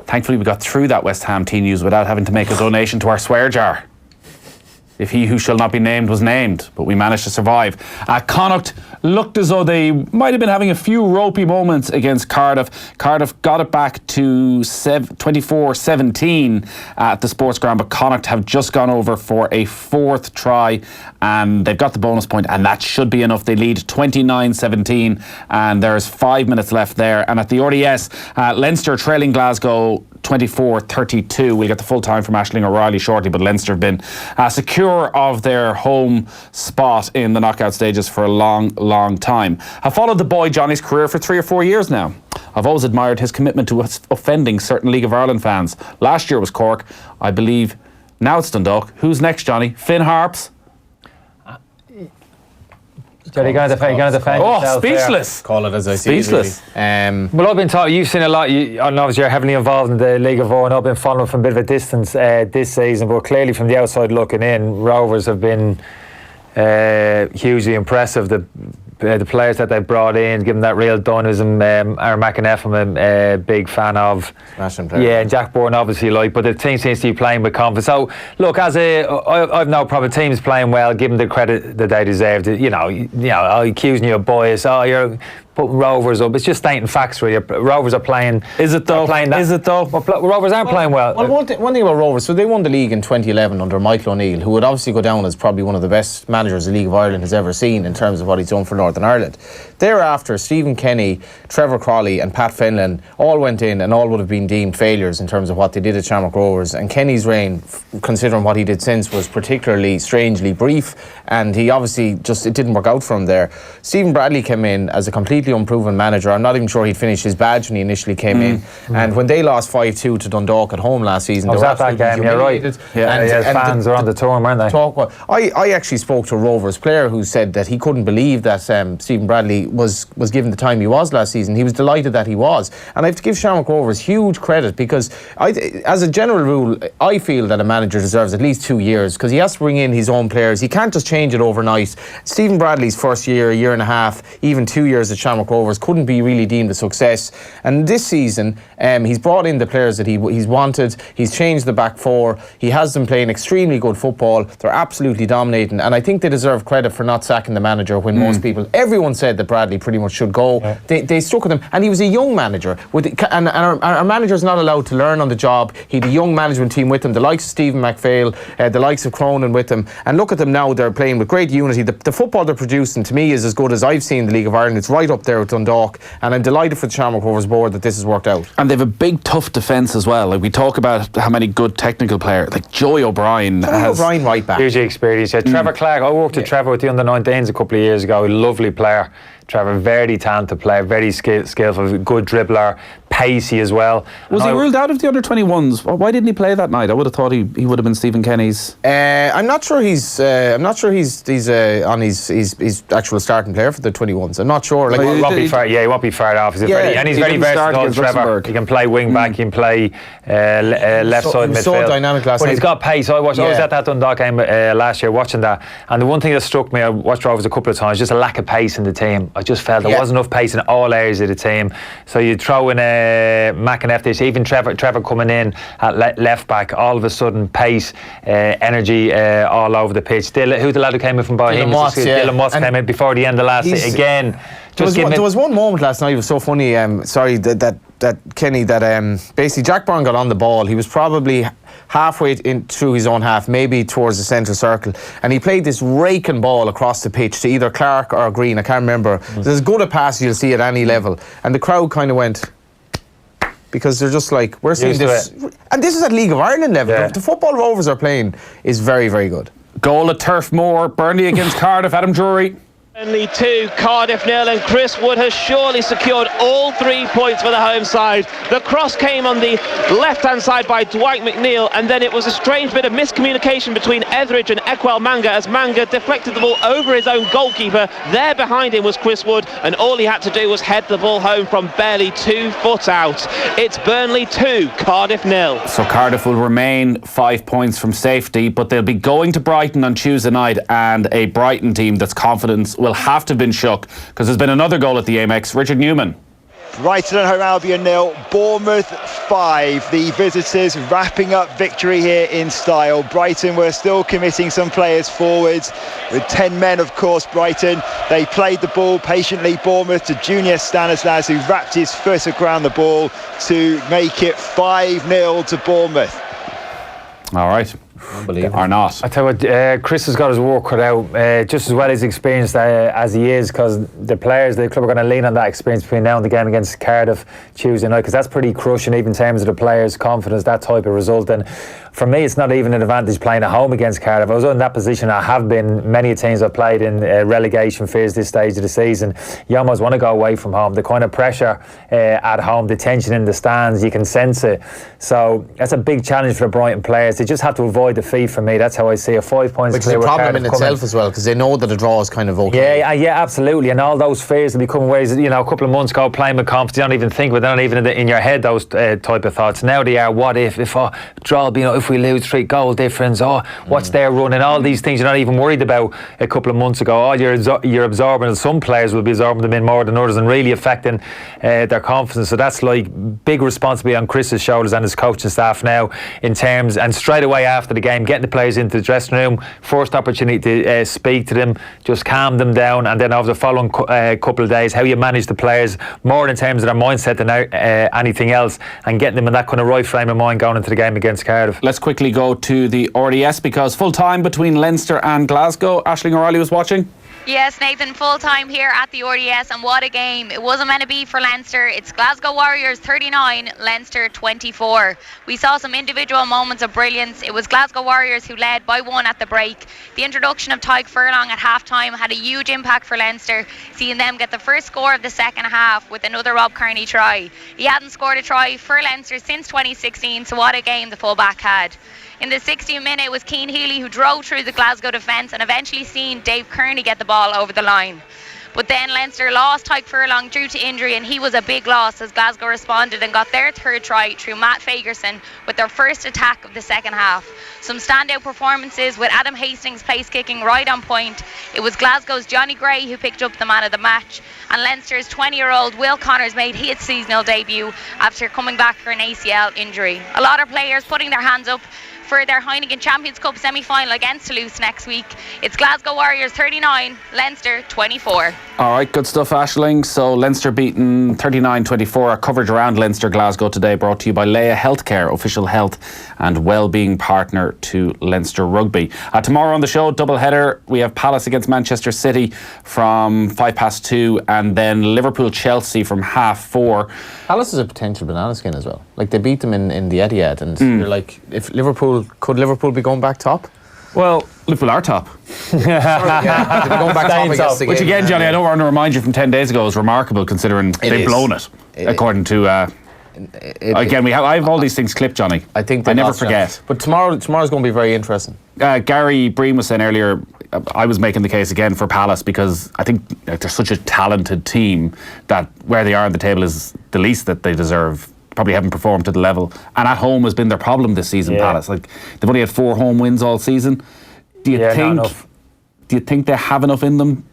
Thankfully we got through that West Ham team news without having to make a donation to our swear jar. If he who shall not be named was named, but we managed to survive. Connacht looked as though they might have been having a few ropey moments against Cardiff. Cardiff got it back to 24-17 at the sports ground, but Connacht have just gone over for a 4th try, and they've got the bonus point, and that should be enough. They lead 29-17, and there's 5 minutes left there. And at the RDS, Leinster trailing Glasgow 24-32. We'll get the full time from Aisling O'Reilly shortly, but Leinster have been secure of their home spot in the knockout stages for a long time. I've followed the boy Johnny's career for 3 or 4 years now. I've always admired his commitment to offending certain League of Ireland fans. Last year was Cork, I believe. Now it's Dundalk. Who's next, Johnny? Finn Harps? Johnny, going to defend yourself speechless. There. Call it as I see it. Really. Well, I've been talking. You've seen a lot. And obviously, you're heavily involved in the League of Ireland. I've been following from a bit of a distance this season, but clearly from the outside looking in, Rovers have been hugely impressive. The players that they've brought in, given that real dynamism. Aaron McInnes, I'm a big fan of. Smashing player. Yeah, and Jack Bourne obviously, but the team seems to be playing with confidence. So, look, I've no problem. Teams playing well, give them the credit that they deserve. Accusing you of bias. You're putting Rovers up. It's just stating facts, really. Rovers are playing. Is it though? Rovers aren't playing well. Well, one thing about Rovers, so they won the league in 2011 under Michael O'Neill, who would obviously go down as probably one of the best managers the League of Ireland has ever seen in terms of what he's done for Northern Ireland. Thereafter, Stephen Kenny, Trevor Crawley and Pat Fenlon all went in and all would have been deemed failures in terms of what they did at Shamrock Rovers. And Kenny's reign, considering what he did since, was particularly strangely brief, and he obviously it didn't work out for him there. Stephen Bradley came in as a completely unproven manager. I'm not even sure he'd finished his badge when he initially came in. And when they lost 5-2 to Dundalk at home last season, I was at that game, you're right. And fans are on the tour, weren't they? I actually spoke to a Rovers player who said that he couldn't believe that Stephen Bradley was given the time he was last season. He was delighted that he was. And I have to give Shamrock Rovers huge credit, because as a general rule, I feel that a manager deserves at least 2 years, because he has to bring in his own players. He can't just change it overnight. Stephen Bradley's first year, year and a half, even 2 years at Shamrock Rovers couldn't be really deemed a success. And this season, he's brought in the players that he's wanted. He's changed the back four. He has them playing extremely good football. They're absolutely dominating, and I think they deserve credit for not sacking the manager when everyone said that Bradley pretty much should go. They stuck with him, and he was a young manager. And our manager's not allowed to learn on the job. He had a young management team with him, the likes of Stephen McPhail, the likes of Cronin with him, and look at them now. They're playing with great unity. The football they're producing, to me, is as good as I've seen in the League of Ireland. It's right up there with Dundalk, and I'm delighted for the Shamrock Rovers board that this has worked out. And they have a big, tough defence as well. Like, we talk about how many good technical players, like Joey O'Brien right back. Hugely experienced. Trevor Clark, I worked with Trevor with the under-19s a couple of years ago. A lovely player. Trevor, very talented player, very skillful, good dribbler, pacey as well. Was he ruled out of the under-21s? Why didn't he play that night? I would have thought he would have been Stephen Kenny's. I'm not sure he's on his actual starting player for the 21s. I'm not sure. Like, he won't be fired off. He's very versatile. Trevor, he can play wing back, he can play left side midfield. So dynamic last night. But he's got pace. I was at that Dundalk game last year watching that, and the one thing that struck me, I watched Rovers a couple of times, just a lack of pace in the team. I just felt there wasn't enough pace in all areas of the team. So you throw in McInnes, even Trevor coming in at left back, all of a sudden pace, energy all over the pitch. Who's the lad who came in from Bohemians? Dylan Moss came in before the end of last season again. There was one moment last night. It was so funny. That Kenny, basically Jack Byrne got on the ball. He was probably halfway through his own half, maybe towards the centre circle, and he played this raking ball across the pitch to either Clark or Green. I can't remember. There's as good a pass you'll see at any level, and the crowd kind of went, because they're just like, we're seeing this, and this is at League of Ireland level. The football Rovers are playing is very, very good. Goal at Turf Moor, Burnley against Cardiff. Adam Drury. Burnley 2, Cardiff 0, and Chris Wood has surely secured all 3 points for the home side. The cross came on the left-hand side by Dwight McNeil, and then it was a strange bit of miscommunication between Etheridge and Ekwel Manga, as Manga deflected the ball over his own goalkeeper. There behind him was Chris Wood, and all he had to do was head the ball home from barely 2 foot out. It's Burnley 2, Cardiff 0. So Cardiff will remain 5 points from safety, but they'll be going to Brighton on Tuesday night, and a Brighton team that's confident will have to have been shook, because there's been another goal at the Amex. Richard Newman. Brighton and Hove Albion 0, Bournemouth 5. The visitors wrapping up victory here in style. Brighton were still committing some players forwards with 10 men, of course. Brighton, they played the ball patiently. Bournemouth to Junior Stanislas, who wrapped his foot around the ball to make it 5-0 to Bournemouth. All right. Unbelievable. Are not. I tell you what, Chris has got his work cut out, just as well as experienced as he is, because the players, the club are going to lean on that experience between now and the game against Cardiff Tuesday night, because that's pretty crucial even in terms of the players' confidence, that type of result. And for me, it's not even an advantage playing at home against Cardiff. I was in that position. I have been many teams I've played in relegation fears this stage of the season. You almost want to go away from home. The kind of pressure at home, the tension in the stands, you can sense it. So that's a big challenge for the Brighton players. They just have to avoid defeat for me. That's how I see it. 5 points. Which is a problem in itself as well, because they know that the draw is kind of okay. Yeah, absolutely. And all those fears will become ways. You know, a couple of months ago, playing with confidence, you don't even think, but they're not even in your head, those type of thoughts. Now they are, what if draw, you know, if we lose 3 goal difference, what's their run, and all these things you're not even worried about a couple of months ago. You're absorbing, and some players will be absorbing them in more than others and really affecting their confidence. So that's like big responsibility on Chris's shoulders and his coaching staff now, in terms, and straight away after the game, getting the players into the dressing room, first opportunity to speak to them, just calm them down, and then over the following couple of days, how you manage the players more in terms of their mindset than anything else, and getting them in that kind of right frame of mind going into the game against Cardiff. Let's quickly go to the RDS, because full time between Leinster and Glasgow. Aisling O'Reilly was watching. Yes, Nathan, full time here at the RDS, and what a game. It wasn't meant to be for Leinster. It's Glasgow Warriors 39, Leinster 24. We saw some individual moments of brilliance. It was Glasgow Warriors who led by 1 at the break. The introduction of Tyke Furlong at half-time had a huge impact for Leinster, seeing them get the first score of the second half with another Rob Kearney try. He hadn't scored a try for Leinster since 2016, so what a game the full-back had. In the 60th minute, it was Cian Healy who drove through the Glasgow defence and eventually seen Dave Kearney get the ball over the line. But then Leinster lost Tyke Furlong due to injury, and he was a big loss as Glasgow responded and got their third try through Matt Fagerson with their first attack of the second half. Some standout performances with Adam Hastings' place kicking right on point. It was Glasgow's Johnny Gray who picked up the man of the match, and Leinster's 20-year-old Will Connors made his seasonal debut after coming back for an ACL injury. A lot of players putting their hands up for their Heineken Champions Cup semi-final against Toulouse next week. It's Glasgow Warriors 39, Leinster 24. All right, good stuff, Aisling. So Leinster beaten 39-24. Our coverage around Leinster Glasgow today brought to you by Leia Healthcare, official health and wellbeing partner to Leinster Rugby. Tomorrow on the show, double header. We have Palace against Manchester City from 2:05, and then Liverpool-Chelsea from 4:30. Palace is a potential banana skin as well. Like, they beat them in the Etihad, and you're like, could Liverpool be going back top? Well, Liverpool are top. They're going back top against the game. Which again, Johnny, I don't want to remind you from 10 days ago is remarkable considering they've blown it according to... I have all these things clipped, Johnny. I think I never forget. But tomorrow's going to be very interesting. Gary Breen was saying earlier, I was making the case again for Palace because I think they're such a talented team that where they are on the table is the least that they deserve. Probably haven't performed to the level, and at home has been their problem this season. Palace, like they've only had 4 home wins all season. Do you think they have enough in them?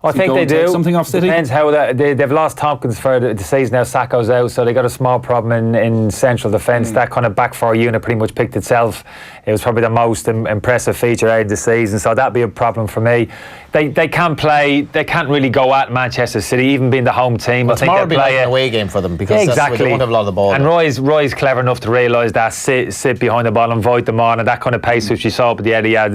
I think they do. Something off City. Depends how they've lost Tompkins for the season now. Sacco's out, so they got a small problem in central defence. That kind of back 4 unit pretty much picked itself. It was probably the most impressive feature out of the season, so that'd be a problem for me. They can't play. They can't really go at Manchester City, even being the home team. Well, I think they'll play like an away game for them because exactly. They won't have a lot of the ball. And Roy's clever enough to realise that sit behind the ball, invite them on, and that kind of pace which you saw with the Etihad,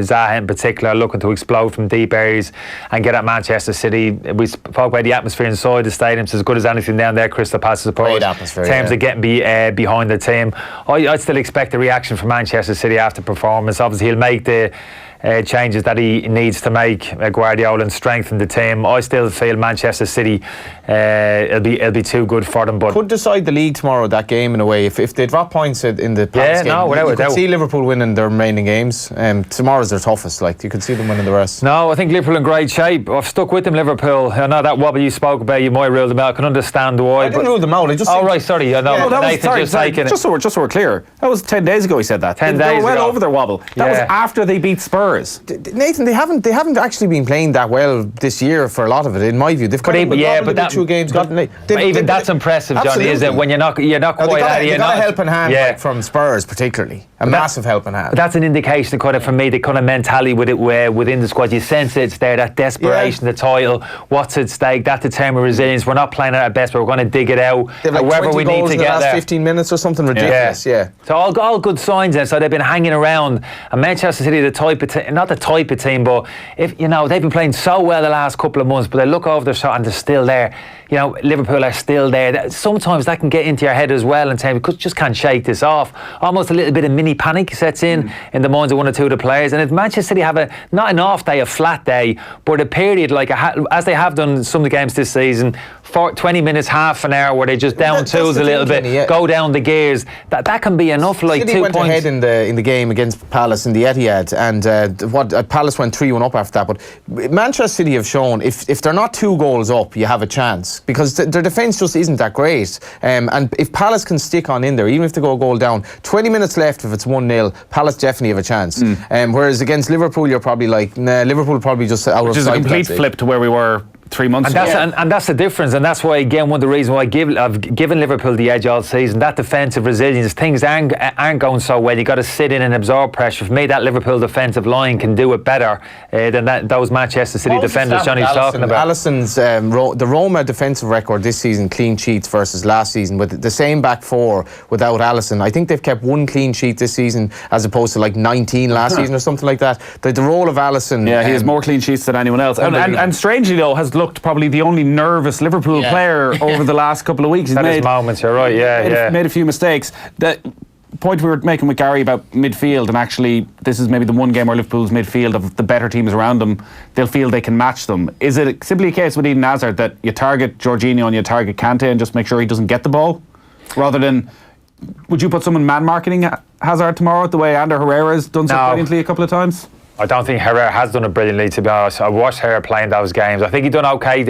Zaha in particular, looking to explode from deep areas and get at Manchester City. We spoke about the atmosphere inside the stadium. It's as good as anything down there, Crystal Palace, I suppose. Great atmosphere. In terms of getting behind the team, I'd still expect a reaction from Manchester City after performance. Obviously, he'll make the changes that he needs to make, Guardiola, and strengthen the team. I still feel Manchester City it'll be too good for them. But could decide the league tomorrow, that game, in a way. If they drop points in the Palace game, you could see Liverpool winning their remaining games. Tomorrow's their toughest. Like, you could see them winning the rest. No, I think Liverpool in great shape. I've stuck with them, Liverpool. I know that wobble you spoke about, you might rule them out. I can understand why. I didn't rule them out. I just sorry. I know. Just so we're clear, that was 10 days ago he said that. 10 days ago. They were well ago. over their wobble. That was after they beat Spurs. Spurs. Nathan, they haven't actually been playing that well this year for a lot of it, in my view. They've got that 2 games. That's impressive, Johnny. Is it when you're not quite out of They got a helping hand from Spurs, particularly a massive helping hand. But that's an indication, kind of, for me, the kind of mentality with it, where within the squad you sense it's there, that desperation, the title, what's at stake, that determined resilience. We're not playing at our best, but we're going to dig it out. They've like however 20 we need goals to in the get last there. 15 minutes or something ridiculous. Yeah. So all good signs then. So they've been hanging around. And Manchester City, the type of team, not the type of team, but if they've been playing so well the last couple of months, but they look over their shot and they're still there. Liverpool are still there. Sometimes that can get into your head as well and say, we just can't shake this off. Almost a little bit of mini panic sets in the minds of one or two of the players. And if Manchester City have not an off day, a flat day, but a period as they have done some of the games this season, 20 minutes, half an hour, where they just down tools a little bit, go down the gears. That can be enough. Like City 2 went points ahead in the game against Palace in the Etihad, and Palace went 3-1 up after that. But Manchester City have shown if they're not 2 goals up, you have a chance, because their defence just isn't that great. And if Palace can stick on in there, even if they go a goal down, 20 minutes left, if it's 1-0, Palace definitely have a chance. Whereas against Liverpool, you're probably like, nah, Liverpool probably just out of sight. Which is a complete flip to where we were 3 months ago. And that's the difference, and that's why, again, one of the reasons why I've given Liverpool the edge all season. That defensive resilience, things aren't going so well. You got to sit in and absorb pressure. For me, that Liverpool defensive line can do it better than those Manchester City defenders Johnny's talking about. Alisson's the Roma defensive record this season, clean sheets versus last season, with the same back four without Alisson. I think they've kept 1 clean sheet this season as opposed to like 19 last season or something like that. The role of Alisson, he has more clean sheets than anyone else, and strangely though, has looked probably the only nervous Liverpool player over the last couple of weeks. He's made moments, you're right, made a few mistakes. The point we were making with Gary about midfield, and actually this is maybe the one game where Liverpool's midfield, of the better teams around them, they'll feel they can match them. Is it simply a case with Eden Hazard that you target Jorginho and you target Kante and just make sure he doesn't get the ball, rather than, would you put someone man marketing Hazard tomorrow the way Ander Herrera's done so brilliantly a couple of times? I don't think Herrera has done it brilliantly, to be honest. I watched Herrera playing those games. I think he done okay,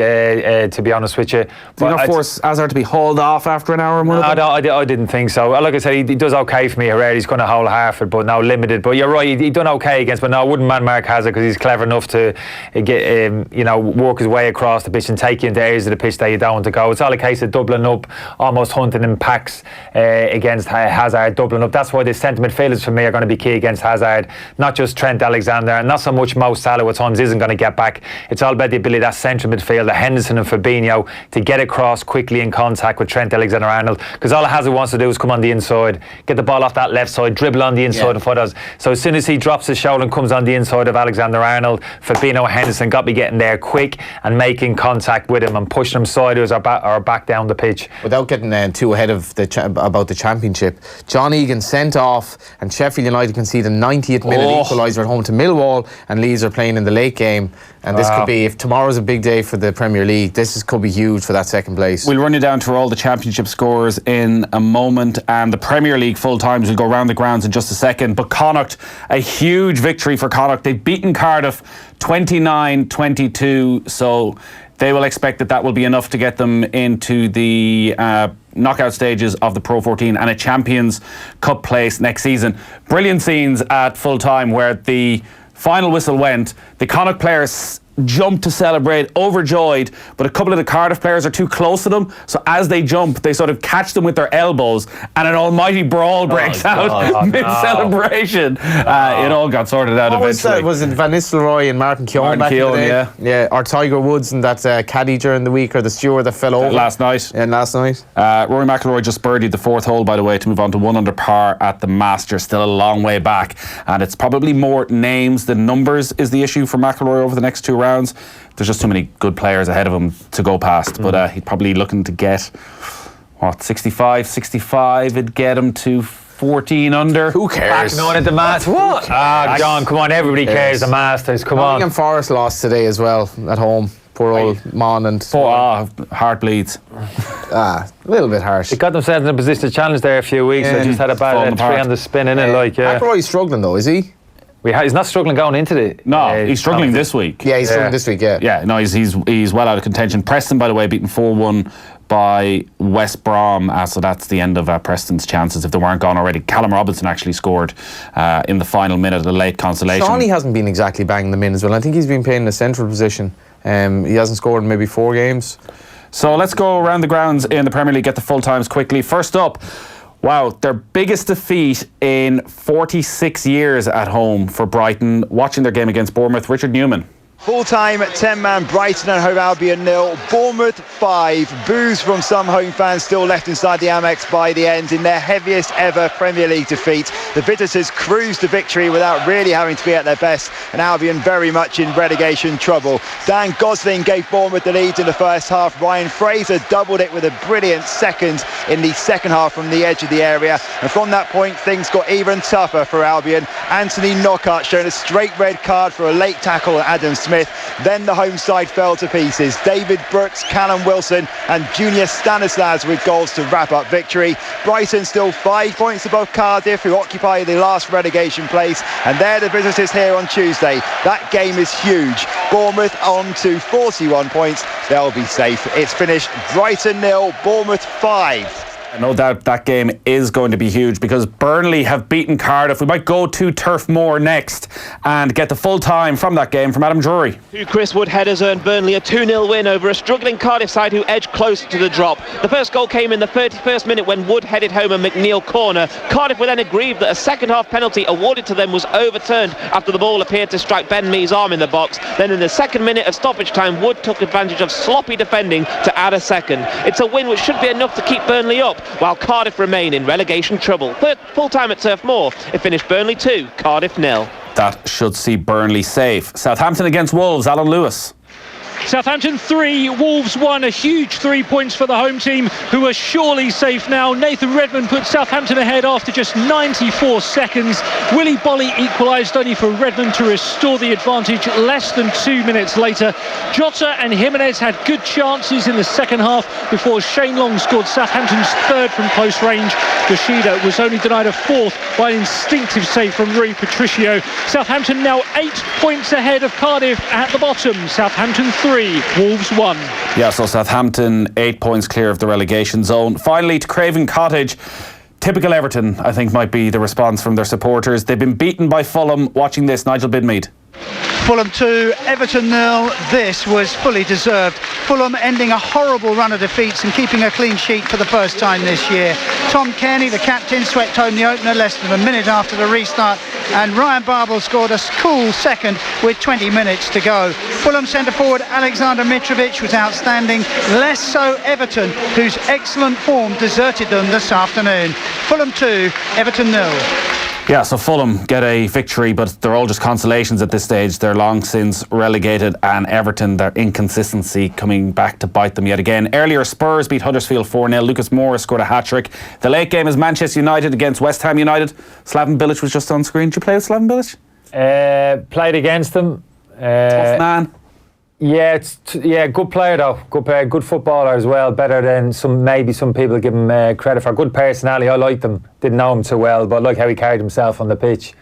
to be honest with you. Do you not force Hazard to be hauled off after an hour? I didn't think so. Like I said, he does okay for me, Herrera. He's kind of wholehearted, but now limited. But you're right, he done okay against. But no, I wouldn't man mark Hazard, because he's clever enough to get work his way across the pitch and take you into areas of the pitch that you don't want to go. It's all a case of doubling up, almost hunting in packs against Hazard, doubling up. That's why the centre midfielders for me are going to be key against Hazard. Not just Trent Alexander, and not so much Mo Salah at times isn't going to get back. It's all about the ability of that central midfielder, Henderson and Fabinho, to get across quickly in contact with Trent Alexander-Arnold, because all Hazard wants to do is come on the inside, get the ball off that left side, dribble on the inside and foot. So as soon as he drops his shoulder and comes on the inside of Alexander-Arnold, Fabinho and Henderson got to be getting there quick and making contact with him and pushing him sideways or back down the pitch. Without getting too ahead of about the championship, John Egan sent off, and Sheffield United conceded the 90th minute equaliser at home to Millwall, and Leeds are playing in the late game. And this could be, if tomorrow's a big day for the Premier League, could be huge for that second place. We'll run you down to all the championship scores in a moment, and the Premier League full times will go around the grounds in just a second. But Connacht, a huge victory for Connacht. They've beaten Cardiff 29-22, so they will expect that will be enough to get them into the knockout stages of the Pro 14 and a Champions Cup place next season. Brilliant scenes at full time where the final whistle went. The Connacht players jumped to celebrate, overjoyed, but a couple of the Cardiff players are too close to them, so as they jump they sort of catch them with their elbows, and an almighty brawl breaks out mid-celebration. It all got sorted out eventually. Was it Van Nistelrooy and Martin Keown back in the day? Yeah, or Tiger Woods and that caddy during the week, or the steward that fell over last night. Rory McIlroy just birdied the 4th hole, by the way, to move on to 1 under par at the Masters. Still a long way back, and it's probably more names than numbers is the issue for McIlroy over the next 2 rounds. There's just too many good players ahead of him to go past, but he's probably looking to get 65 it'd get him to 14 under. Who cares? Back on at the Masters. What? John, come on, everybody cares. The Masters, come on. Nottingham Forest lost today as well at home. Poor old Mon and heart bleeds. A little bit harsh. They got themselves in a position to challenge there a few weeks. They just had a bad 3 on the spin, innit? McIlroy's struggling though, is he? He's not struggling going into the... No, he's struggling this week. Yeah, he's struggling this week, yeah. Yeah, no, he's well out of contention. Preston, by the way, beaten 4-1 by West Brom, so that's the end of Preston's chances if they weren't gone already. Callum Robinson actually scored in the final minute, a late consolation. Shawnee hasn't been exactly banging them in as well. I think he's been playing in a central position. He hasn't scored in maybe 4 games. So let's go around the grounds in the Premier League, get the full times quickly. First up, wow, their biggest defeat in 46 years at home for Brighton. Watching their game against Bournemouth, Richard Newman. Full-time 10-man Brighton and Hove Albion 0, Bournemouth 5. Boos from some home fans still left inside the Amex by the end in their heaviest ever Premier League defeat. The visitors cruised to victory without really having to be at their best, and Albion very much in relegation trouble. Dan Gosling gave Bournemouth the lead in the first half. Ryan Fraser doubled it with a brilliant second in the second half from the edge of the area, and from that point things got even tougher for Albion. Anthony Knockaert showing a straight red card for a late tackle at Adam Smith. Then the home side fell to pieces. David Brooks, Callum Wilson and Junior Stanislas with goals to wrap up victory. Brighton still 5 points above Cardiff, who occupy the last relegation place, and they're the visitors here on Tuesday. That game is huge. Bournemouth on to 41 points. They'll be safe. It's finished Brighton 0, Bournemouth 5. No doubt that game is going to be huge because Burnley have beaten Cardiff. We might go to Turf Moor next and get the full time from that game from Adam Drury. 2 Chris Wood headers earned Burnley a 2-0 win over a struggling Cardiff side who edged closer to the drop. The first goal came in the 31st minute when Wood headed home a McNeil corner. Cardiff were then aggrieved that a second half penalty awarded to them was overturned after the ball appeared to strike Ben Mee's arm in the box. Then in the second minute of stoppage time, Wood took advantage of sloppy defending to add a second. It's a win which should be enough to keep Burnley up, while Cardiff remain in relegation trouble. Full time at Turf Moor, it finished Burnley 2, Cardiff 0. That should see Burnley safe. Southampton against Wolves, Alan Lewis. Southampton 3, Wolves 1, a huge 3 points for the home team, who are surely safe now. Nathan Redmond put Southampton ahead after just 94 seconds. Willy Bolly equalised, only for Redmond to restore the advantage less than 2 minutes later. Jota and Jimenez had good chances in the second half before Shane Long scored Southampton's third from close range. Yoshida was only denied a fourth by an instinctive save from Rui Patricio. Southampton now 8 points ahead of Cardiff at the bottom. Southampton 3, Wolves 1. Yeah, so Southampton 8 points clear of the relegation zone. Finally to Craven Cottage. Typical Everton, I think, might be the response from their supporters. They've been beaten by Fulham. Watching this, Nigel Bidmead. Fulham 2, Everton 0. This was fully deserved. Fulham ending a horrible run of defeats and keeping a clean sheet for the first time this year. Tom Kearney, the captain, swept home the opener less than a minute after the restart, and Ryan Babel scored a cool second with 20 minutes to go. Fulham centre forward Alexander Mitrovic was outstanding, less so Everton, whose excellent form deserted them this afternoon. Fulham 2, Everton 0. Yeah, so Fulham get a victory, but they're all just consolations at this stage. They're long since relegated, and Everton, their inconsistency coming back to bite them yet again. Earlier, Spurs beat Huddersfield 4-0. Lucas Moura scored a hat-trick. The late game is Manchester United against West Ham United. Slaven Bilic was just on screen. Did you play with Slaven Bilic? Played against them. Tough man. Yeah, good player though. Good player, good footballer as well. Better than some people give him credit for. Good personality. I liked him. Didn't know him too well, but I like how he carried himself on the pitch.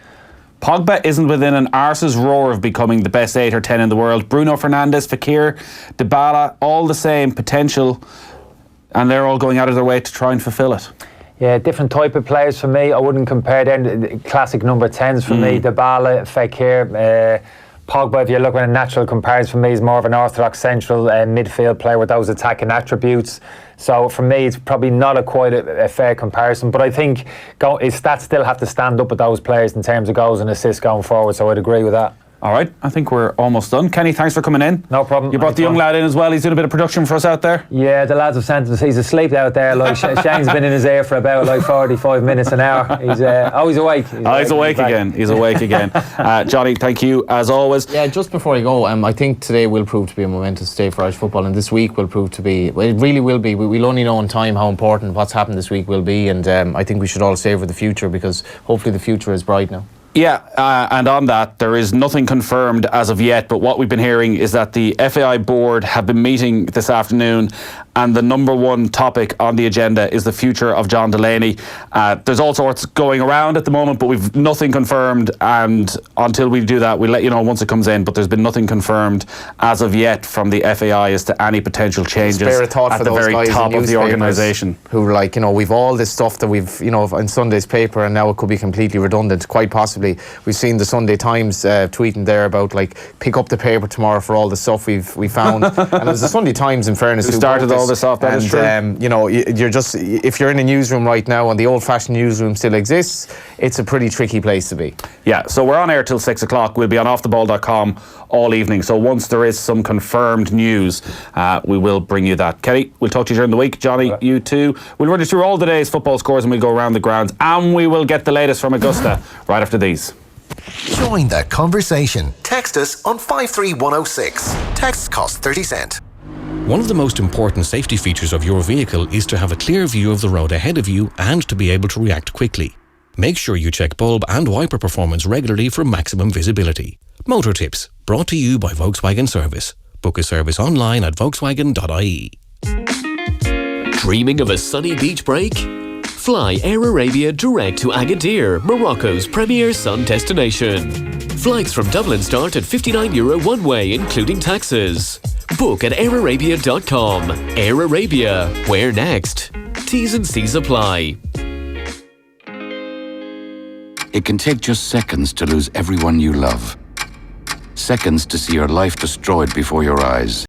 Pogba isn't within an arse's roar of becoming the best 8 or 10 in the world. Bruno Fernandes, Fekir, Dybala, all the same potential, and they're all going out of their way to try and fulfill it. Yeah, different type of players for me. I wouldn't compare them. The classic number 10s for me. Dybala, Fekir. Pogba, if you're looking at a natural comparison, for me, is more of an orthodox central midfield player with those attacking attributes. So for me, it's probably not quite a fair comparison. But I think his stats still have to stand up with those players in terms of goals and assists going forward. So I'd agree with that. All right, I think we're almost done. Kenny, thanks for coming in. No problem. You brought the young lad in as well. He's doing a bit of production for us out there. Yeah, the lads have sent him. He's asleep out there. Like Shane's been in his ear for about 45 minutes an hour. He's awake. He's awake again. He's awake again. Johnny, thank you as always. Yeah, just before I go, I think today will prove to be a momentous day for Irish football, and this week will prove to be. Well, it really will be. We'll only know in time how important what's happened this week will be, and I think we should all savour the future, because hopefully the future is bright now. Yeah, and on that, there is nothing confirmed as of yet, but what we've been hearing is that the FAI Board have been meeting this afternoon and the number one topic on the agenda is the future of John Delaney. There's all sorts going around at the moment, but we've nothing confirmed, and until we do that, we'll let you know once it comes in, but there's been nothing confirmed as of yet from the FAI as to any potential changes Spare a thought at for the those very guys top in of the organisation. Who, like, you know, we've all this stuff that we've, you know, in Sunday's paper, and now it could be completely redundant, quite possibly. We've seen the Sunday Times tweeting there about, like, pick up the paper tomorrow for all the stuff we found. And it was the Sunday Times, in fairness, who started all this off. That is true. You know, you're just, if you're in a newsroom right now and the old-fashioned newsroom still exists, it's a pretty tricky place to be. Yeah, so we're on air till 6 o'clock. We'll be on offtheball.com all evening. So once there is some confirmed news, we will bring you that. Kelly, we'll talk to you during the week. Johnny, you too. We'll run you through all the day's football scores and we'll go around the grounds, and we will get the latest from Augusta right after these. Join that conversation. Text us on 53106. Texts cost 30 cents. One of the most important safety features of your vehicle is to have a clear view of the road ahead of you and to be able to react quickly. Make sure you check bulb and wiper performance regularly for maximum visibility. Motor Tips, brought to you by Volkswagen Service. Book a service online at volkswagen.ie. Dreaming of a sunny beach break? Fly Air Arabia direct to Agadir, Morocco's premier sun destination. Flights from Dublin start at €59 one way, including taxes. Book at airarabia.com. Air Arabia, where next? T's and C's apply. It can take just seconds to lose everyone you love. Seconds to see your life destroyed before your eyes.